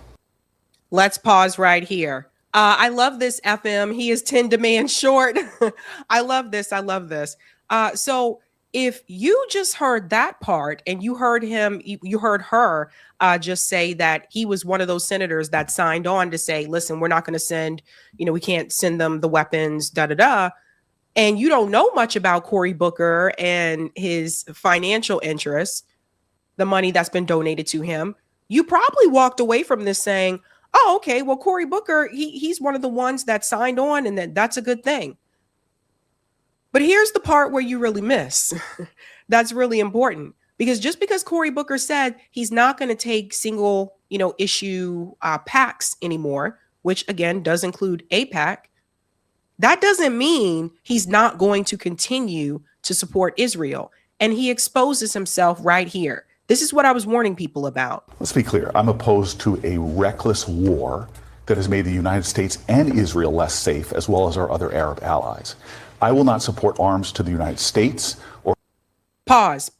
Let's pause right here. I love this, FM. He is 10 demands short. I love this. I love this. So if you just heard that part and you heard him, you heard her just say that he was one of those senators that signed on to say, listen, we're not going to send, we can't send them the weapons, and you don't know much about Cory Booker and his financial interests, the money that's been donated to him, you probably walked away from this saying, oh, okay, well, Cory Booker, he's one of the ones that signed on, and that's a good thing. But here's the part where you really miss. That's really important, because just because Cory Booker said he's not going to take single, issue packs anymore, which again does include AIPAC, that doesn't mean he's not going to continue to support Israel. And he exposes himself right here. This is what I was warning people about.
Let's be clear. I'm opposed to a reckless war that has made the United States and Israel less safe, as well as our other Arab allies. I will not support arms to the United States or...
Pause.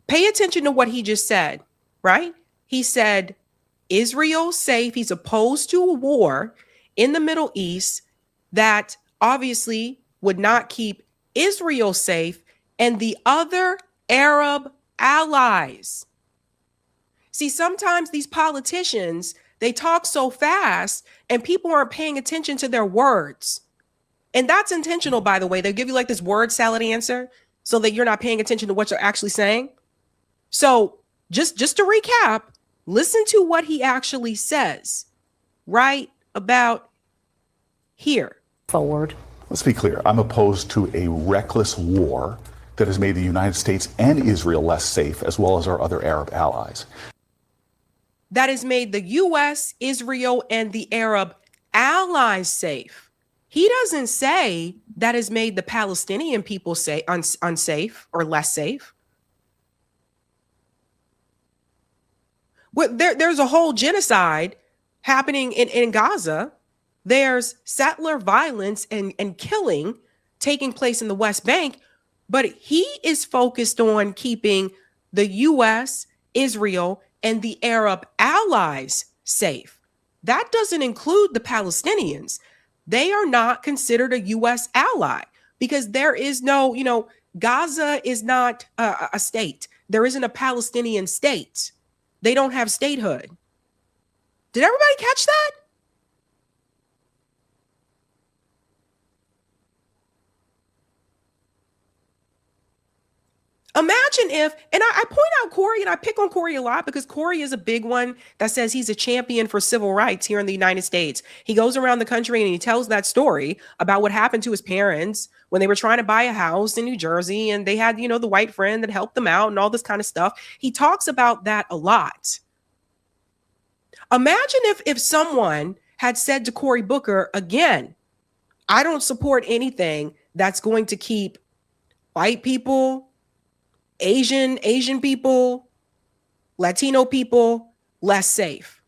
Pay attention to what he just said, right? He said, Israel safe. He's opposed to a war in the Middle East that obviously would not keep Israel safe and the other Arab allies. See, sometimes these politicians, they talk so fast and people aren't paying attention to their words. And that's intentional, by the way. They give you like this word salad answer so that you're not paying attention to what you're actually saying. So just to recap, listen to what he actually says right about here.
Forward.
Let's be clear. I'm opposed to a reckless war that has made the United States and Israel less safe, as well as our other Arab allies.
That has made the U.S., Israel, and the Arab allies safe. He doesn't say that has made the Palestinian people say unsafe or less safe. There's a whole genocide happening in Gaza. There's settler violence and killing taking place in the West Bank. But he is focused on keeping the U.S., Israel, and the Arab allies safe. That doesn't include the Palestinians. They are not considered a U.S. ally because there is no, Gaza is not a state. There isn't a Palestinian state. They don't have statehood. Did everybody catch that? Imagine if, and I point out Cory, and I pick on Cory a lot because Cory is a big one that says he's a champion for civil rights here in the United States. He goes around the country and he tells that story about what happened to his parents when they were trying to buy a house in New Jersey, and they had, the white friend that helped them out and all this kind of stuff. He talks about that a lot. Imagine if someone had said to Cory Booker, again, I don't support anything that's going to keep white people, Asian people, Latino people less safe,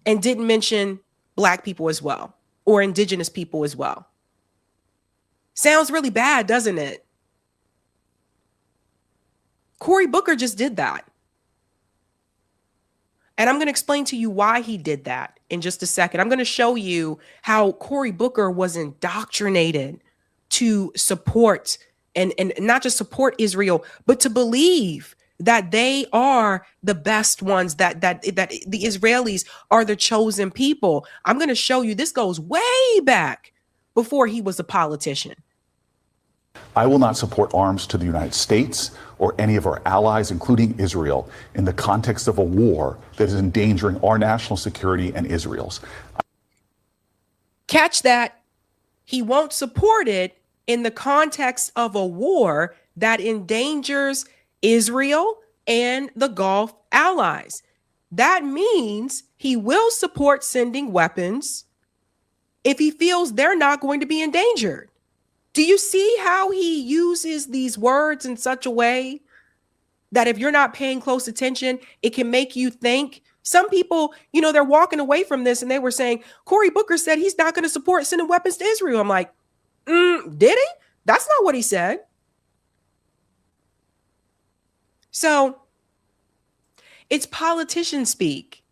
and didn't mention Black people as well, or indigenous people as well. Sounds really bad, doesn't it? Cory Booker just did that. And I'm going to explain to you why he did that in just a second. I'm going to show you how Cory Booker was indoctrinated to support and not just support Israel, but to believe that they are the best ones, that the Israelis are the chosen people. I'm going to show you this goes way back before he was a politician.
I will not support arms to the United States or any of our allies, including Israel, in the context of a war that is endangering our national security and Israel's.
Catch that. He won't support it in the context of a war that endangers Israel and the Gulf allies. That means he will support sending weapons if he feels they're not going to be endangered. Do you see how he uses these words in such a way that if you're not paying close attention, it can make you think? Some people, they're walking away from this and they were saying, Cory Booker said he's not going to support sending weapons to Israel. I'm like, did he? That's not what he said. So it's politician speak.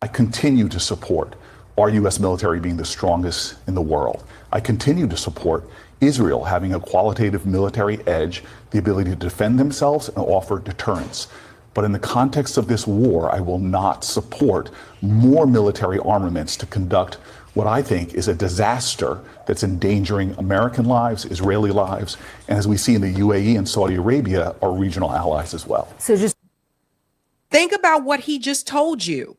I continue to support our U.S. military being the strongest in the world. I continue to support Israel having a qualitative military edge, the ability to defend themselves and offer deterrence. But in the context of this war, I will not support more military armaments to conduct what I think is a disaster that's endangering American lives, Israeli lives, and as we see in the UAE and Saudi Arabia, our regional allies as well.
So just
think about what he just told you.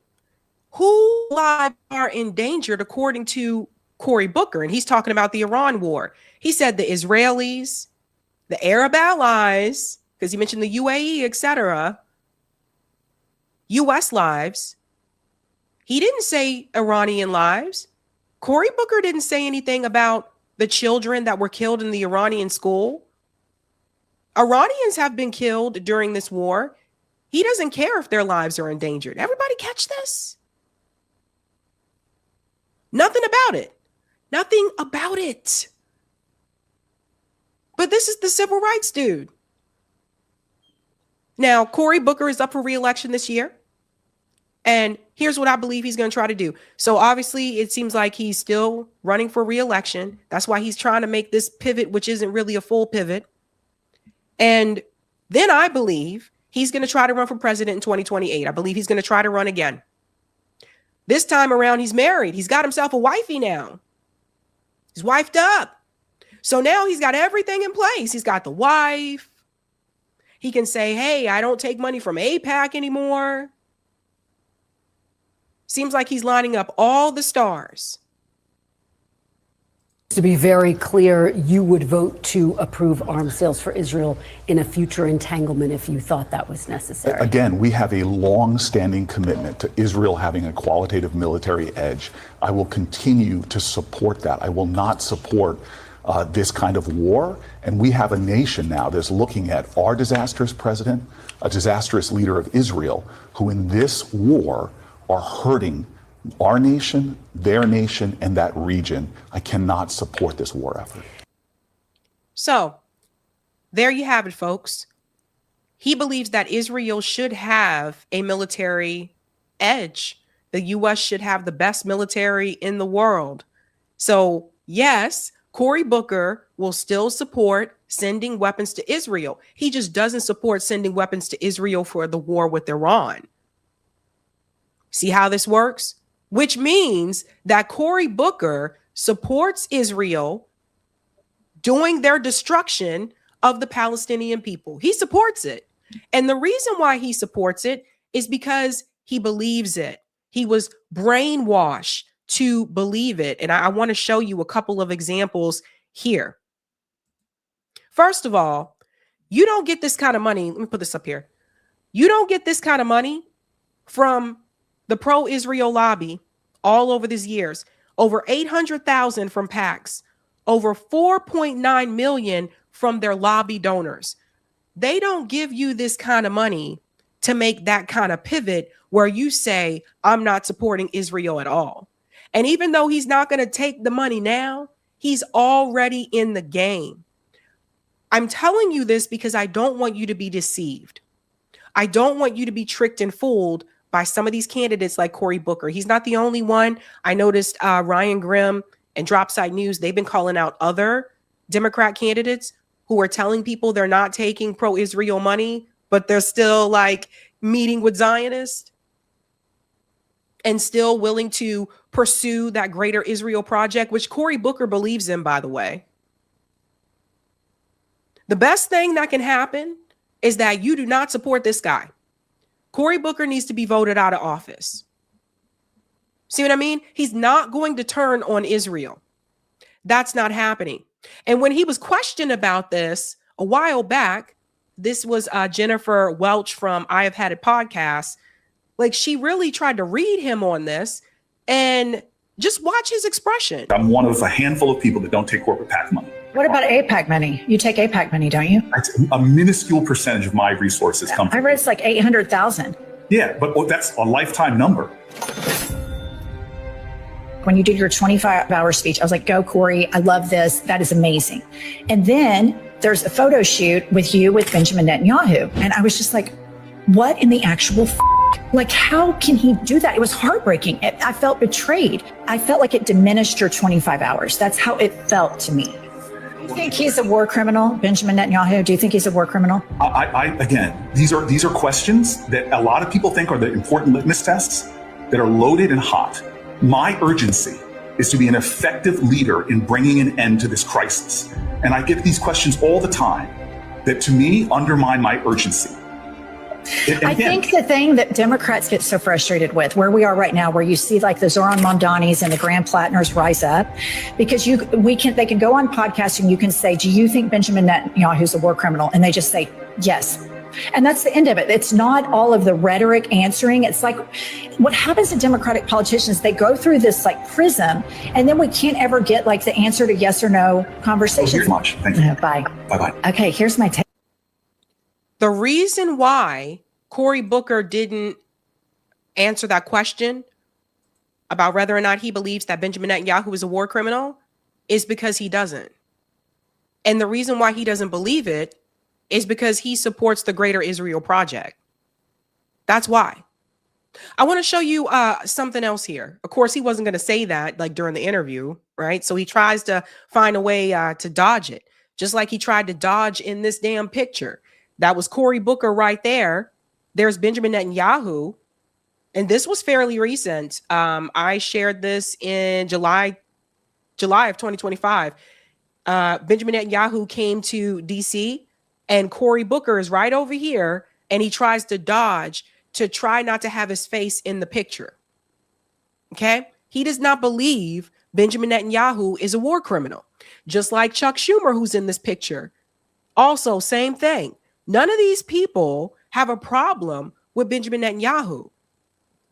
Whose lives are endangered according to Cory Booker? And he's talking about the Iran war. He said the Israelis, the Arab allies, because he mentioned the UAE, etc., U.S. lives. He didn't say Iranian lives. Cory Booker didn't say anything about the children that were killed in the Iranian school. Iranians have been killed during this war. He doesn't care if their lives are endangered. Everybody catch this? Nothing about it. Nothing about it. But this is the civil rights dude. Now, Cory Booker is up for re-election this year. And here's what I believe he's going to try to do. So obviously, it seems like he's still running for re-election. That's why he's trying to make this pivot, which isn't really a full pivot. And then I believe he's going to try to run for president in 2028. I believe he's going to try to run again. This time around, he's married. He's got himself a wifey now. He's wifed up. So now he's got everything in place. He's got the wife. He can say, hey, I don't take money from AIPAC anymore. Seems like he's lining up all the stars.
To be very clear, you would vote to approve arms sales for Israel in a future entanglement if you thought that was necessary.
Again, we have a long-standing commitment to Israel having a qualitative military edge. I will continue to support that. I will not support this kind of war. And we have a nation now that's looking at our disastrous president, a disastrous leader of Israel, who in this war are hurting our nation, their nation, and that region. I cannot support this war effort.
So there you have it, folks. He believes that Israel should have a military edge. The U.S. should have the best military in the world. So yes, Cory Booker will still support sending weapons to Israel. He just doesn't support sending weapons to Israel for the war with Iran. See how this works? Which means that Cory Booker supports Israel doing their destruction of the Palestinian people. He supports it. And the reason why he supports it is because he believes it. He was brainwashed to believe it. And I want to show you a couple of examples here. First of all, you don't get this kind of money. Let me put this up here. You don't get this kind of money from the pro-Israel lobby all over these years. Over 800,000 from PACs, over 4.9 million from their lobby donors. They don't give you this kind of money to make that kind of pivot where you say, I'm not supporting Israel at all. And even though he's not going to take the money now, he's already in the game. I'm telling you this because I don't want you to be deceived. I don't want you to be tricked and fooled by some of these candidates like Cory Booker. He's not the only one. I noticed Ryan Grimm and Dropside News, they've been calling out other Democrat candidates who are telling people they're not taking pro-Israel money, but they're still like meeting with Zionists and still willing to pursue that greater Israel project, which Cory Booker believes in, by the way. The best thing that can happen is that you do not support this guy. Cory Booker needs to be voted out of office. See what I mean? He's not going to turn on Israel. That's not happening. And when he was questioned about this a while back, this was Jennifer Welch from I Have Had It podcast. Like, she really tried to read him on this, and just watch his expression.
I'm one of a handful of people that don't take corporate PAC money.
What about APAC money? You take APAC money, don't you?
That's a minuscule percentage of my resources come from.
I read it's like 800,000.
Yeah, but that's a lifetime number.
When you did your 25-hour speech, I was like, go, Cory. I love this. That is amazing. And then there's a photo shoot with you with Benjamin Netanyahu. And I was just like, what in the actual Like, how can he do that? It was heartbreaking. I felt betrayed. I felt like it diminished your 25 hours. That's how it felt to me. Do you think he's a war criminal, Benjamin Netanyahu? Do you think he's a war criminal?
Again, these are questions that a lot of people think are the important litmus tests that are loaded and hot. My urgency is to be an effective leader in bringing an end to this crisis. And I get these questions all the time that, to me, undermine my urgency.
I think the thing that Democrats get so frustrated with, where we are right now, where you see like the Zoran Mamdanis and the Graham Plattners rise up, because they can go on podcasts and you can say, do you think Benjamin Netanyahu's a war criminal? And they just say, yes. And that's the end of it. It's not all of the rhetoric answering. It's like what happens to Democratic politicians, they go through this like prism, and then we can't ever get like the answer to yes or no conversations.
Much. Thank you.
Bye.
Bye-bye.
Okay, here's my take.
The reason why Cory Booker didn't answer that question about whether or not he believes that Benjamin Netanyahu is a war criminal is because he doesn't. And the reason why he doesn't believe it is because he supports the greater Israel project. That's why. I want to show you something else here. Of course, he wasn't going to say that like during the interview, right? So he tries to find a way to dodge it, just like he tried to dodge in this damn picture. That was Cory Booker right there. There's Benjamin Netanyahu. And this was fairly recent. I shared this in July of 2025. Benjamin Netanyahu came to DC, and Cory Booker is right over here, and he tries to dodge to try not to have his face in the picture. Okay? He does not believe Benjamin Netanyahu is a war criminal, just like Chuck Schumer, who's in this picture. Also, same thing. None of these people have a problem with Benjamin Netanyahu.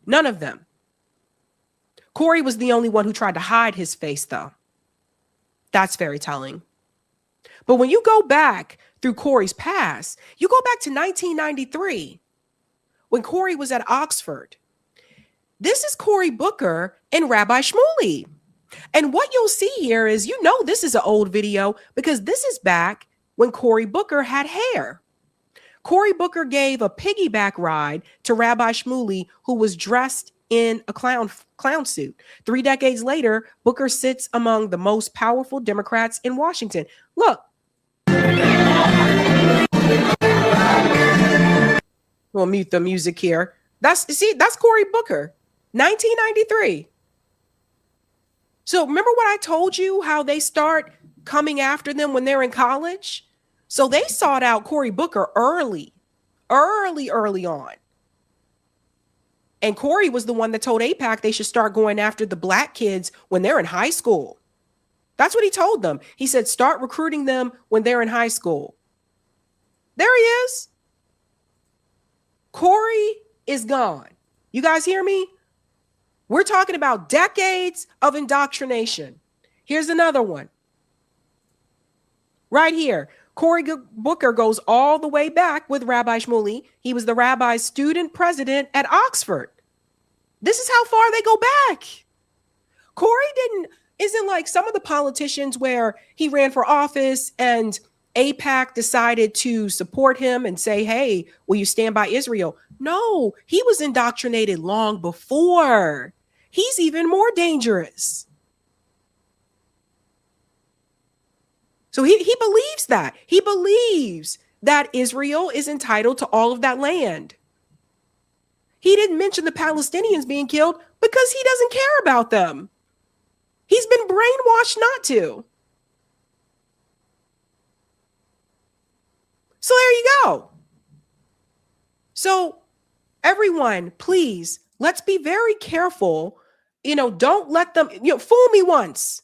None of them. Cory was the only one who tried to hide his face, though. That's very telling. But when you go back through Cory's past, you go back to 1993 when Cory was at Oxford. This is Cory Booker and Rabbi Shmuley. And what you'll see here is, this is an old video because this is back when Cory Booker had hair. Cory Booker gave a piggyback ride to Rabbi Shmuley, who was dressed in a clown suit. 3 decades later, Booker sits among the most powerful Democrats in Washington. Look. We'll mute the music here. That's Cory Booker, 1993. So remember what I told you, how they start coming after them when they're in college? So they sought out Cory Booker early on. And Cory was the one that told AIPAC they should start going after the black kids when they're in high school. That's what he told them. He said, start recruiting them when they're in high school. There he is. Cory is gone. You guys hear me? We're talking about decades of indoctrination. Here's another one. Right here. Cory Booker goes all the way back with Rabbi Shmuley. He was the rabbi's student president at Oxford. This is how far they go back. Cory isn't like some of the politicians where he ran for office and AIPAC decided to support him and say, hey, will you stand by Israel? No, he was indoctrinated long before. He's even more dangerous. So he believes that. He believes that Israel is entitled to all of that land. He didn't mention the Palestinians being killed because he doesn't care about them. He's been brainwashed not to. So there you go. So everyone, please, let's be very careful. Don't let them, fool me once.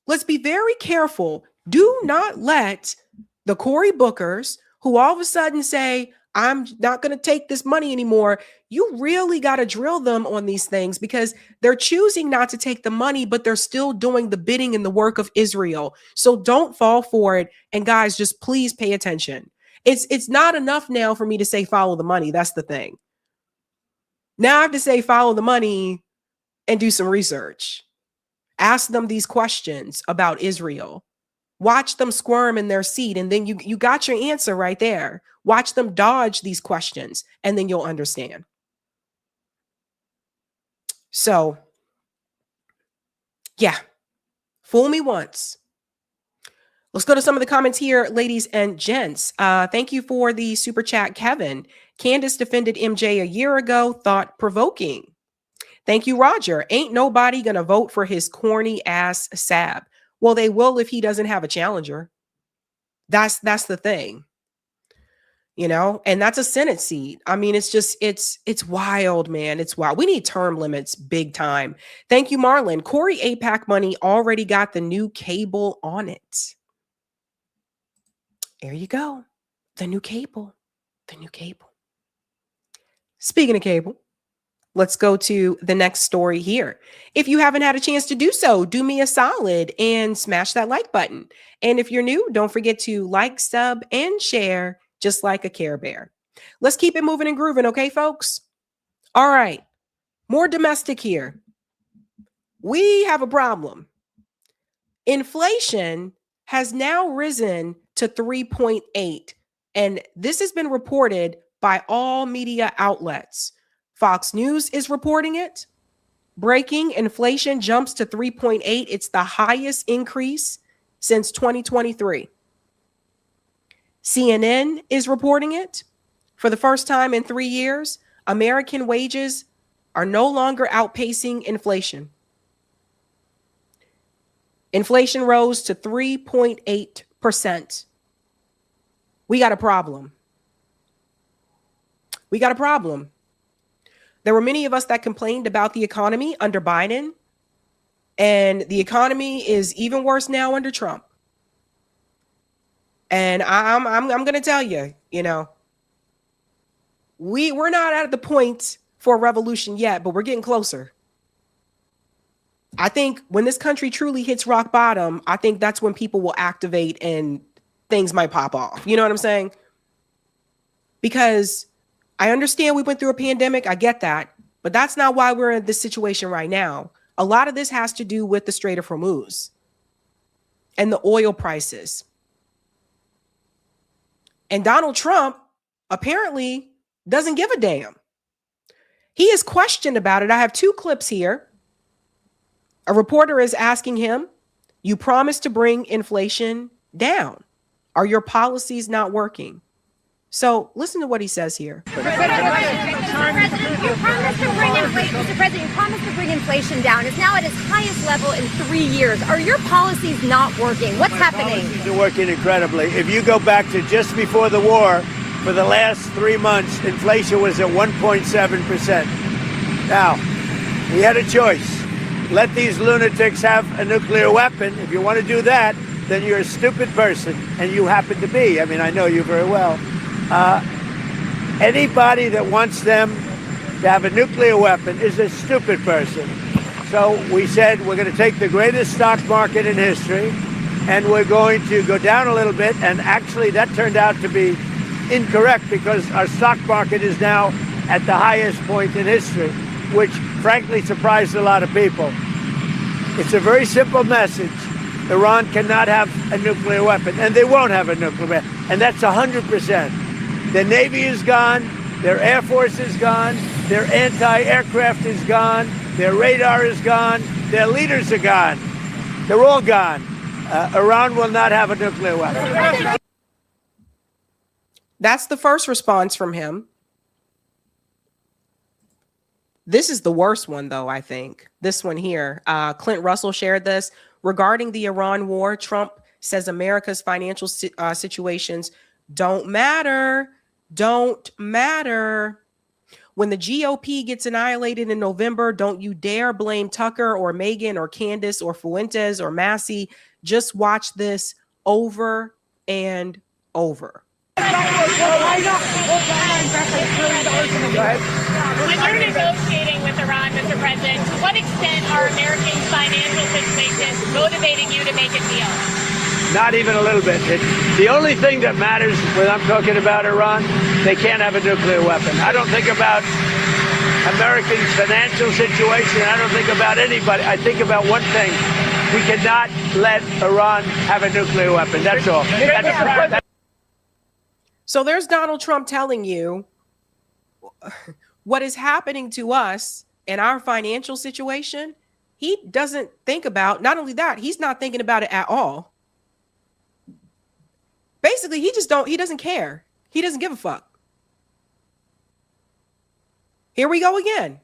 Let's be very careful. Do not let the Cory Bookers, who all of a sudden say, I'm not going to take this money anymore. You really got to drill them on these things because they're choosing not to take the money, but they're still doing the bidding and the work of Israel. So don't fall for it. And guys, just please pay attention. It's not enough now for me to say, follow the money. That's the thing. Now I have to say, follow the money and do some research. Ask them these questions about Israel. Watch them squirm in their seat. And then you got your answer right there. Watch them dodge these questions and then you'll understand. So, yeah, fool me once. Let's go to some of the comments here, ladies and gents. Thank you for the super chat, Kevin. Candace defended MJ a year ago, thought provoking. Thank you, Roger. Ain't nobody going to vote for his corny ass Sab. Well, they will if he doesn't have a challenger. That's the thing. And that's a Senate seat. I mean, it's wild, man. It's wild. We need term limits big time. Thank you, Marlon. Cory AIPAC money already got the new cable on it. There you go. The new cable. Speaking of cable, let's go to the next story here. If you haven't had a chance to do so, do me a solid and smash that like button. And if you're new, don't forget to like, sub, and share just like a Care Bear. Let's keep it moving and grooving, okay, folks? All right. More domestic here. We have a problem. Inflation has now risen to 3.8, and this has been reported by all media outlets. Fox News is reporting it. Breaking, inflation jumps to 3.8. It's the highest increase since 2023. CNN is reporting it. For the first time in 3 years, American wages are no longer outpacing inflation. Inflation rose to 3.8%. We got a problem. There were many of us that complained about the economy under Biden, and the economy is even worse now under Trump. And I'm going to tell you, we're not at the point for a revolution yet, but we're getting closer. I think when this country truly hits rock bottom, I think that's when people will activate and things might pop off. You know what I'm saying? Because I understand we went through a pandemic. I get that. But that's not why we're in this situation right now. A lot of this has to do with the Strait of Hormuz and the oil prices. And Donald Trump apparently doesn't give a damn. He is questioned about it. I have 2 clips here. A reporter is asking him, you promised to bring inflation down. Are your policies not working? So listen to what he says here.
Mr. President, you promised to bring inflation down. It's now at its highest level in 3 years. Are your policies not working? What's happening?
Policies are working incredibly. If you go back to just before the war, for the last 3 months, inflation was at 1.7%. Now, we had a choice. Let these lunatics have a nuclear weapon. If you want to do that, then you're a stupid person, and you happen to be. I mean, I know you very well. Anybody that wants them to have a nuclear weapon is a stupid person. So we said we're going to take the greatest stock market in history, and we're going to go down a little bit. And actually, that turned out to be incorrect because our stock market is now at the highest point in history, which frankly surprised a lot of people. It's a very simple message. Iran cannot have a nuclear weapon, and they won't have a nuclear weapon. And that's 100%. Their Navy is gone. Their Air Force is gone. Their anti-aircraft is gone. Their radar is gone. Their leaders are gone. They're all gone. Iran will not have a nuclear weapon.
That's the first response from him. This is the worst one, though, I think. This one here. Clint Russell shared this. Regarding the Iran war, Trump says America's financial situations don't matter. Don't matter. When the GOP gets annihilated in November, don't you dare blame Tucker or Megan or Candace or Fuentes or Massey. Just watch this over and over.
When you're negotiating with Iran, Mr. President, to what extent are Americans' financial situations motivating you to make a deal?
Not even a little bit. The only thing that matters when I'm talking about Iran, they can't have a nuclear weapon. I don't think about Americans' financial situation. I don't think about anybody. I think about one thing. We cannot let Iran have a nuclear weapon. That's all.
So there's Donald Trump telling you what is happening to us and our financial situation. He doesn't think about, not only that, he's not thinking about it at all. Basically, he doesn't care. He doesn't give a fuck. Here we go again.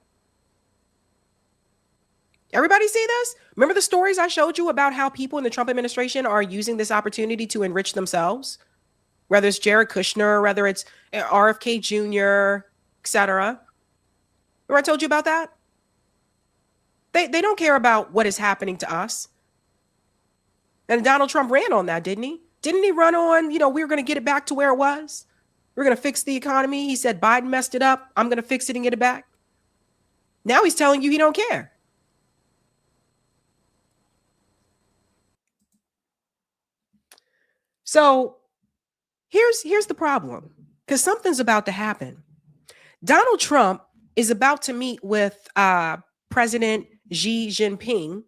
Everybody see this? Remember the stories I showed you about how people in the Trump administration are using this opportunity to enrich themselves? Whether it's Jared Kushner, whether it's RFK Jr., etc. Remember I told you about that? They don't care about what is happening to us. And Donald Trump ran on that, didn't he? Didn't he run on, we were going to get it back to where it was? We're going to fix the economy. He said Biden messed it up. I'm going to fix it and get it back. Now he's telling you he don't care. So here's the problem, because something's about to happen. Donald Trump is about to meet with President Xi Jinping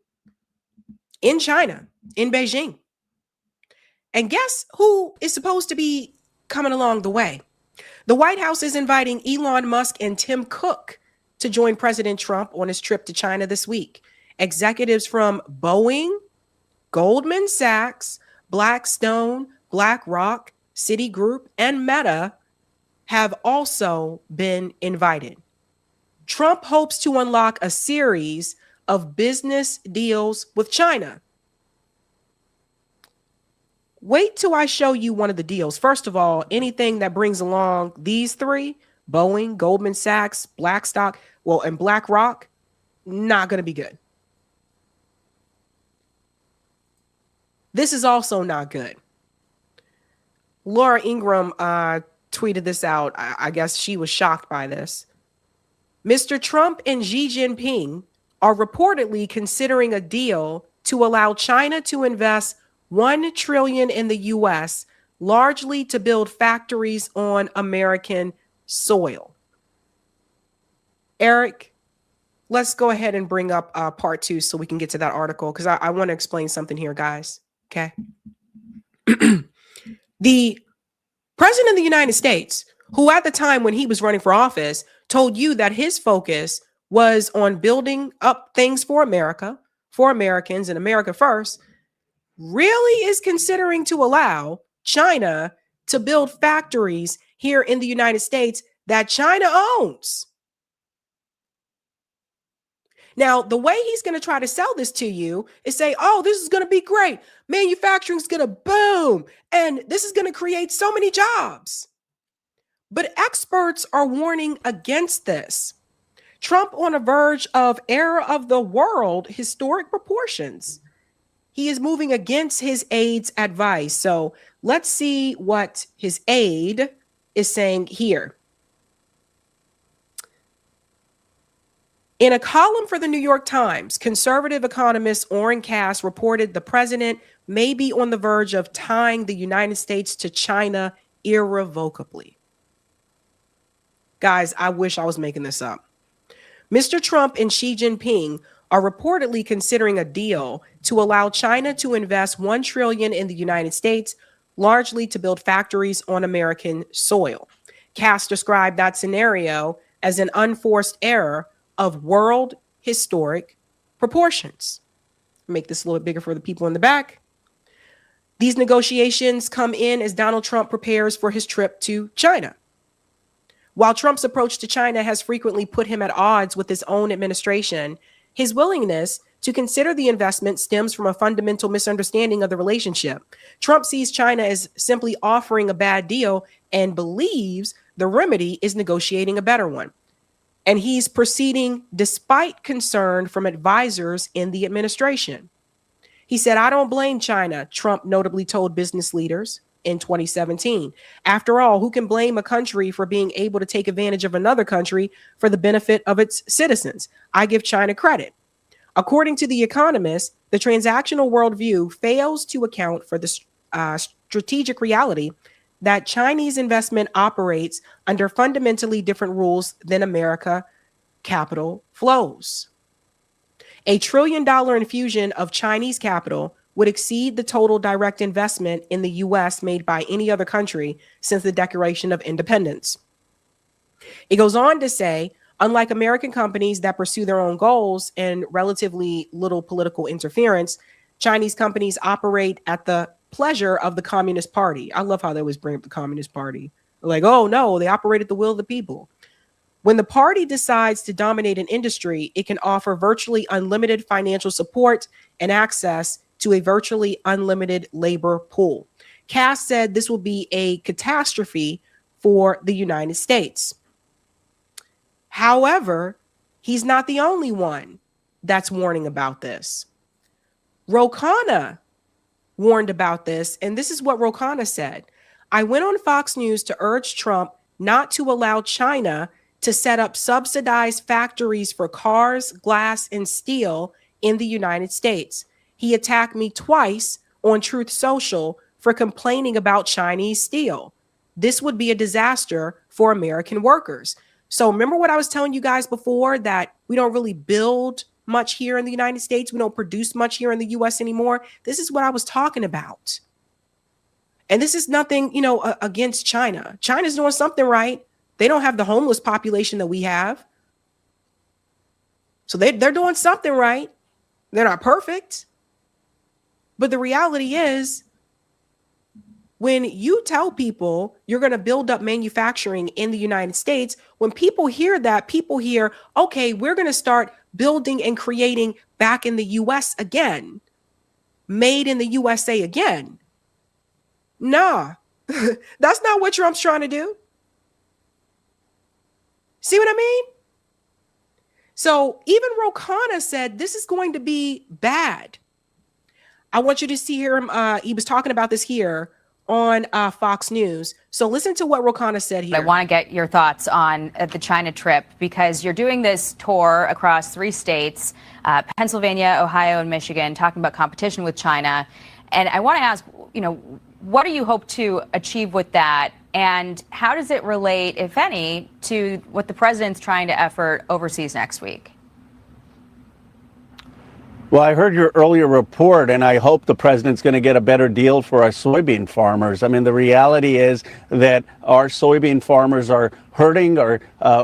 in China, in Beijing. And guess who is supposed to be coming along the way? The White House is inviting Elon Musk and Tim Cook to join President Trump on his trip to China this week. Executives from Boeing, Goldman Sachs, Blackstone, BlackRock, Citigroup, and Meta have also been invited. Trump hopes to unlock a series of business deals with China. Wait till I show you one of the deals. First of all, anything that brings along these three, Boeing, Goldman Sachs, Blackstock, and BlackRock, not going to be good. This is also not good. Laura Ingraham tweeted this out. I guess she was shocked by this. Mr. Trump and Xi Jinping are reportedly considering a deal to allow China to invest $1 trillion in the U.S., largely to build factories on American soil. Eric, let's go ahead and bring up part 2 so we can get to that article, because I want to explain something here, guys. Okay. The president of the United States, who at the time when he was running for office, told you that his focus was on building up things for America, for Americans, and America first, really is considering to allow China to build factories here in the United States that China owns. Now, the way he's going to try to sell this to you is say, oh, this is going to be great. Manufacturing is going to boom. And this is going to create so many jobs. But experts are warning against this. Trump on the verge of era of the world historic proportions. He is moving against his aide's advice. So let's see what his aide is saying here. In a column for the New York Times, conservative economist Oren Cass reported the president may be on the verge of tying the United States to China irrevocably. Guys, I wish I was making this up. Mr. Trump and Xi Jinping are reportedly considering a deal to allow China to invest $1 trillion in the United States, largely to build factories on American soil. Cass described that scenario as an unforced error of world historic proportions. Make this a little bit bigger for the people in the back. These negotiations come in as Donald Trump prepares for his trip to China. While Trump's approach to China has frequently put him at odds with his own administration, his willingness to consider the investment stems from a fundamental misunderstanding of the relationship. Trump sees China as simply offering a bad deal and believes the remedy is negotiating a better one. And he's proceeding despite concern from advisors in the administration. He said, I don't blame China, Trump notably told business leaders in 2017. After all, who can blame a country for being able to take advantage of another country for the benefit of its citizens? I give China credit. According to The Economist, the transactional worldview fails to account for the strategic reality that Chinese investment operates under fundamentally different rules than America capital flows. $1 trillion infusion of Chinese capital would exceed the total direct investment in the U.S. made by any other country since the Declaration of Independence. It goes on to say, unlike American companies that pursue their own goals and relatively little political interference, Chinese companies operate at the pleasure of the Communist Party. I love how they always bring up the Communist Party. They're like, oh no, they operate at the will of the people. When the party decides to dominate an industry, it can offer virtually unlimited financial support and access to a virtually unlimited labor pool. Cass said this will be a catastrophe for the United States. However, he's not the only one that's warning about this. Ro Khanna warned about this, and this is what Ro Khanna said. I went on Fox News to urge Trump not to allow China to set up subsidized factories for cars, glass, and steel in the United States. He attacked me twice on Truth Social for complaining about Chinese steel. This would be a disaster for American workers. So remember what I was telling you guys before, that we don't really build much here in the United States. We don't produce much here in the US anymore. This is what I was talking about. And this is nothing, against China. China's doing something right. They don't have the homeless population that we have. So they're doing something right. They're not perfect. But the reality is, when you tell people you're going to build up manufacturing in the United States, when people hear that, people hear, okay, we're going to start building and creating back in the US again, made in the USA again. Nah, that's not what Trump's trying to do. See what I mean? So even Ro Khanna said this is going to be bad. I want you to see him. He was talking about this here on Fox News. So listen to what Ro Khanna said here.
I want to get your thoughts on the China trip, because you're doing this tour across 3 states, Pennsylvania, Ohio, and Michigan, talking about competition with China. And I want to ask, what do you hope to achieve with that? And how does it relate, if any, to what the president's trying to effort overseas next week?
Well, I heard your earlier report, and I hope the president's going to get a better deal for our soybean farmers. I mean, the reality is that our soybean farmers are hurting, our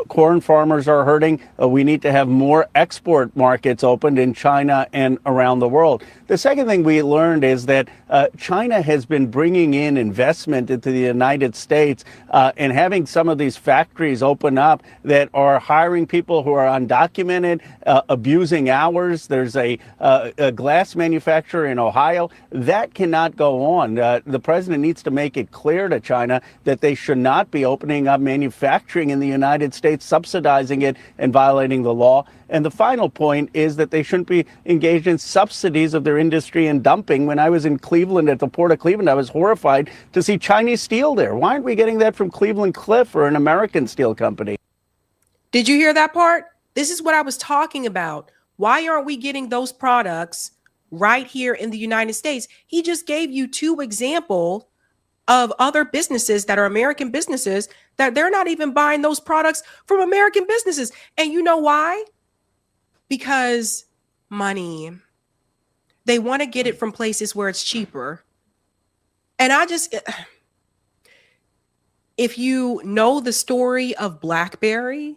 corn farmers are hurting. We need to have more export markets opened in China and around the world. The second thing we learned is that China has been bringing in investment into the United States and having some of these factories open up that are hiring people who are undocumented, abusing hours. There's a glass manufacturer in Ohio. That cannot go on. The president needs to make it clear to China that they should not be opening up manufacturing in the United States, subsidizing it and violating the law. And the final point is that they shouldn't be engaged in subsidies of their industry and dumping. When I was in Cleveland at the Port of Cleveland, I was horrified to see Chinese steel there. Why aren't we getting that from Cleveland Cliff or an American steel company?
Did you hear that part? This is what I was talking about. Why aren't we getting those products right here in the United States? He just gave you 2 examples of other businesses that are American businesses that they're not even buying those products from American businesses. And you know why? Because money. They want to get it from places where it's cheaper. And if you know the story of BlackBerry,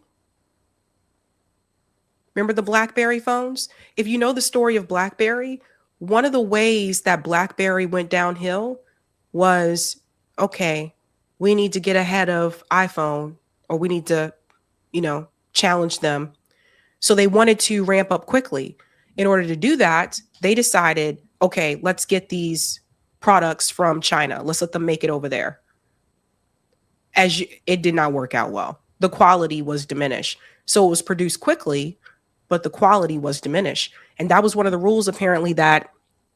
remember the BlackBerry phones? If you know the story of BlackBerry, one of the ways that BlackBerry went downhill was, okay, we need to get ahead of iPhone, or we need to, challenge them. So they wanted to ramp up quickly. In order to do that, they decided, okay, let's get these products from China. Let's let them make it over there. It did not work out well. The quality was diminished. So it was produced quickly, but the quality was diminished. And that was one of the rules, apparently, that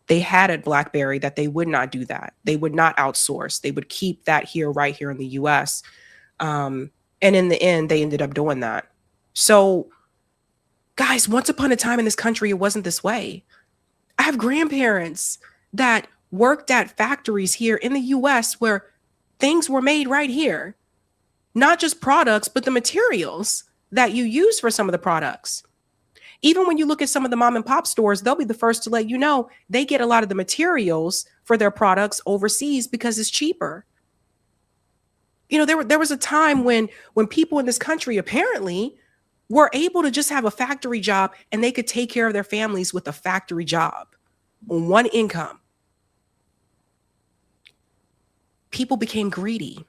they had at BlackBerry, that they would not do that. They would not outsource. They would keep that here, right here in the US. And in the end, they ended up doing that. So, guys, once upon a time in this country, it wasn't this way. I have grandparents that worked at factories here in the US where things were made right here. Not just products, but the materials that you use for some of the products. Even when you look at some of the mom and pop stores, they'll be the first to let you know they get a lot of the materials for their products overseas because it's cheaper. There was a time when people in this country apparently were able to just have a factory job and they could take care of their families with a factory job on one income. People became greedy.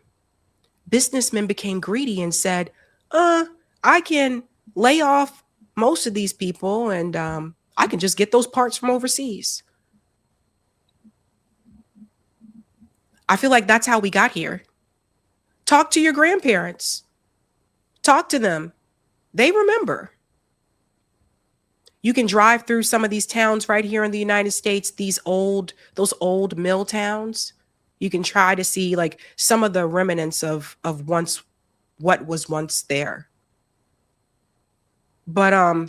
Businessmen became greedy and said, I can lay off most of these people and I can just get those parts from overseas. I feel like that's how we got here. Talk to your grandparents. Talk to them. They remember. You can drive through some of these towns right here in the United States, those old mill towns. You can try to see like some of the remnants of what was once there. But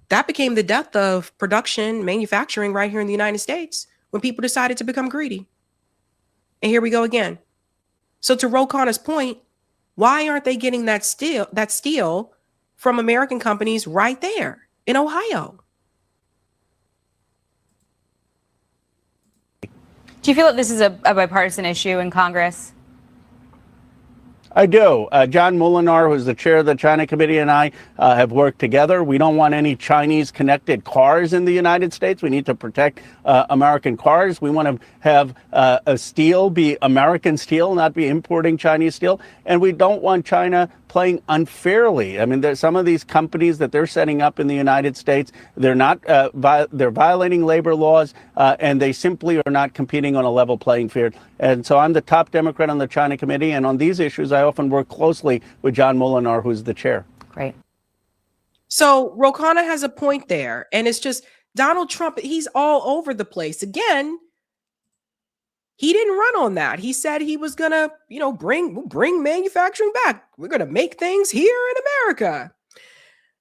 that became the death of production, manufacturing right here in the United States when people decided to become greedy. And here we go again. So to Ro Khanna's point, why aren't they getting that steel from American companies right there in Ohio?
Do you feel that this is a bipartisan issue in Congress?
I do. John Molinar, who's the chair of the China Committee, and I have worked together. We don't want any Chinese-connected cars in the United States. We need to protect American cars. We want to have a steel be American steel, not be importing Chinese steel. And we don't want China playing unfairly. I mean, there's some of these companies that they're setting up in the United States. They're not. They're violating labor laws, and they simply are not competing on a level playing field. And so I'm the top Democrat on the China Committee, and on these issues, I often work closely with John Molinar, who's the chair.
Great.
So Ro Khanna has a point there, and it's just Donald Trump. He's all over the place again. He didn't run on that. He said he was gonna, bring manufacturing back. We're gonna make things here in America.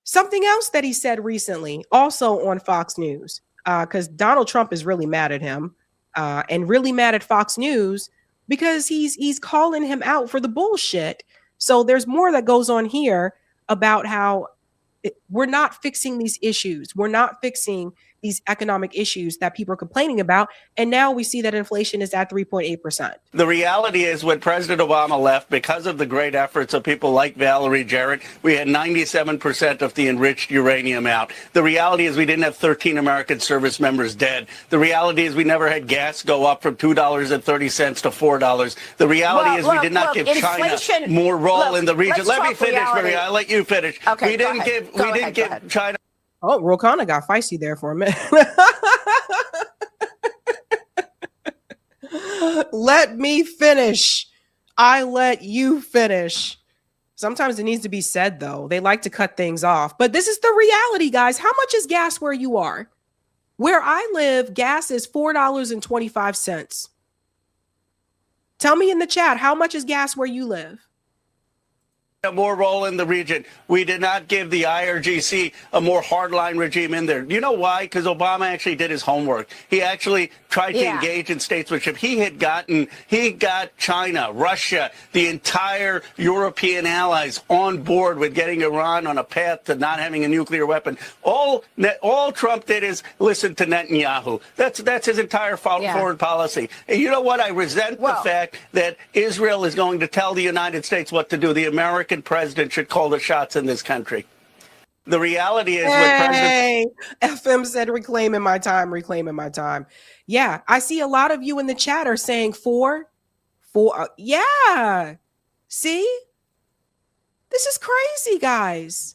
Something else that he said recently, also on Fox News, because Donald Trump is really mad at him, and really mad at Fox News because he's calling him out for the bullshit. So there's more that goes on here about how we're not fixing these issues. We're not fixing these economic issues that people are complaining about. And now we see that inflation is at 3.8%.
The reality is when President Obama left, because of the great efforts of people like Valerie Jarrett, we had 97% of the enriched uranium out. The reality is we didn't have 13 American service members dead. The reality is we never had gas go up from $2.30 to $4. The reality is we did not give China more role in the region. Let me finish, Maria. I'll let you finish.
Okay,
we didn't give China.
Oh, Rokana got feisty there for a minute. Let me finish. I let you finish. Sometimes it needs to be said, though. They like to cut things off. But this is the reality, guys. How much is gas where you are? Where I live, gas is $4.25. Tell me in the chat, how much is gas where you live?
More role in the region. We did not give the IRGC a more hardline regime in there. You know why? Because Obama actually did his homework. He actually tried to engage in statesmanship. He got China, Russia, the entire European allies on board with getting Iran on a path to not having a nuclear weapon. All Trump did is listen to Netanyahu. That's his entire foreign policy. And you know what? I resent the fact that Israel is going to tell the United States what to do. The American president should call the shots in this country. The reality is,
FM said, reclaiming my time. Yeah, I see a lot of you in the chat are saying four. Yeah. See? This is crazy, guys.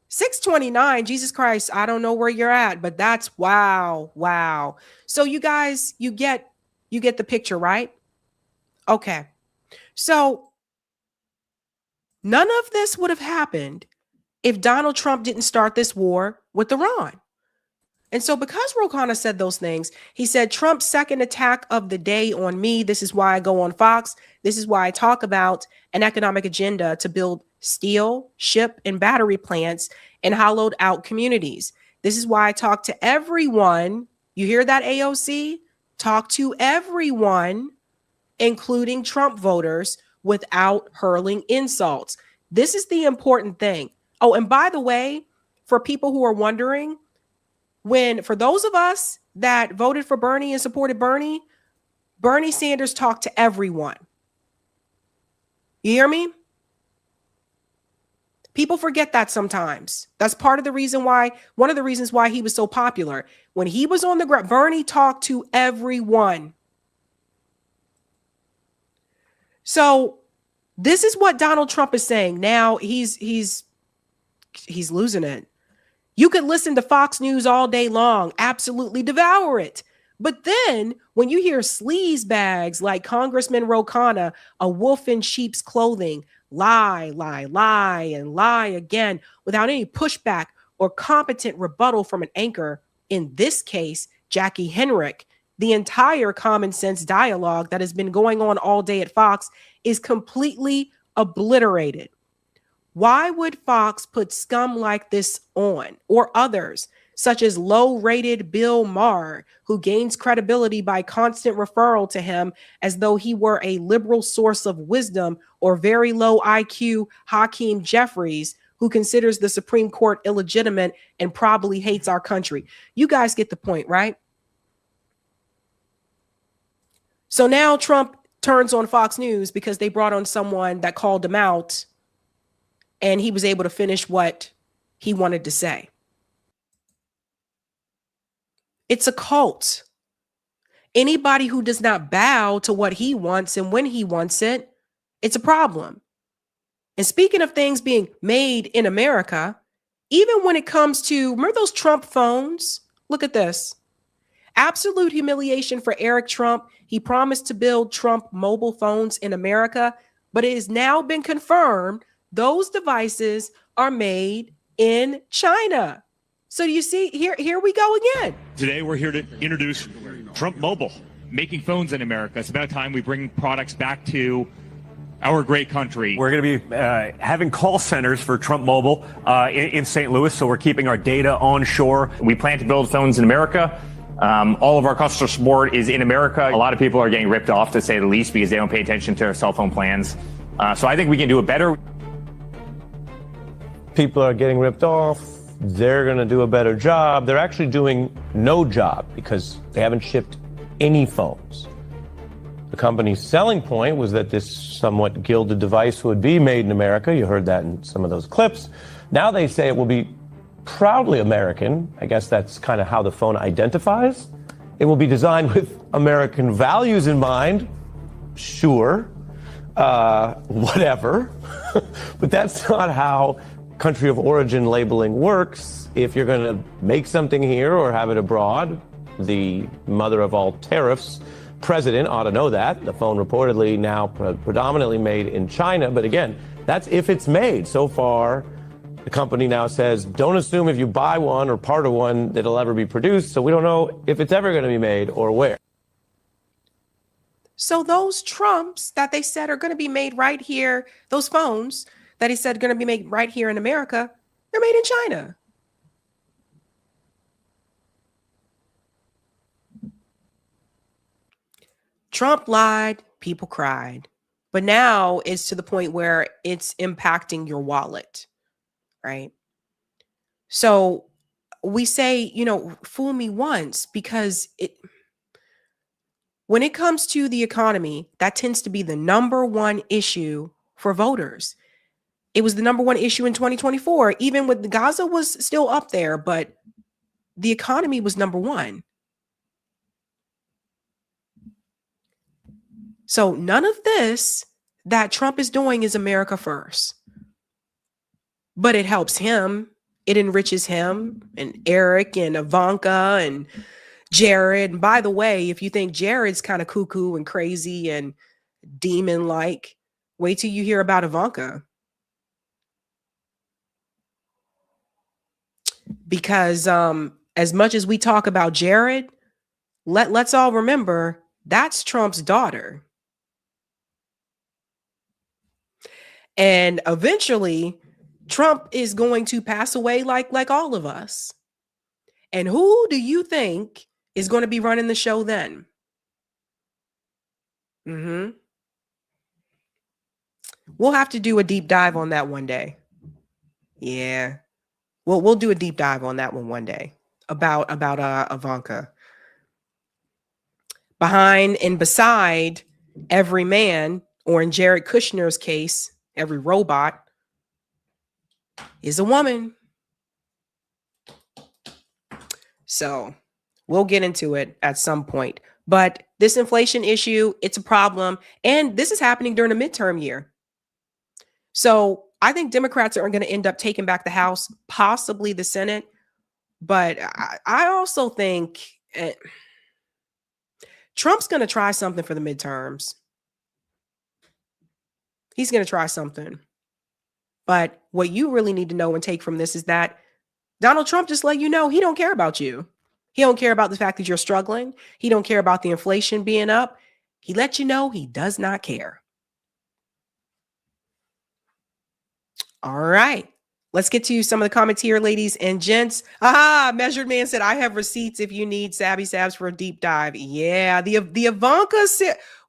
629, Jesus Christ, I don't know where you're at, but that's wow. So you guys, you get the picture, right? Okay. So none of this would have happened if Donald Trump didn't start this war with Iran. And so because Rokana said those things, he said, Trump's second attack of the day on me. This is why I go on Fox. This is why I talk about an economic agenda to build steel, ship, and battery plants in hollowed out communities. This is why I talk to everyone. You hear that, AOC? Talk to everyone, including Trump voters, without hurling insults. This is the important thing. Oh, and by the way, for people who are wondering, for those of us that voted for Bernie and supported Bernie Sanders talked to everyone. You hear me? People forget that sometimes. That's one of the reasons why he was so popular. When he was on the ground, Bernie talked to everyone. So this is what Donald Trump is saying. Now he's losing it. You could listen to Fox News all day long, absolutely devour it. But then when you hear sleaze bags like Congressman Rokana, a wolf in sheep's clothing, lie, and lie again without any pushback or competent rebuttal from an anchor, in this case, Jackie Henrick, the entire common sense dialogue that has been going on all day at Fox is completely obliterated. Why would Fox put scum like this on, or others, such as low-rated Bill Maher, who gains credibility by constant referral to him as though he were a liberal source of wisdom, or very low IQ Hakeem Jeffries, who considers the Supreme Court illegitimate and probably hates our country? You guys get the point, right? So now Trump turns on Fox News because they brought on someone that called him out and he was able to finish what he wanted to say. It's a cult. Anybody who does not bow to what he wants and when he wants it, it's a problem. And speaking of things being made in America, even when it comes to, remember those Trump phones? Look at this. Absolute humiliation for Eric Trump. He promised to build Trump mobile phones in America, but it has now been confirmed those devices are made in China. So you see, here we go again.
Today, we're here to introduce Trump Mobile, making phones in America. It's about time we bring products back to our great country.
We're going to be having call centers for Trump Mobile in St. Louis, so we're keeping our data onshore. We plan to build phones in America. All of our customer support is in America. A lot of people are getting ripped off, to say the least, because they don't pay attention to their cell phone plans. So I think we can do it better.
People are getting ripped off. they're going to do a better job. They're actually doing no job because they haven't shipped any phones. The company's selling point was that this somewhat gilded device would be made in America. You heard that in some of those clips. Now they say it will be proudly American. I guess that's kind of how the phone identifies. It will be designed with American values in mind. Sure. Whatever. But that's not how country of origin labeling works. If you're going to make something here or have it abroad, the mother of all tariffs president ought to know that. The phone reportedly now predominantly made in China. But again, that's if it's made. So far, the company now says, don't assume if you buy one or part of one that it'll ever be produced. So we don't know if it's ever going to be made or where.
So those Trumps that they said are going to be made right here, those phones that he said are going to be made right here in America, they're made in China. Trump lied, people cried. But now it's to the point where it's impacting your wallet, right? So we say, fool me once, because when it comes to the economy, that tends to be the number one issue for voters. It was the number one issue in 2024, even with Gaza was still up there, but the economy was number one. So none of this that Trump is doing is America first. But it helps him. It enriches him and Eric and Ivanka and Jared. And by the way, if you think Jared's kind of cuckoo and crazy and demon-like, wait till you hear about Ivanka. Because as much as we talk about Jared, let's all remember that's Trump's daughter. And eventually, Trump is going to pass away like all of us. And who do you think is going to be running the show then? We'll have to do a deep dive on that one day. Yeah. We'll do a deep dive on that one day about Ivanka. Behind and beside every man, or in Jared Kushner's case, every robot, is a woman. So we'll get into it at some point. But this inflation issue, it's a problem. And this is happening during a midterm year. So I think Democrats are going to end up taking back the House, possibly the Senate. But I also think Trump's going to try something for the midterms. He's going to try something. But what you really need to know and take from this is that Donald Trump just let you know he don't care about you. He don't care about the fact that you're struggling. He don't care about the inflation being up. He let you know he does not care. All right. Let's get to some of the comments here, ladies and gents. Measured Man said, I have receipts if you need Sabby Sabs for a deep dive. Yeah, the Ivanka,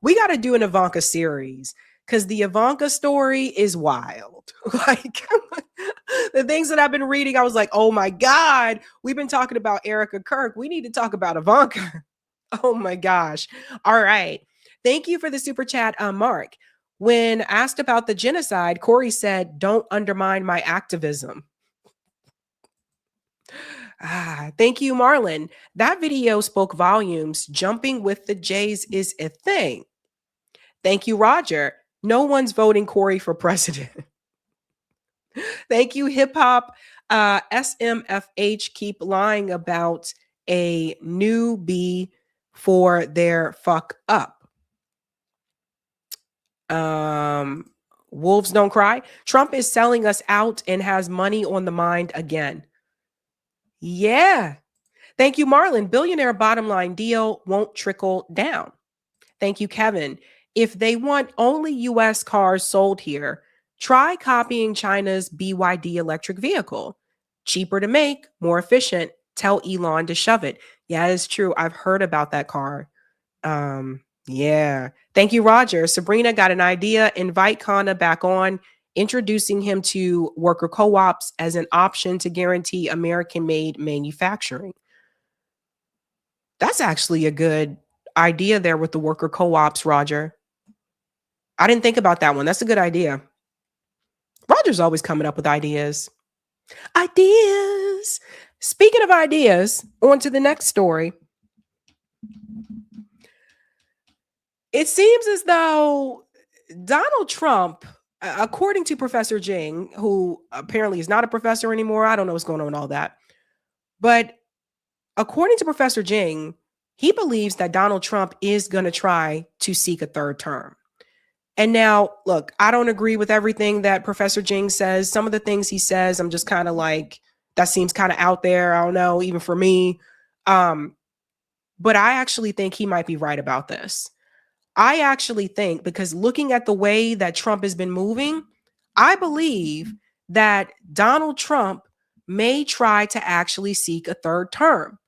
we got to do an Ivanka series because the Ivanka story is wild. Like the things that I've been reading, I was like, oh my God, we've been talking about Erica Kirk. We need to talk about Ivanka. Oh my gosh. All right. Thank you for the super chat, Mark. When asked about the genocide, Cory said, don't undermine my activism. Thank you, Marlon. That video spoke volumes. Jumping with the Jays is a thing. Thank you, Roger. No one's voting Cory for president. Thank you, Hip Hop. SMFH keep lying about a newbie for their fuck up. Wolves don't cry. Trump is selling us out and has money on the mind again. Yeah. Thank you, Marlon. Billionaire bottom line deal won't trickle down. Thank you, Kevin. If they want only U.S. cars sold here, try copying China's BYD electric vehicle. Cheaper to make, more efficient. Tell Elon to shove it. Yeah, it's true. I've heard about that car. Yeah. Thank you, Roger. Sabrina got an idea. Invite Kana back on introducing him to worker co-ops as an option to guarantee American-made manufacturing. That's actually a good idea there with the worker co-ops, Roger. I didn't think about that one. That's a good idea. Roger's always coming up with ideas. Ideas. Speaking of ideas, on to the next story. It seems as though Donald Trump, according to Professor Jing, who apparently is not a professor anymore, I don't know what's going on with all that, but according to Professor Jing, he believes that Donald Trump is going to try to seek a third term. And now, look, I don't agree with everything that Professor Jing says. Some of the things he says, I'm just kind of like, that seems kind of out there. I don't know, even for me. But I actually think he might be right about this. I actually think, because looking at the way that Trump has been moving, I believe that Donald Trump may try to actually seek a third term.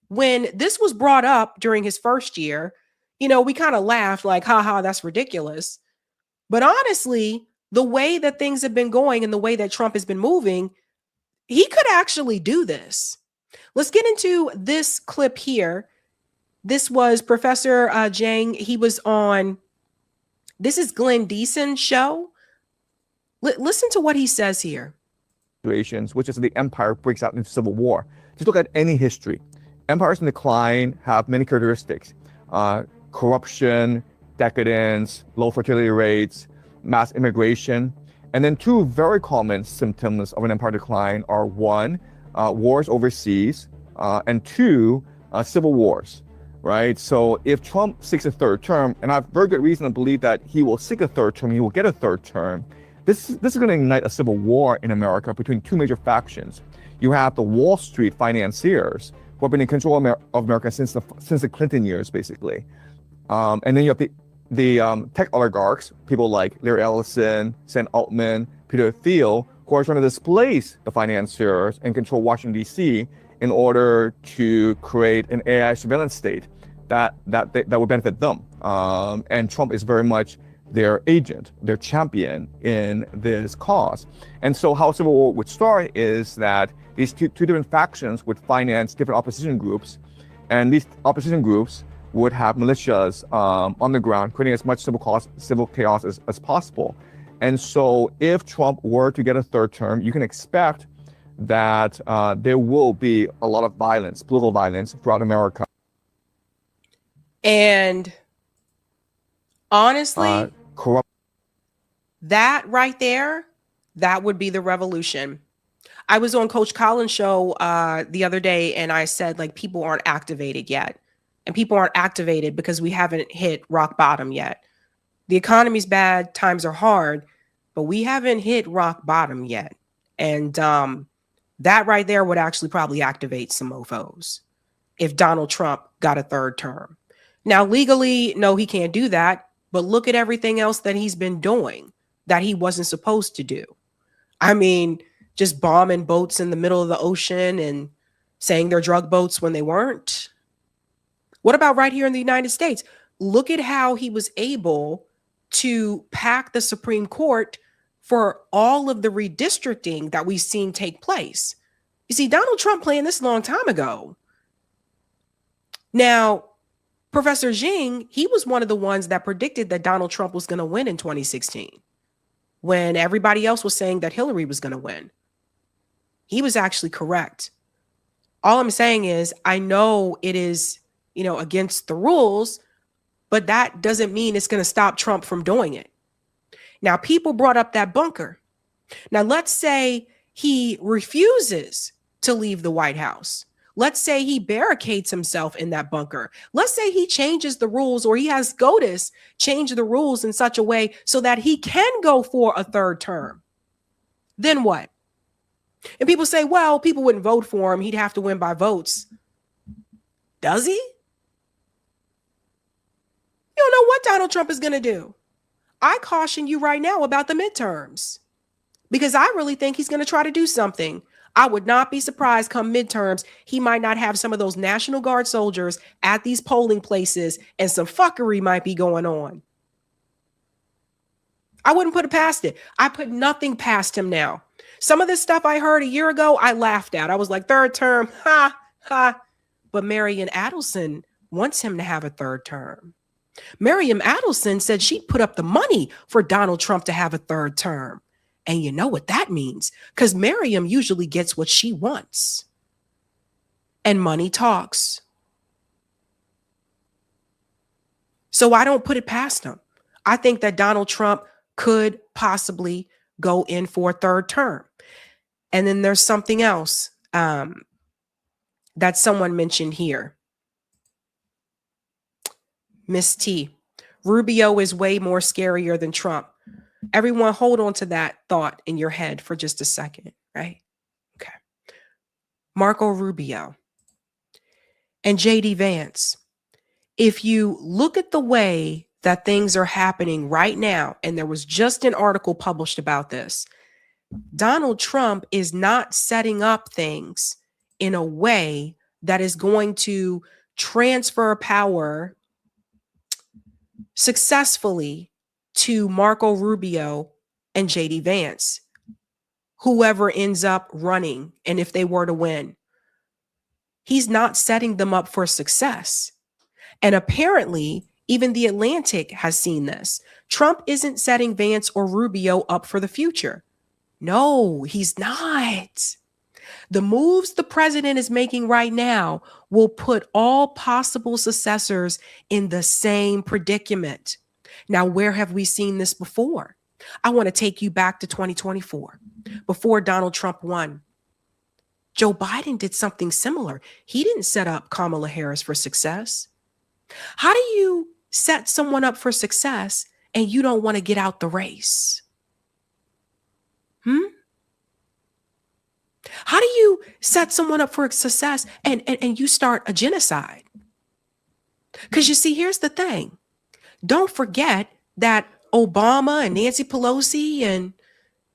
When this was brought up during his first year, we kind of laughed like, haha, that's ridiculous. But honestly, the way that things have been going and the way that Trump has been moving, he could actually do this. Let's get into this clip here. This was Professor Jang. He was on, this is Glenn Deason's show. Listen to what he says here.
Situations, which is the empire breaks out into civil war. Just look at any history. Empires in decline have many characteristics. Corruption, decadence, low fertility rates, mass immigration. And then two very common symptoms of an empire decline are one, wars overseas, and two, civil wars, right? So if Trump seeks a third term, and I have very good reason to believe that he will seek a third term, he will get a third term, this is going to ignite a civil war in America between two major factions. You have the Wall Street financiers who have been in control of America since the Clinton years, basically. And then you have the tech oligarchs, people like Larry Ellison, Sam Altman, Peter Thiel, who are trying to displace the financiers and control Washington, D.C. in order to create an AI surveillance state that would benefit them. And Trump is very much their agent, their champion in this cause. And so how civil war would start is that these two different factions would finance different opposition groups, and these opposition groups would have militias on the ground, creating as much civil chaos as possible. And so if Trump were to get a third term, you can expect that there will be a lot of violence, political violence throughout America.
And honestly, that right there, that would be the revolution. I was on Coach Collins' show the other day, and I said, like, people aren't activated yet. And people aren't activated because we haven't hit rock bottom yet. The economy's bad, times are hard, but we haven't hit rock bottom yet. And that right there would actually probably activate some mofos if Donald Trump got a third term. Now, legally, no, he can't do that. But look at everything else that he's been doing that he wasn't supposed to do. I mean, just bombing boats in the middle of the ocean and saying they're drug boats when they weren't. What about right here in the United States? Look at how he was able to pack the Supreme Court for all of the redistricting that we've seen take place. You see, Donald Trump planned this a long time ago. Now, Professor Jing, he was one of the ones that predicted that Donald Trump was going to win in 2016 when everybody else was saying that Hillary was going to win. He was actually correct. All I'm saying is, I know it is, against the rules, but that doesn't mean it's going to stop Trump from doing it. Now, people brought up that bunker. Now, let's say he refuses to leave the White House. Let's say he barricades himself in that bunker. Let's say he changes the rules, or he has SCOTUS change the rules in such a way so that he can go for a third term. Then what? And people say, well, people wouldn't vote for him. He'd have to win by votes. Does he? You don't know what Donald Trump is going to do. I caution you right now about the midterms, because I really think he's going to try to do something. I would not be surprised come midterms, he might not have some of those National Guard soldiers at these polling places, and some fuckery might be going on. I wouldn't put it past it. I put nothing past him now. Some of this stuff I heard a year ago, I laughed at. I was like, third term, ha, ha. But Marian Adelson wants him to have a third term. Miriam Adelson said she'd put up the money for Donald Trump to have a third term. And you know what that means, because Miriam usually gets what she wants. And money talks. So I don't put it past him. I think that Donald Trump could possibly go in for a third term. And then there's something else that someone mentioned here. Miss T, Rubio is way more scarier than Trump. Everyone hold on to that thought in your head for just a second, right? Okay. Marco Rubio and JD Vance. If you look at the way that things are happening right now, and there was just an article published about this, Donald Trump is not setting up things in a way that is going to transfer power successfully to Marco Rubio and JD Vance, whoever ends up running, and if they were to win. He's not setting them up for success. And apparently, even The Atlantic has seen this. Trump isn't setting Vance or Rubio up for the future. No, he's not. The moves the president is making right now will put all possible successors in the same predicament. Now, where have we seen this before? I want to take you back to 2024, before Donald Trump won. Joe Biden did something similar. He didn't set up Kamala Harris for success. How do you set someone up for success and you don't want to get out the race? How do you set someone up for success and you start a genocide? Because you see, here's the thing. Don't forget that Obama and Nancy Pelosi and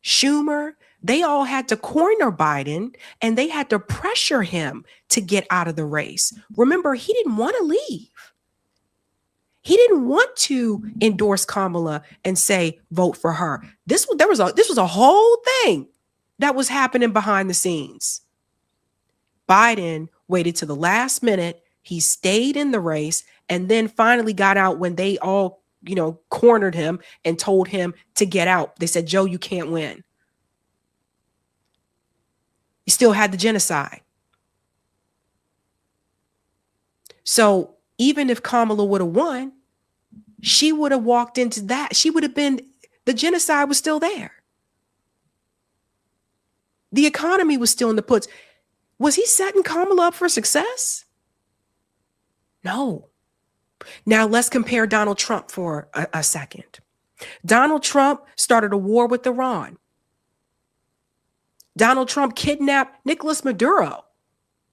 Schumer, they all had to corner Biden and they had to pressure him to get out of the race. Remember, he didn't want to leave. He didn't want to endorse Kamala and say, vote for her. This was a whole thing that was happening behind the scenes. Biden waited to the last minute. He stayed in the race and then finally got out when they all, cornered him and told him to get out. They said, Joe, you can't win. He still had the genocide. So even if Kamala would have won, she would have walked into that. She would have been, the genocide was still there. The economy was still in the puts. Was he setting Kamala up for success? No. Now let's compare Donald Trump for a second. Donald Trump started a war with Iran. Donald Trump kidnapped Nicolas Maduro,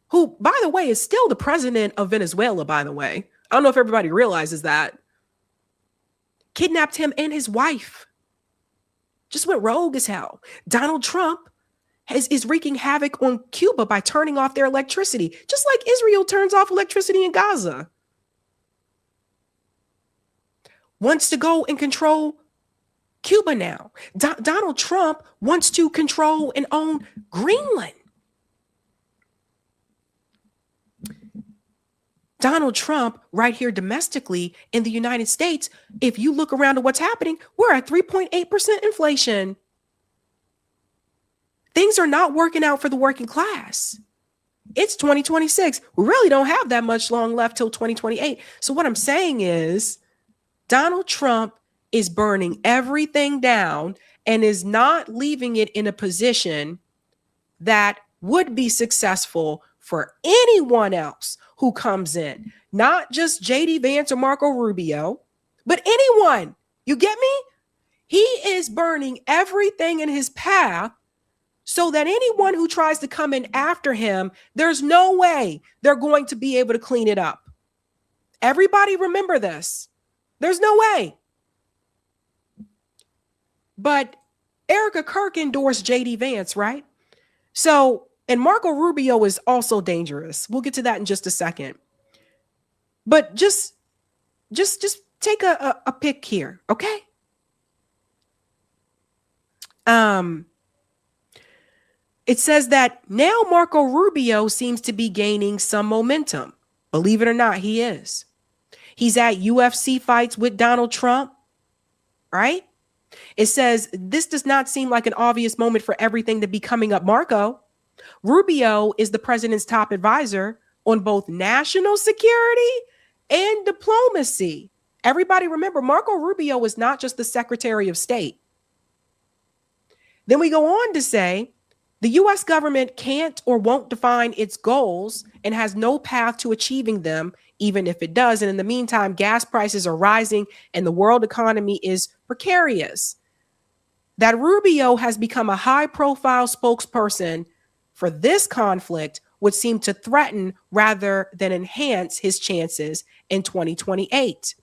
who, by the way, is still the president of Venezuela, by the way. I don't know if everybody realizes that. Kidnapped him and his wife. Just went rogue as hell. Donald Trump is wreaking havoc on Cuba by turning off their electricity, just like Israel turns off electricity in Gaza. Wants to go and control Cuba now. Donald Trump wants to control and own Greenland. Donald Trump, right here domestically in the United States, if you look around at what's happening, we're at 3.8% inflation. Things are not working out for the working class. It's 2026. We really don't have that much long left till 2028. So what I'm saying is Donald Trump is burning everything down and is not leaving it in a position that would be successful for anyone else who comes in, not just JD Vance or Marco Rubio, but anyone. You get me? He is burning everything in his path so that anyone who tries to come in after him, there's no way they're going to be able to clean it up. Everybody remember this. There's no way. But Erica Kirk endorsed JD Vance, right? So, and Marco Rubio is also dangerous. We'll get to that in just a second. But just take a pick here, okay? It says that now Marco Rubio seems to be gaining some momentum. Believe it or not, he is. He's at UFC fights with Donald Trump, right? It says this does not seem like an obvious moment for everything to be coming up Marco. Rubio is the president's top advisor on both national security and diplomacy. Everybody remember, Marco Rubio is not just the Secretary of State. Then we go on to say the U.S. government can't or won't define its goals and has no path to achieving them, even if it does. And in the meantime, gas prices are rising and the world economy is precarious. That Rubio has become a high-profile spokesperson for this conflict would seem to threaten rather than enhance his chances in 2028.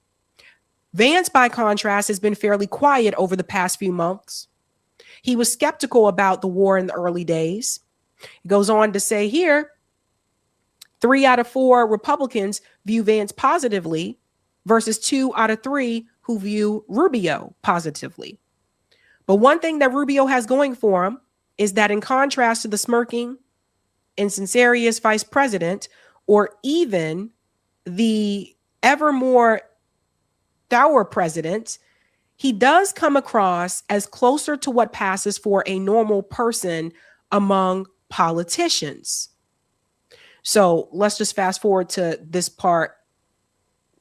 Vance, by contrast, has been fairly quiet over the past few months. He was skeptical about the war in the early days. He goes on to say here, 3 out of 4 Republicans view Vance positively versus 2 out of 3 who view Rubio positively. But one thing that Rubio has going for him is that in contrast to the smirking and censorious vice president, or even the ever more dour president, he does come across as closer to what passes for a normal person among politicians. So let's just fast forward to this part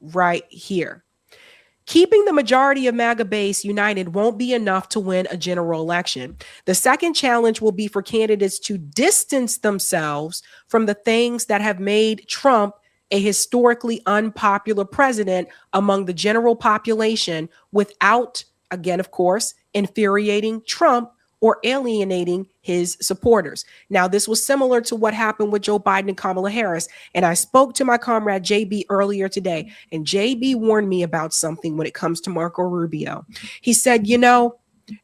right here. Keeping the majority of MAGA base united won't be enough to win a general election. The second challenge will be for candidates to distance themselves from the things that have made Trump a historically unpopular president among the general population without, again, of course, infuriating Trump or alienating his supporters. Now, this was similar to what happened with Joe Biden and Kamala Harris. And I spoke to my comrade JB earlier today, and JB warned me about something when it comes to Marco Rubio. He said, you know,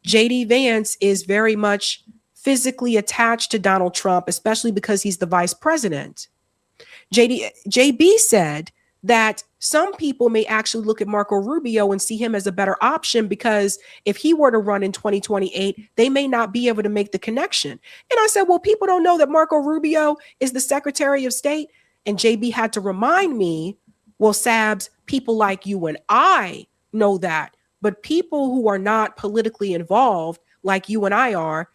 JD Vance is very much physically attached to Donald Trump, especially because he's the vice president. JB said that some people may actually look at Marco Rubio and see him as a better option because if he were to run in 2028, they may not be able to make the connection. And I said, well, people don't know that Marco Rubio is the Secretary of State. And JB had to remind me, well, Sabs, people like you and I know that, but people who are not politically involved like you and I are,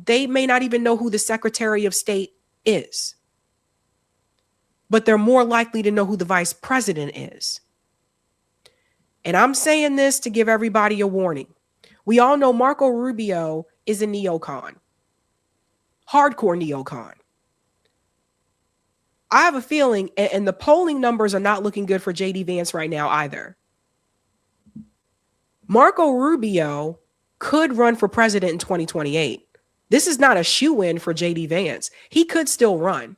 they may not even know who the Secretary of State is. But they're more likely to know who the vice president is. And I'm saying this to give everybody a warning. We all know Marco Rubio is a neocon, hardcore neocon. I have a feeling, and the polling numbers are not looking good for JD Vance right now either. Marco Rubio could run for president in 2028. This is not a shoo-in for JD Vance. He could still run.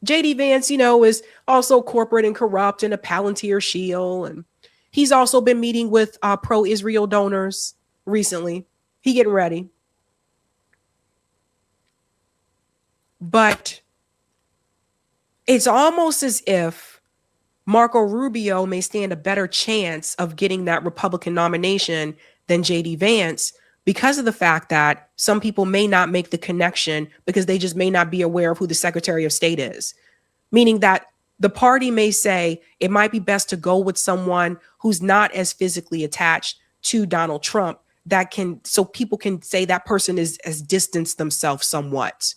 JD Vance, you know, is also corporate and corrupt and a Palantir shield. And he's also been meeting with pro-Israel donors recently. He getting ready. But it's almost as if Marco Rubio may stand a better chance of getting that Republican nomination than JD Vance because of the fact that some people may not make the connection because they just may not be aware of who the Secretary of State is. Meaning that the party may say it might be best to go with someone who's not as physically attached to Donald Trump that can, so people can say that person has distanced themselves somewhat.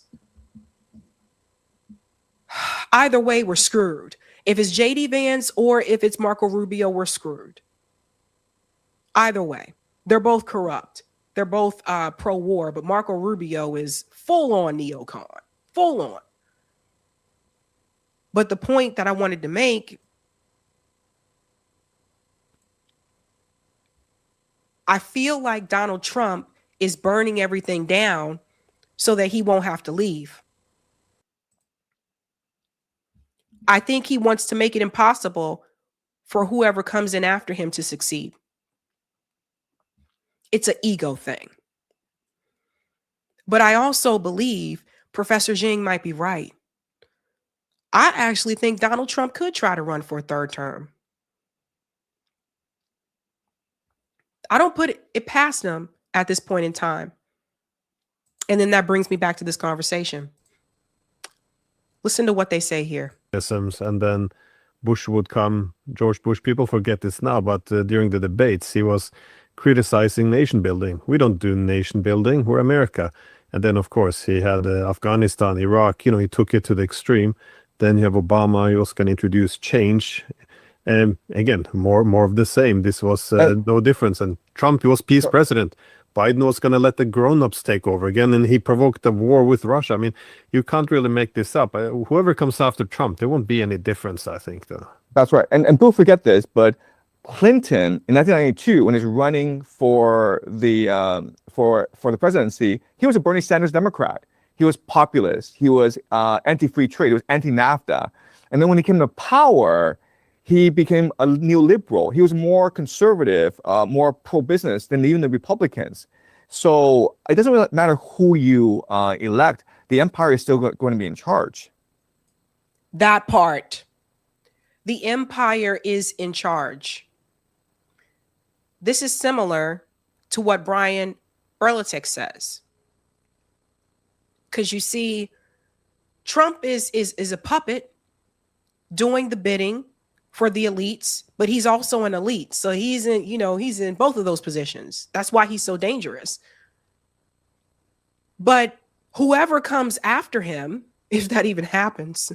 Either way, we're screwed. If it's JD Vance or if it's Marco Rubio, we're screwed. Either way, they're both corrupt. They're both pro-war, but Marco Rubio is full-on neocon, full-on. But the point that I wanted to make, I feel like Donald Trump is burning everything down so that he won't have to leave. I think he wants to make it impossible for whoever comes in after him to succeed. It's an ego thing. But I also believe Professor Jing might be right. I actually think Donald Trump could try to run for a third term. I don't put it past him at this point in time. And then that brings me back to this conversation. Listen to what they say here.
And then Bush would come, George Bush, people forget this now, but during the debates, he was criticizing nation building. We don't do nation building, we're America. And then, of course, he had Afghanistan, Iraq, he took it to the extreme. Then you have Obama, he was going to introduce change. Again, more of the same. This was no difference. And Trump, he was peace president. Biden was going to let the grown-ups take over again, and he provoked a war with Russia. I mean, you can't really make this up. Whoever comes after Trump, there won't be any difference, I think, though.
That's right. And people forget this, but Clinton in 1992, when he's running for the presidency, he was a Bernie Sanders Democrat. He was populist. He was anti-free trade. He was anti-NAFTA. And then when he came to power, he became a neoliberal. He was more conservative, more pro-business than even the Republicans. So it doesn't really matter who you elect. The empire is still going to be in charge.
That part. The empire is in charge. This is similar to what Brian Berlitek says. Because you see, Trump is a puppet doing the bidding for the elites, but he's also an elite. So he's in both of those positions. That's why he's so dangerous. But whoever comes after him, if that even happens,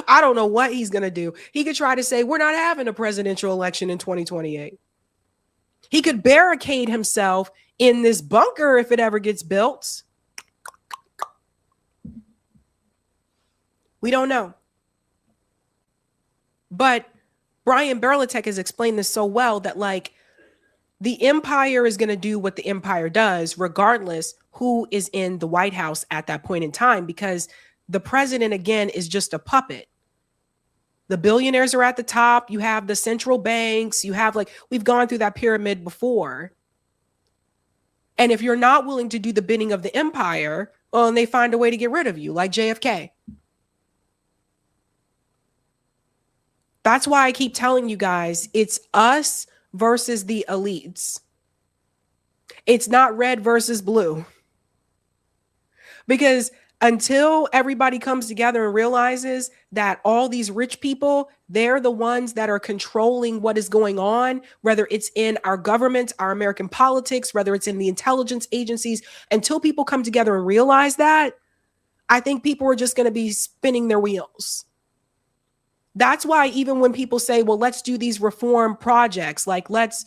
I don't know what he's going to do. He could try to say, we're not having a presidential election in 2028. He could barricade himself in this bunker if it ever gets built. We don't know. But Brian Berlitek has explained this so well that the empire is going to do what the empire does, regardless who is in the White House at that point in time, because the president, again, is just a puppet. The billionaires are at the top. You have the central banks. You have we've gone through that pyramid before. And if you're not willing to do the bidding of the empire, well, and they find a way to get rid of you, like JFK. That's why I keep telling you guys, it's us versus the elites. It's not red versus blue. Because until everybody comes together and realizes that all these rich people, they're the ones that are controlling what is going on, whether it's in our government, our American politics, whether it's in the intelligence agencies, until people come together and realize that, I think people are just going to be spinning their wheels. That's why even when people say, well, let's do these reform projects, let's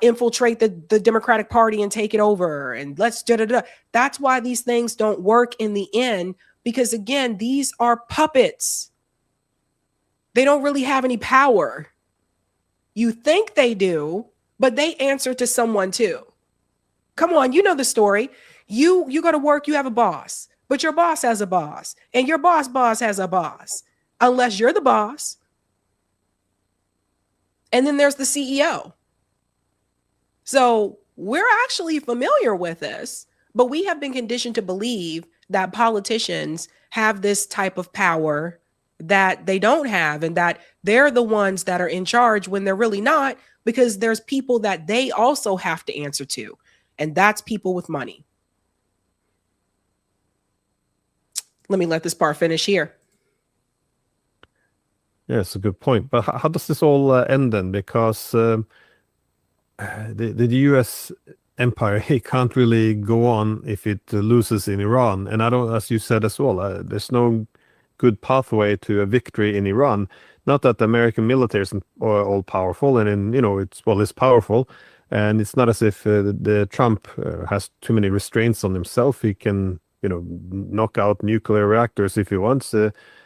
infiltrate the Democratic Party and take it over, and let's da-da-da. That's why these things don't work in the end, because again, these are puppets. They don't really have any power. You think they do, but they answer to someone too. Come on, you know the story. You go to work, you have a boss, but your boss has a boss, and your boss has a boss. Unless you're the boss. And then there's the CEO. So we're actually familiar with this, but we have been conditioned to believe that politicians have this type of power that they don't have, and that they're the ones that are in charge when they're really not, because there's people that they also have to answer to, and that's people with money. Let me let this part finish here.
Yeah, it's a good point. But how does this all end then? Because the U.S. empire, it can't really go on if it loses in Iran. And I don't, as you said as well, there's no good pathway to a victory in Iran. Not that the American military is all powerful, and it's powerful, and it's not as if the Trump has too many restraints on himself. He can knock out nuclear reactors if he wants.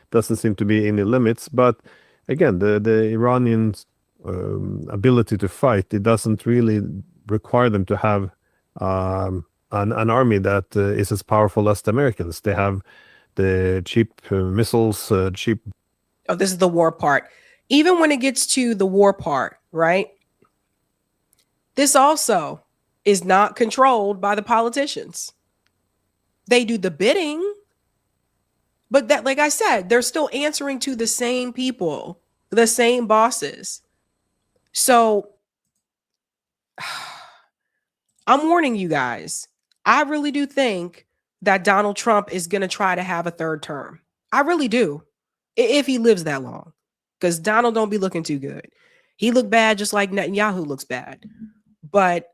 Doesn't seem to be any limits. But again, the Iranians' ability to fight, it doesn't really require them to have an army that is as powerful as the Americans. They have the cheap missiles, cheap.
Oh, this is the war part. Even when it gets to the war part, right? This also is not controlled by the politicians. They do the bidding. But that, like I said, they're still answering to the same people, the same bosses. So I'm warning you guys. I really do think that Donald Trump is going to try to have a third term. I really do, if he lives that long, because Donald don't be looking too good. He looked bad just like Netanyahu looks bad. But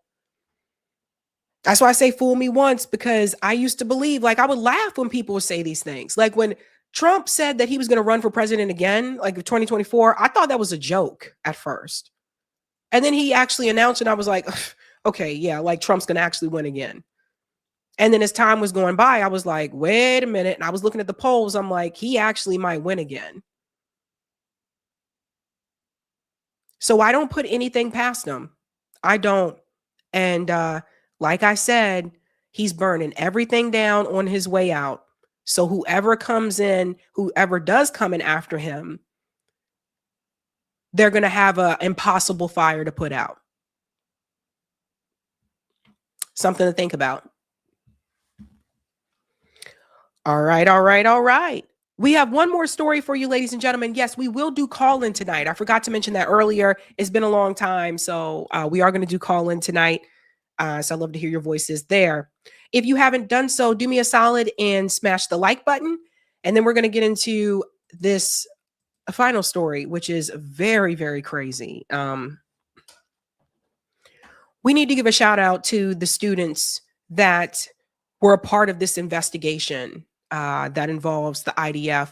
that's why I say fool me once, because I used to believe, like, I would laugh when people would say these things. Like when Trump said that he was going to run for president again, like 2024, I thought that was a joke at first. And then he actually announced it. And I was like, okay, yeah, like Trump's going to actually win again. And then as time was going by, I was like, wait a minute. And I was looking at the polls. I'm like, he actually might win again. So I don't put anything past him. I don't. And like I said, he's burning everything down on his way out. So whoever comes in, whoever does come in after him, they're going to have an impossible fire to put out. Something to think about. All right. We have one more story for you, ladies and gentlemen. Yes, we will do call-in tonight. I forgot to mention that earlier. It's been a long time, so we are going to do call-in tonight. So I'd love to hear your voices there. If you haven't done so, do me a solid and smash the like button. And then we're going to get into this final story, which is very, very crazy. We need to give a shout out to the students that were a part of this investigation that involves the IDF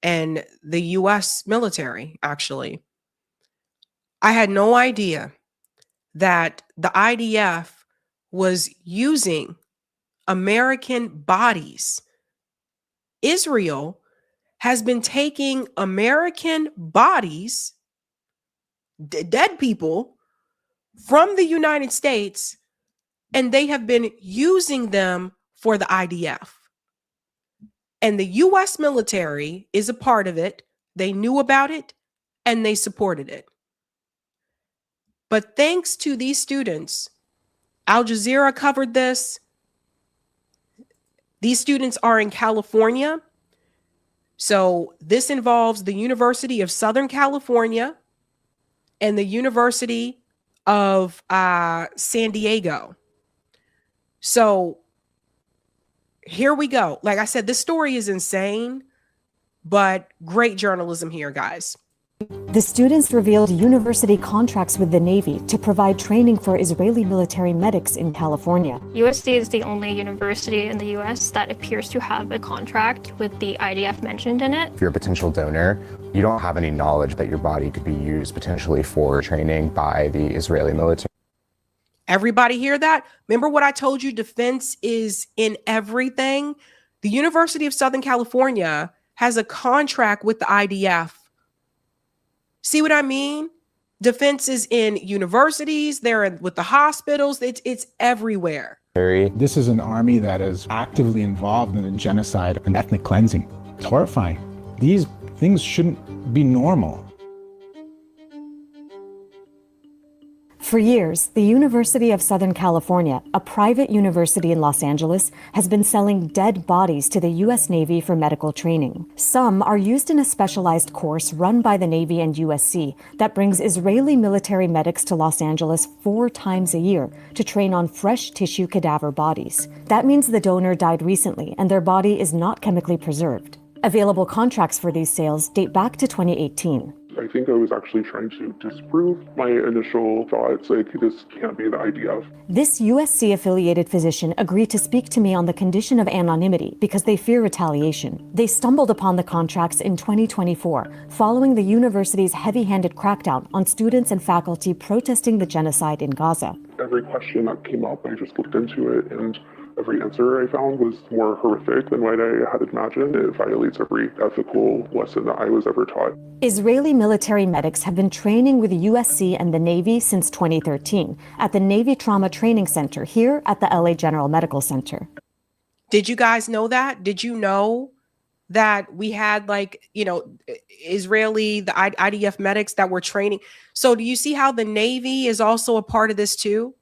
and the U.S. military, actually. I had no idea that the IDF was using American bodies. Israel has been taking American bodies, dead people, from the United States, and they have been using them for the IDF. And the U.S. military is a part of it. They knew about it and they supported it. But thanks to these students, Al Jazeera covered this. These students are in California. So this involves the University of Southern California and the University of San Diego. So here we go. Like I said, this story is insane, but great journalism here, guys.
The students revealed university contracts with the Navy to provide training for Israeli military medics in California.
USC is the only university in the US that appears to have a contract with the IDF mentioned in it.
If you're a potential donor, you don't have any knowledge that your body could be used potentially for training by the Israeli military.
Everybody hear that? Remember what I told you? Defense is in everything. The University of Southern California has a contract with the IDF. See what I mean? Defense is in universities. They're with the hospitals. It's everywhere.
This is an army that is actively involved in the genocide and ethnic cleansing. It's horrifying. These things shouldn't be normal.
For years, the University of Southern California, a private university in Los Angeles, has been selling dead bodies to the U.S. Navy for medical training. Some are used in a specialized course run by the Navy and USC that brings Israeli military medics to Los Angeles 4 times a year to train on fresh tissue cadaver bodies. That means the donor died recently and their body is not chemically preserved. Available contracts for these sales date back to 2018.
I think I was actually trying to disprove my initial thoughts, like this can't be the IDF.
This USC-affiliated physician agreed to speak to me on the condition of anonymity because they fear retaliation. They stumbled upon the contracts in 2024, following the university's heavy-handed crackdown on students and faculty protesting the genocide in Gaza.
Every question that came up, I just looked into it, and every answer I found was more horrific than what I had imagined. It violates every ethical lesson that I was ever taught.
Israeli military medics have been training with the USC and the Navy since 2013 at the Navy Trauma Training Center here at the LA General Medical Center.
Did you guys know that? Did you know that we had the IDF medics that were training? So do you see how the Navy is also a part of this too?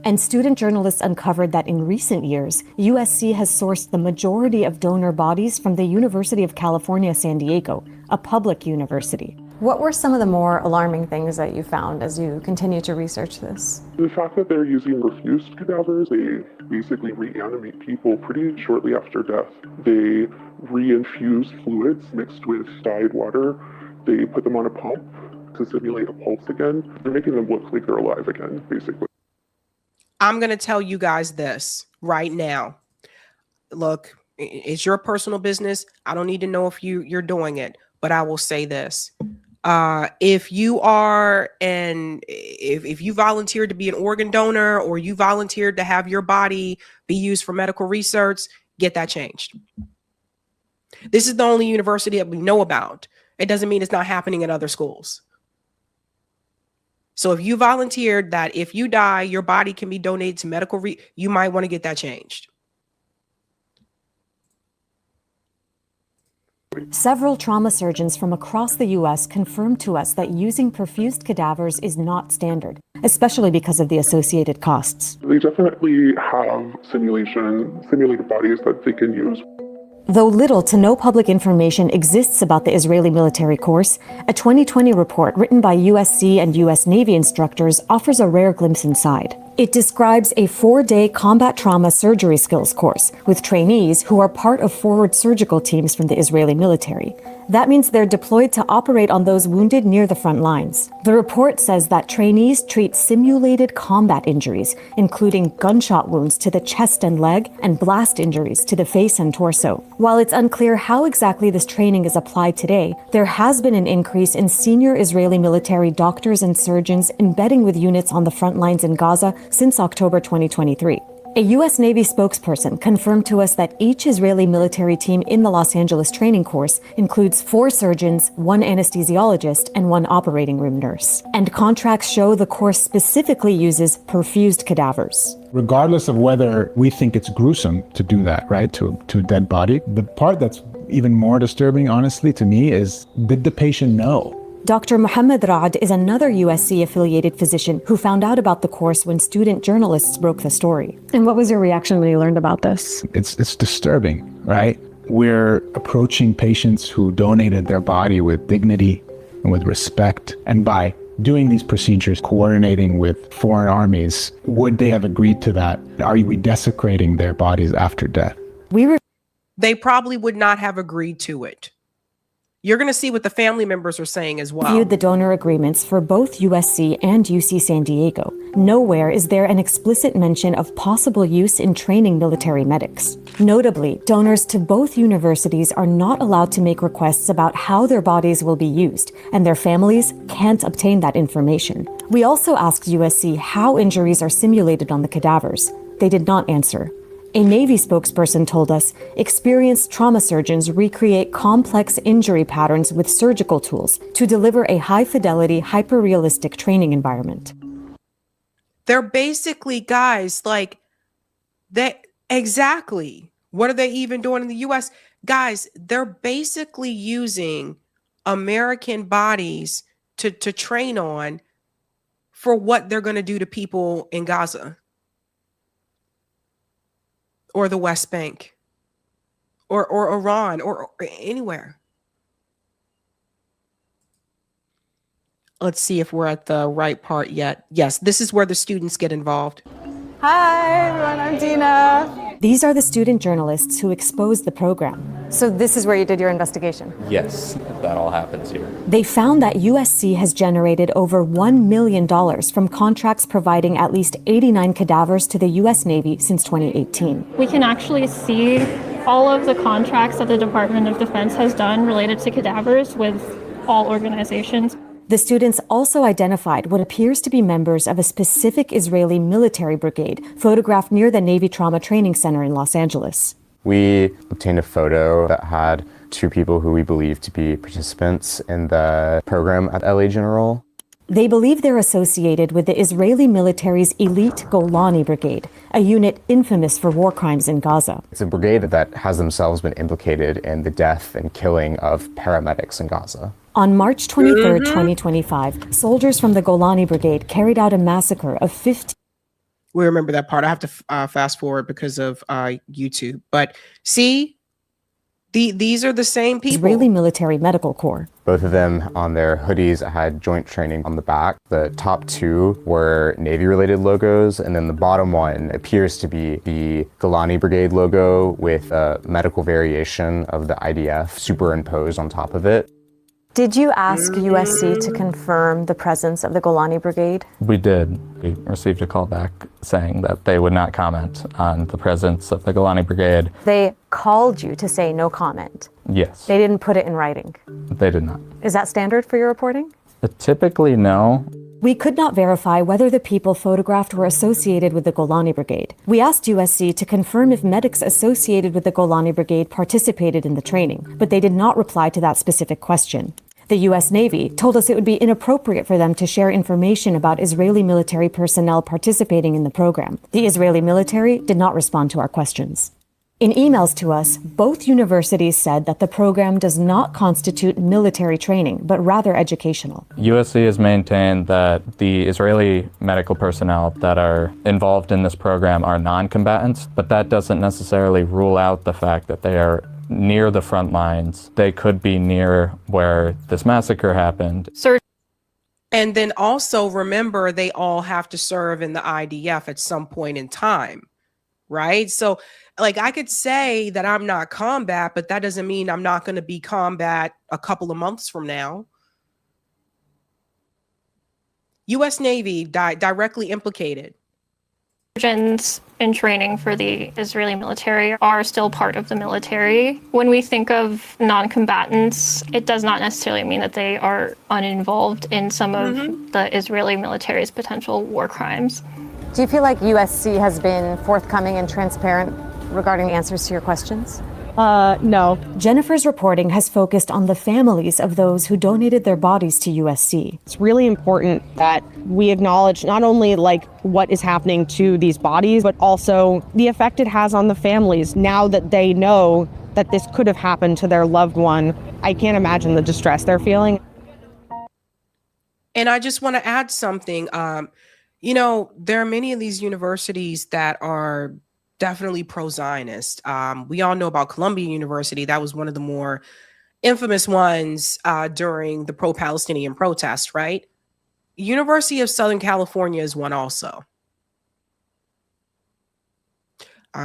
And student journalists uncovered that in recent years, USC has sourced the majority of donor bodies from the University of California, San Diego, a public university. What were some of the more alarming things that you found as you continue to research this?
The fact that they're using refused cadavers, they basically reanimate people pretty shortly after death. They reinfuse fluids mixed with dyed water. They put them on a pump to simulate a pulse again. They're making them look like they're alive again, basically.
I'm going to tell you guys this right now. Look, it's your personal business. I don't need to know if you're doing it, but I will say this. If you are if you volunteered to be an organ donor, or you volunteered to have your body be used for medical research, get that changed. This is the only university that we know about. It doesn't mean it's not happening at other schools. So if you volunteered that if you die, your body can be donated to medical you might want to get that changed.
Several trauma surgeons from across the U.S. confirmed to us that using perfused cadavers is not standard, especially because of the associated costs.
They definitely have simulated bodies that they can use.
Though little to no public information exists about the Israeli military course, a 2020 report written by USC and US Navy instructors offers a rare glimpse inside. It describes a 4-day combat trauma surgery skills course with trainees who are part of forward surgical teams from the Israeli military. That means they're deployed to operate on those wounded near the front lines. The report says that trainees treat simulated combat injuries, including gunshot wounds to the chest and leg and blast injuries to the face and torso. While it's unclear how exactly this training is applied today, there has been an increase in senior Israeli military doctors and surgeons embedding with units on the front lines in Gaza since October 2023. A U.S. Navy spokesperson confirmed to us that each Israeli military team in the Los Angeles training course includes 4 surgeons, 1 anesthesiologist, and 1 operating room nurse. And contracts show the course specifically uses perfused cadavers.
Regardless of whether we think it's gruesome to do that, right, to a dead body, the part that's even more disturbing, honestly, to me is, did the patient know?
Dr. Mohammed Raad is another USC-affiliated physician who found out about the course when student journalists broke the story. And what was your reaction when you learned about this?
It's disturbing, right? We're approaching patients who donated their body with dignity and with respect. And by doing these procedures, coordinating with foreign armies, would they have agreed to that? Are we desecrating their bodies after death?
They probably would not have agreed to it. You're going to see what the family members are saying as well.
Viewed the donor agreements for both USC and UC San Diego. Nowhere is there an explicit mention of possible use in training military medics. Notably, donors to both universities are not allowed to make requests about how their bodies will be used, and their families can't obtain that information. We also asked USC how injuries are simulated on the cadavers. They did not answer. A Navy spokesperson told us experienced trauma surgeons recreate complex injury patterns with surgical tools to deliver a high-fidelity, hyper-realistic training environment.
They're basically guys like that. Exactly. What are they even doing in the U.S.? Guys, they're basically using American bodies to train on for what they're going to do to people in Gaza. Or the West Bank, or Iran, or anywhere. Let's see if we're at the right part yet. Yes, this is where the students get involved.
Hi, everyone. I'm Dina. These are the student journalists who exposed the program. So this is where you did your investigation?
Yes, that all happens here.
They found that USC has generated over $1 million from contracts providing at least 89 cadavers to the U.S. Navy since 2018.
We can actually see all of the contracts that the Department of Defense has done related to cadavers with all organizations.
The students also identified what appears to be members of a specific Israeli military brigade photographed near the Navy Trauma Training Center in Los Angeles.
We obtained a photo that had 2 people who we believe to be participants in the program at LA General.
They believe they're associated with the Israeli military's elite Golani Brigade, a unit infamous for war crimes in Gaza.
It's a brigade that has themselves been implicated in the death and killing of paramedics in Gaza.
On March 23, 2025, soldiers from the Golani Brigade carried out a massacre of 15.
We remember that part. I have to fast forward because of YouTube. But see, These are the same people.
Israeli Military Medical Corps.
Both of them on their hoodies had joint training on the back. The top two were Navy-related logos, and then the bottom one appears to be the Golani Brigade logo with a medical variation of the IDF superimposed on top of it.
Did you ask USC to confirm the presence of the Golani Brigade?
We did. We received a call back saying that they would not comment on the presence of the Golani Brigade.
They called you to say no comment.
Yes,
They didn't put it in writing.
they did not.
Is that standard for your reporting?
Typically, no.
We could not verify whether the people photographed were associated with the Golani Brigade. We asked USC to confirm if medics associated with the Golani Brigade participated in the training, but they did not reply to that specific question. The U.S. Navy told us it would be inappropriate for them to share information about Israeli military personnel participating in the program. The Israeli military did not respond to our questions. In emails to us, both universities said that the program does not constitute military training, but rather educational.
USC has maintained that the Israeli medical personnel that are involved in this program are non-combatants, but that doesn't necessarily rule out the fact that they are near the front lines. They could be near where this massacre happened.
And then also remember, they all have to serve in the IDF at some point in time, right? So like I could say that I'm not combat, but that doesn't mean I'm not going to be combat a couple of months from now. U.S. Navy directly implicated.
Surgeons in training for the Israeli military are still part of the military. When we think of non-combatants, it does not necessarily mean that they are uninvolved in some of the Israeli military's potential war crimes.
Do you feel like USC has been forthcoming and transparent regarding answers to your questions? No. Jennifer's reporting has focused on the families of those who donated their bodies to USC.
It's really important that we acknowledge not only like what is happening to these bodies, but also the effect it has on the families now that they know that this could have happened to their loved one. I can't imagine the distress they're feeling.
And I just want to add something. You know, there are many of these universities that are definitely pro-Zionist. We all know about Columbia University. That was one of the more infamous ones during the pro-Palestinian protests, right? University of Southern California is one also.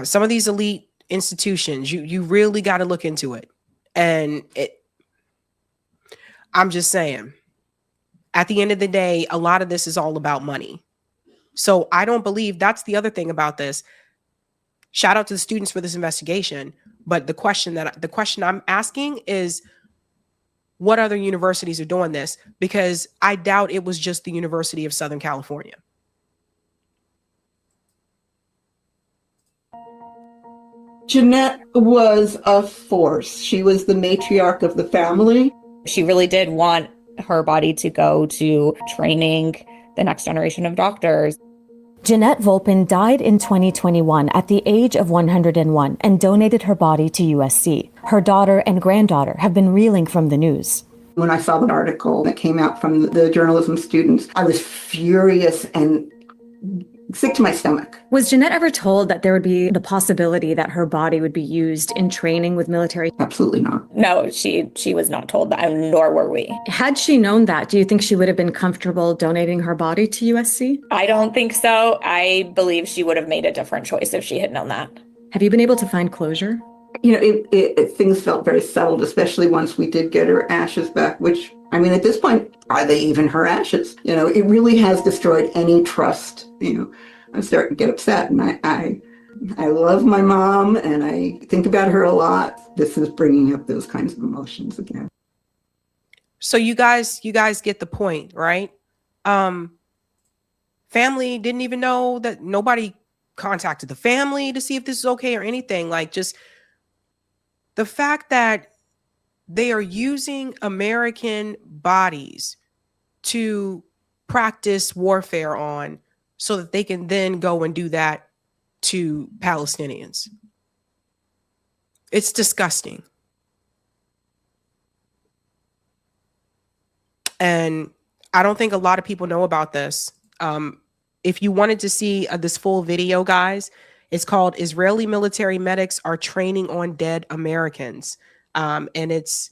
Some of these elite institutions, you really got to look into it. And I'm just saying, at the end of the day, a lot of this is all about money. So I don't believe that's the other thing about this. Shout out to the students for this investigation. But the question I'm asking is, what other universities are doing this? Because I doubt it was just the University of Southern California.
Jeanette was a force. She was the matriarch of the family.
She really did want her body to go to training the next generation of doctors.
Jeanette Volpin died in 2021 at the age of 101 and donated her body to USC. Her daughter and granddaughter have been reeling from the news.
When I saw the article that came out from the journalism students, I was furious and sick to my stomach.
Was Jeanette ever told that there would be the possibility that her body would be used in training with military?
Absolutely not.
No, she was not told that, nor were we.
Had she known that, do you think she would have been comfortable donating her body to USC?
I don't think so. I believe she would have made a different choice if she had known that.
Have you been able to find closure?
You know, things felt very settled, especially once we did get her ashes back, which, I mean, at this point, are they even her ashes? You know, it really has destroyed any trust. You know, I'm starting to get upset, and I love my mom, and I think about her a lot. This is bringing up those kinds of emotions again.
So you guys get the point, right? Family didn't even know that. Nobody contacted the family to see if this is okay or anything. Like, just the fact that they are using American bodies to practice warfare on so that they can then go and do that to Palestinians. It's disgusting. And I don't think a lot of people know about this. If you wanted to see this full video, guys, it's called Israeli Military Medics Are Training on Dead Americans. and it's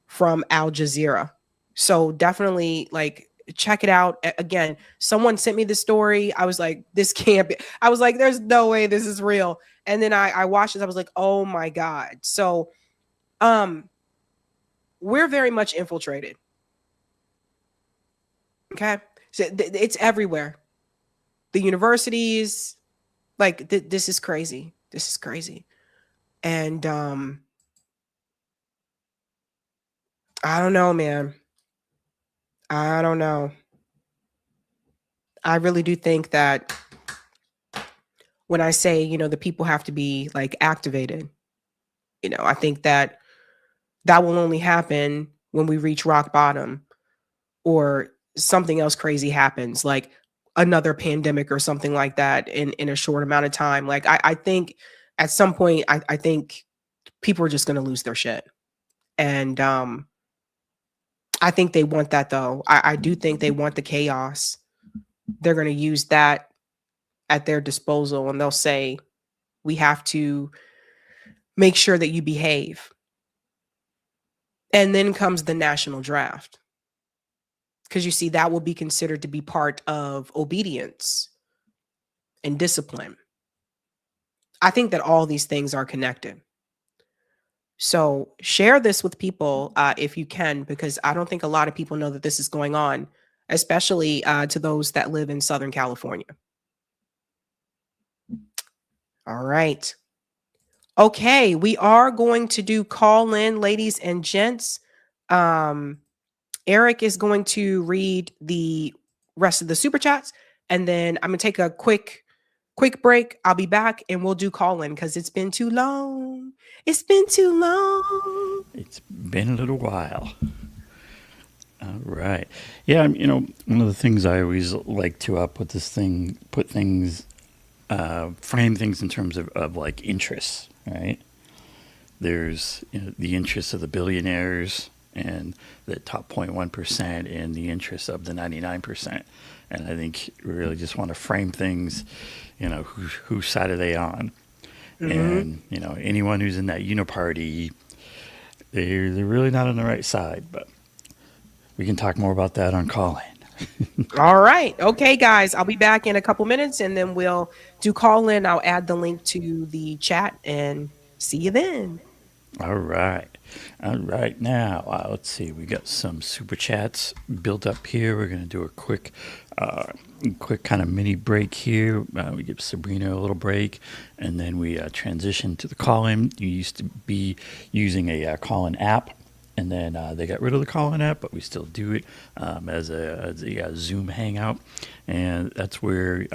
from Al Jazeera. So definitely like check it out. Again, someone sent me the story. I was like, this can't be. I was like, there's no way this is real. And then I watched it. I was like, oh my God. So we're very much infiltrated. Okay. So it's everywhere. The universities, like this is crazy. This is crazy. And I don't know, man. I don't know. I really do think that when I say, you know, the people have to be like activated, you know, I think that that will only happen when we reach rock bottom or something else crazy happens, like another pandemic or something like that in a short amount of time. Like I think at some point, I think people are just going to lose their shit. And I think they want that though. I do think they want the chaos. They're going to use that at their disposal and they'll say, we have to make sure that you behave. And then comes the national draft. Because you see, that will be considered to be part of obedience and discipline. I think that all these things are connected. So share this with people if you can, because I don't think a lot of people know that this is going on, especially to those that live in Southern California. All right. Okay, we are going to do call in, ladies and gents. Eric is going to read the rest of the super chats, and then I'm gonna take a quick break. I'll be back and we'll do call in because it's been too long. It's been too long.
It's been a little while. All right. Yeah, you know, one of the things I always like to put things, frame things in terms of like interests, right? There's the interests of the billionaires and the top 0.1% and the interests of the 99%. And I think we really just want to frame things, you know, whose side are they on? Mm-hmm. And, you know, anyone who's in that uniparty, they're really not on the right side. But we can talk more about that on call-in.
All right. Okay, guys, I'll be back in a couple minutes and then we'll do call-in. I'll add the link to the chat and see you then.
All right. All right. Now, let's see. We got some super chats built up here. We're going to do a quick kind of mini break here. We give Sabrina a little break, and then we transition to the call-in. You used to be using a call-in app, and then they got rid of the call-in app, but we still do it as a Zoom hangout, and that's where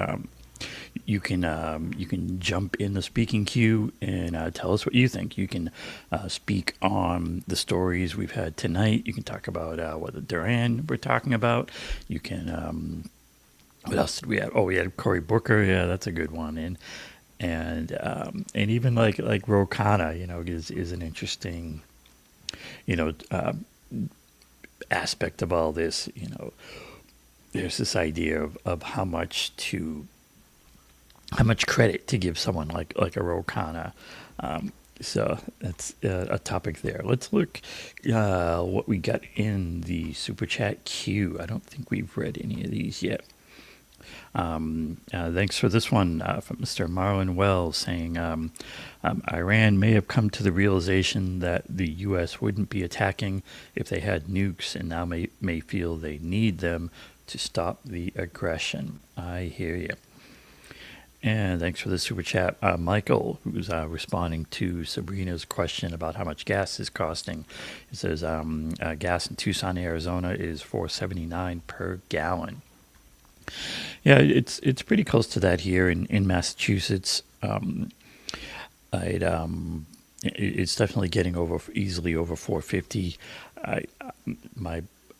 you can jump in the speaking queue and tell us what you think. You can speak on the stories we've had tonight. You can talk about what the Duran we're talking about. You can what else did we have? Oh, we had Cory Booker. Yeah, that's a good one. And even like Ro Khanna, you know, is an interesting, you know, aspect of all this. You know, there's this idea of how much credit to give someone like a Ro Khanna. So that's a topic there. Let's look what we got in the super chat queue. I don't think we've read any of these yet. Thanks for this one from Mr. Marlon Wells saying Iran may have come to the realization that the U.S. wouldn't be attacking if they had nukes and now may feel they need them to stop the aggression. I hear you. And thanks for the super chat. Michael, who's responding to Sabrina's question about how much gas is costing. It says gas in Tucson, Arizona is $4.79 per gallon. Yeah, it's pretty close to that here in Massachusetts. It's definitely getting easily over $4.50.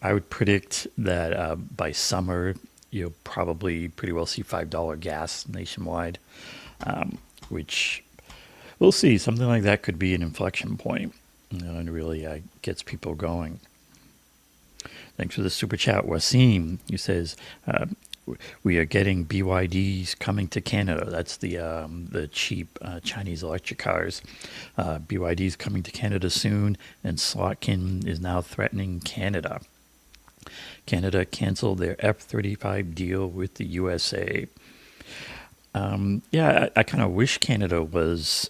I would predict that by summer you'll probably pretty well see $5 gas nationwide, which we'll see. Something like that could be an inflection point, and really gets people going. Thanks for the super chat, Wasim. He says, we are getting BYDs coming to Canada. That's the cheap Chinese electric cars. BYDs coming to Canada soon, and Slotkin is now threatening Canada. Canada canceled their F-35 deal with the USA. Yeah, I kind of wish Canada was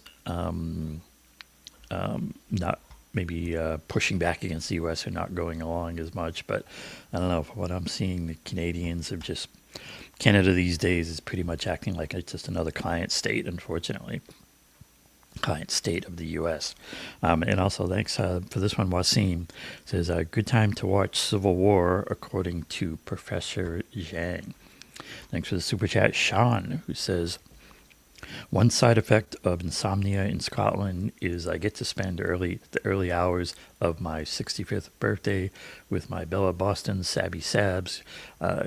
not maybe pushing back against the U.S. or not going along as much. But I don't know, from what I'm seeing, the Canadians have just, Canada these days is pretty much acting like it's just another client state, unfortunately. Client state of the U.S. And also, thanks for this one, Wasim says, good time to watch Civil War, according to Professor Zhang. Thanks for the super chat, Sean, who says, one side effect of insomnia in Scotland is I get to spend the early hours of my 65th birthday with my Bella Boston Sabby Sabs.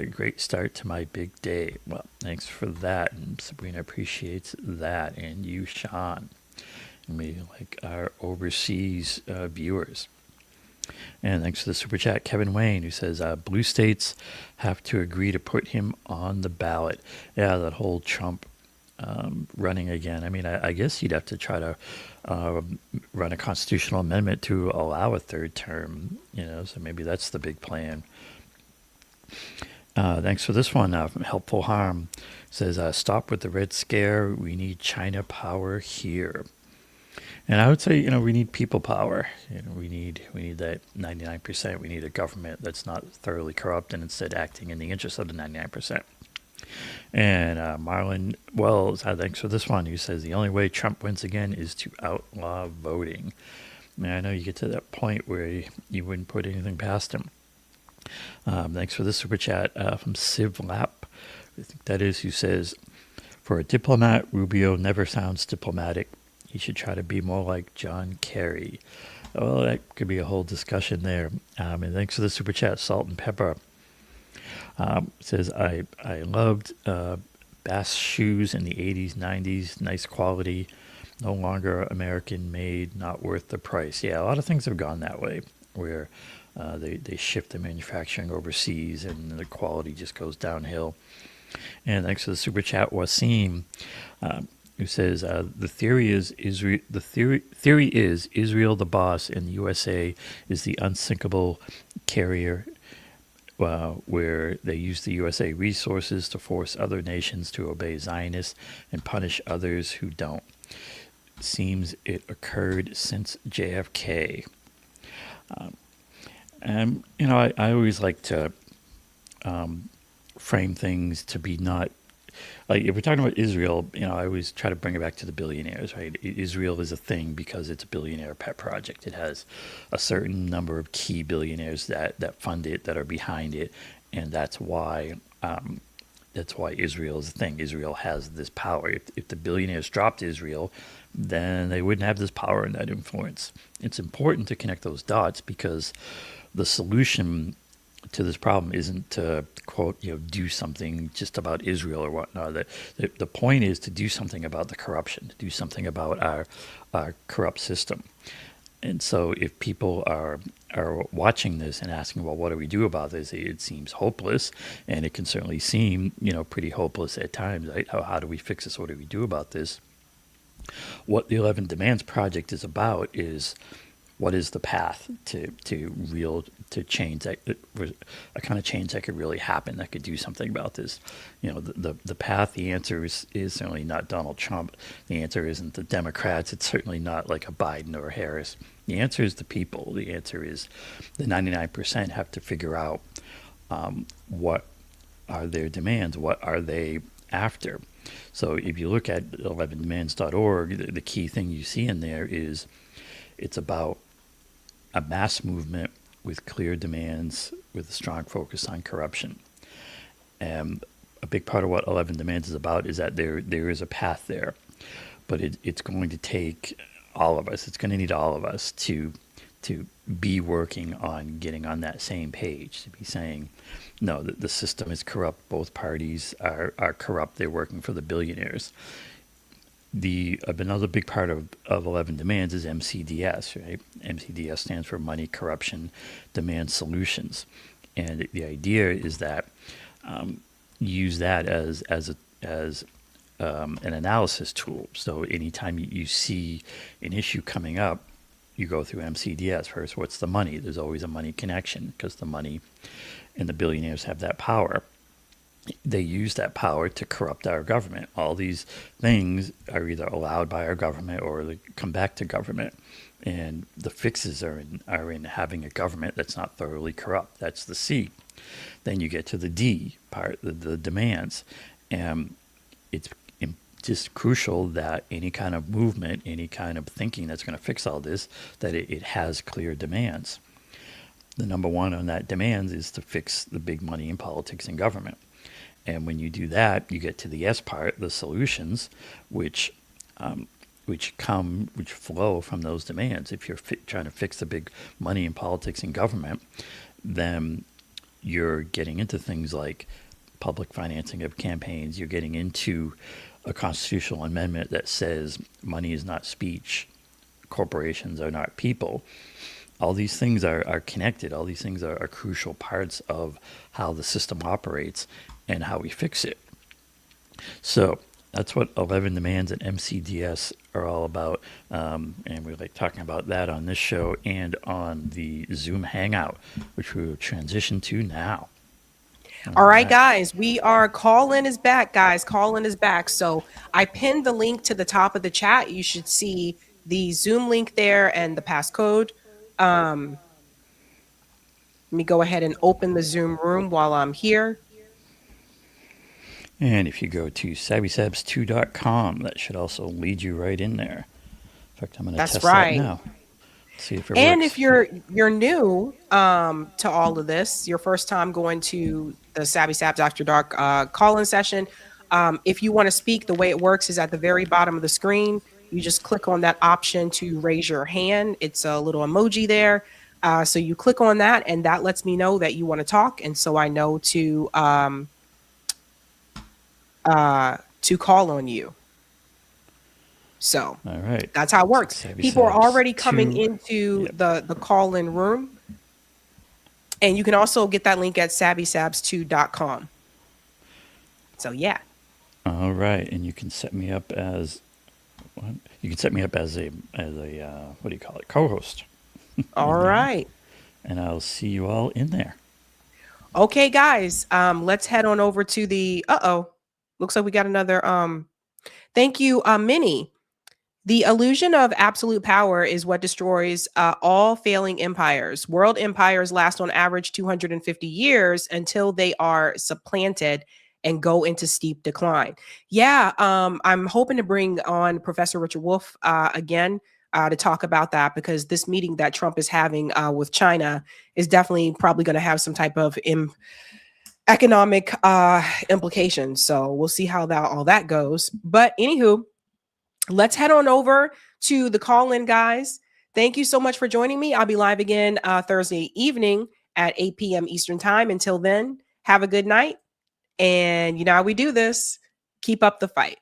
Great start to my big day. Well, thanks for that, and Sabrina appreciates that, and you, Sean. And we like our overseas viewers. And thanks for the super chat, Kevin Wayne, who says, blue states have to agree to put him on the ballot. Yeah, that whole Trump running again. I mean, I guess you'd have to try to run a constitutional amendment to allow a third term, so maybe that's the big plan. Thanks for this one from Helpful Harm. Says, stop with the Red Scare. We need China power here. And I would say, we need people power. We need that 99%. We need a government that's not thoroughly corrupt and instead acting in the interest of the 99%. And Marlon Wells, thanks for this one, who says the only way Trump wins again is to outlaw voting. And I know you get to that point where you wouldn't put anything past him. Thanks for this super chat from Civ Lap, I think that is, who says, for a diplomat, Rubio never sounds diplomatic. He should try to be more like John Kerry. Well, that could be a whole discussion there. And thanks for the super chat, Salt and Pepper. Says, I loved Bass shoes in the 80s, 90s, nice quality, no longer American made, not worth the price. Yeah, a lot of things have gone that way, where they shift the manufacturing overseas and the quality just goes downhill. And thanks for the super chat, Wasim, who says, the theory is Israel the boss and the USA is the unsinkable carrier, where they use the USA resources to force other nations to obey Zionists and punish others who don't. Seems it occurred since JFK. And, I always like to frame things to be not, like if we're talking about Israel, I always try to bring it back to the billionaires, right? Israel is a thing because it's a billionaire pet project. It has a certain number of key billionaires that fund it, that are behind it, and that's why Israel is a thing. Israel has this power. If the billionaires dropped Israel, then they wouldn't have this power and that influence. It's important to connect those dots because the solution to this problem isn't to, quote, do something just about Israel or whatnot. The point is to do something about the corruption, to do something about our corrupt system. And so if people are watching this and asking, well, what do we do about this? It seems hopeless, and it can certainly seem, pretty hopeless at times, right? How do we fix this? What do we do about this? What the 11 Demands Project is about is, what is the path to change, that a kind of change that could really happen, that could do something about this? The path, the answer is certainly not Donald Trump. The answer isn't the Democrats. It's certainly not like a Biden or a Harris. The answer is the people. The answer is the 99% have to figure out what are their demands, what are they after. So if you look at 11demands.org, the key thing you see in there is it's about a mass movement with clear demands, with a strong focus on corruption. And a big part of what 11 Demands is about is that there is a path there, but it's going to take all of us. It's going to need all of us to be working on getting on that same page, to be saying, no, the system is corrupt. Both parties are corrupt. They're working for the billionaires. Another big part of 11 Demands is MCDS, right? MCDS stands for Money, Corruption, Demand Solutions. And the idea is that use that as an analysis tool. So anytime you see an issue coming up, you go through MCDS first. What's the money? There's always a money connection because the money and the billionaires have that power. They use that power to corrupt our government. All these things are either allowed by our government or they come back to government. And the fixes are in having a government that's not thoroughly corrupt. That's the C. Then you get to the D part, the demands. And it's just crucial that any kind of movement, any kind of thinking that's going to fix all this, that it has clear demands. The number one on that demands is to fix the big money in politics and government. And when you do that, you get to the S part, the solutions, which flow from those demands. If you're trying to fix the big money in politics and government, then you're getting into things like public financing of campaigns. You're getting into a constitutional amendment that says money is not speech, corporations are not people. All these things are connected. All these things are crucial parts of how the system operates and how we fix it. So that's what 11 demands and MCDS are all about. And we like talking about that on this show and on the Zoom Hangout, which we will transition to now.
All right, guys, call-in is back, guys. Call-in is back. So I pinned the link to the top of the chat. You should see the Zoom link there and the passcode. Let me go ahead and open the Zoom room while I'm here.
And if you go to sabrinasalvati.com, that should also lead you right in there. In fact, I'm going to test that now. See if it
and
works.
If you're new to all of this, your first time going to the Sabby Sabs After Dark call-in session, if you want to speak, the way it works is at the very bottom of the screen. You just click on that option to raise your hand. It's a little emoji there. So you click on that, and that lets me know that you want to talk, and so I know to call on you. So
all right,
that's how it works. People are already coming into the call-in room, and you can also get that link at sabrinasalvati.com. So yeah.
All right, and you can set me up as what? You can set me up as a what do you call it, co-host.
All right.
And I'll see you all in there.
Okay, guys. Let's head on over to the. Looks like we got another. Thank you, Minnie. The illusion of absolute power is what destroys all failing empires. World empires last on average 250 years until they are supplanted and go into steep decline. Yeah, I'm hoping to bring on Professor Richard Wolff again to talk about that, because this meeting that Trump is having with China is definitely probably going to have some type of economic implications. So we'll see how all that goes. But anywho, let's head on over to the call-in, guys. Thank you so much for joining me. I'll be live again Thursday evening at 8 p.m. Eastern time. Until then, have a good night. And you know how we do this. Keep up the fight.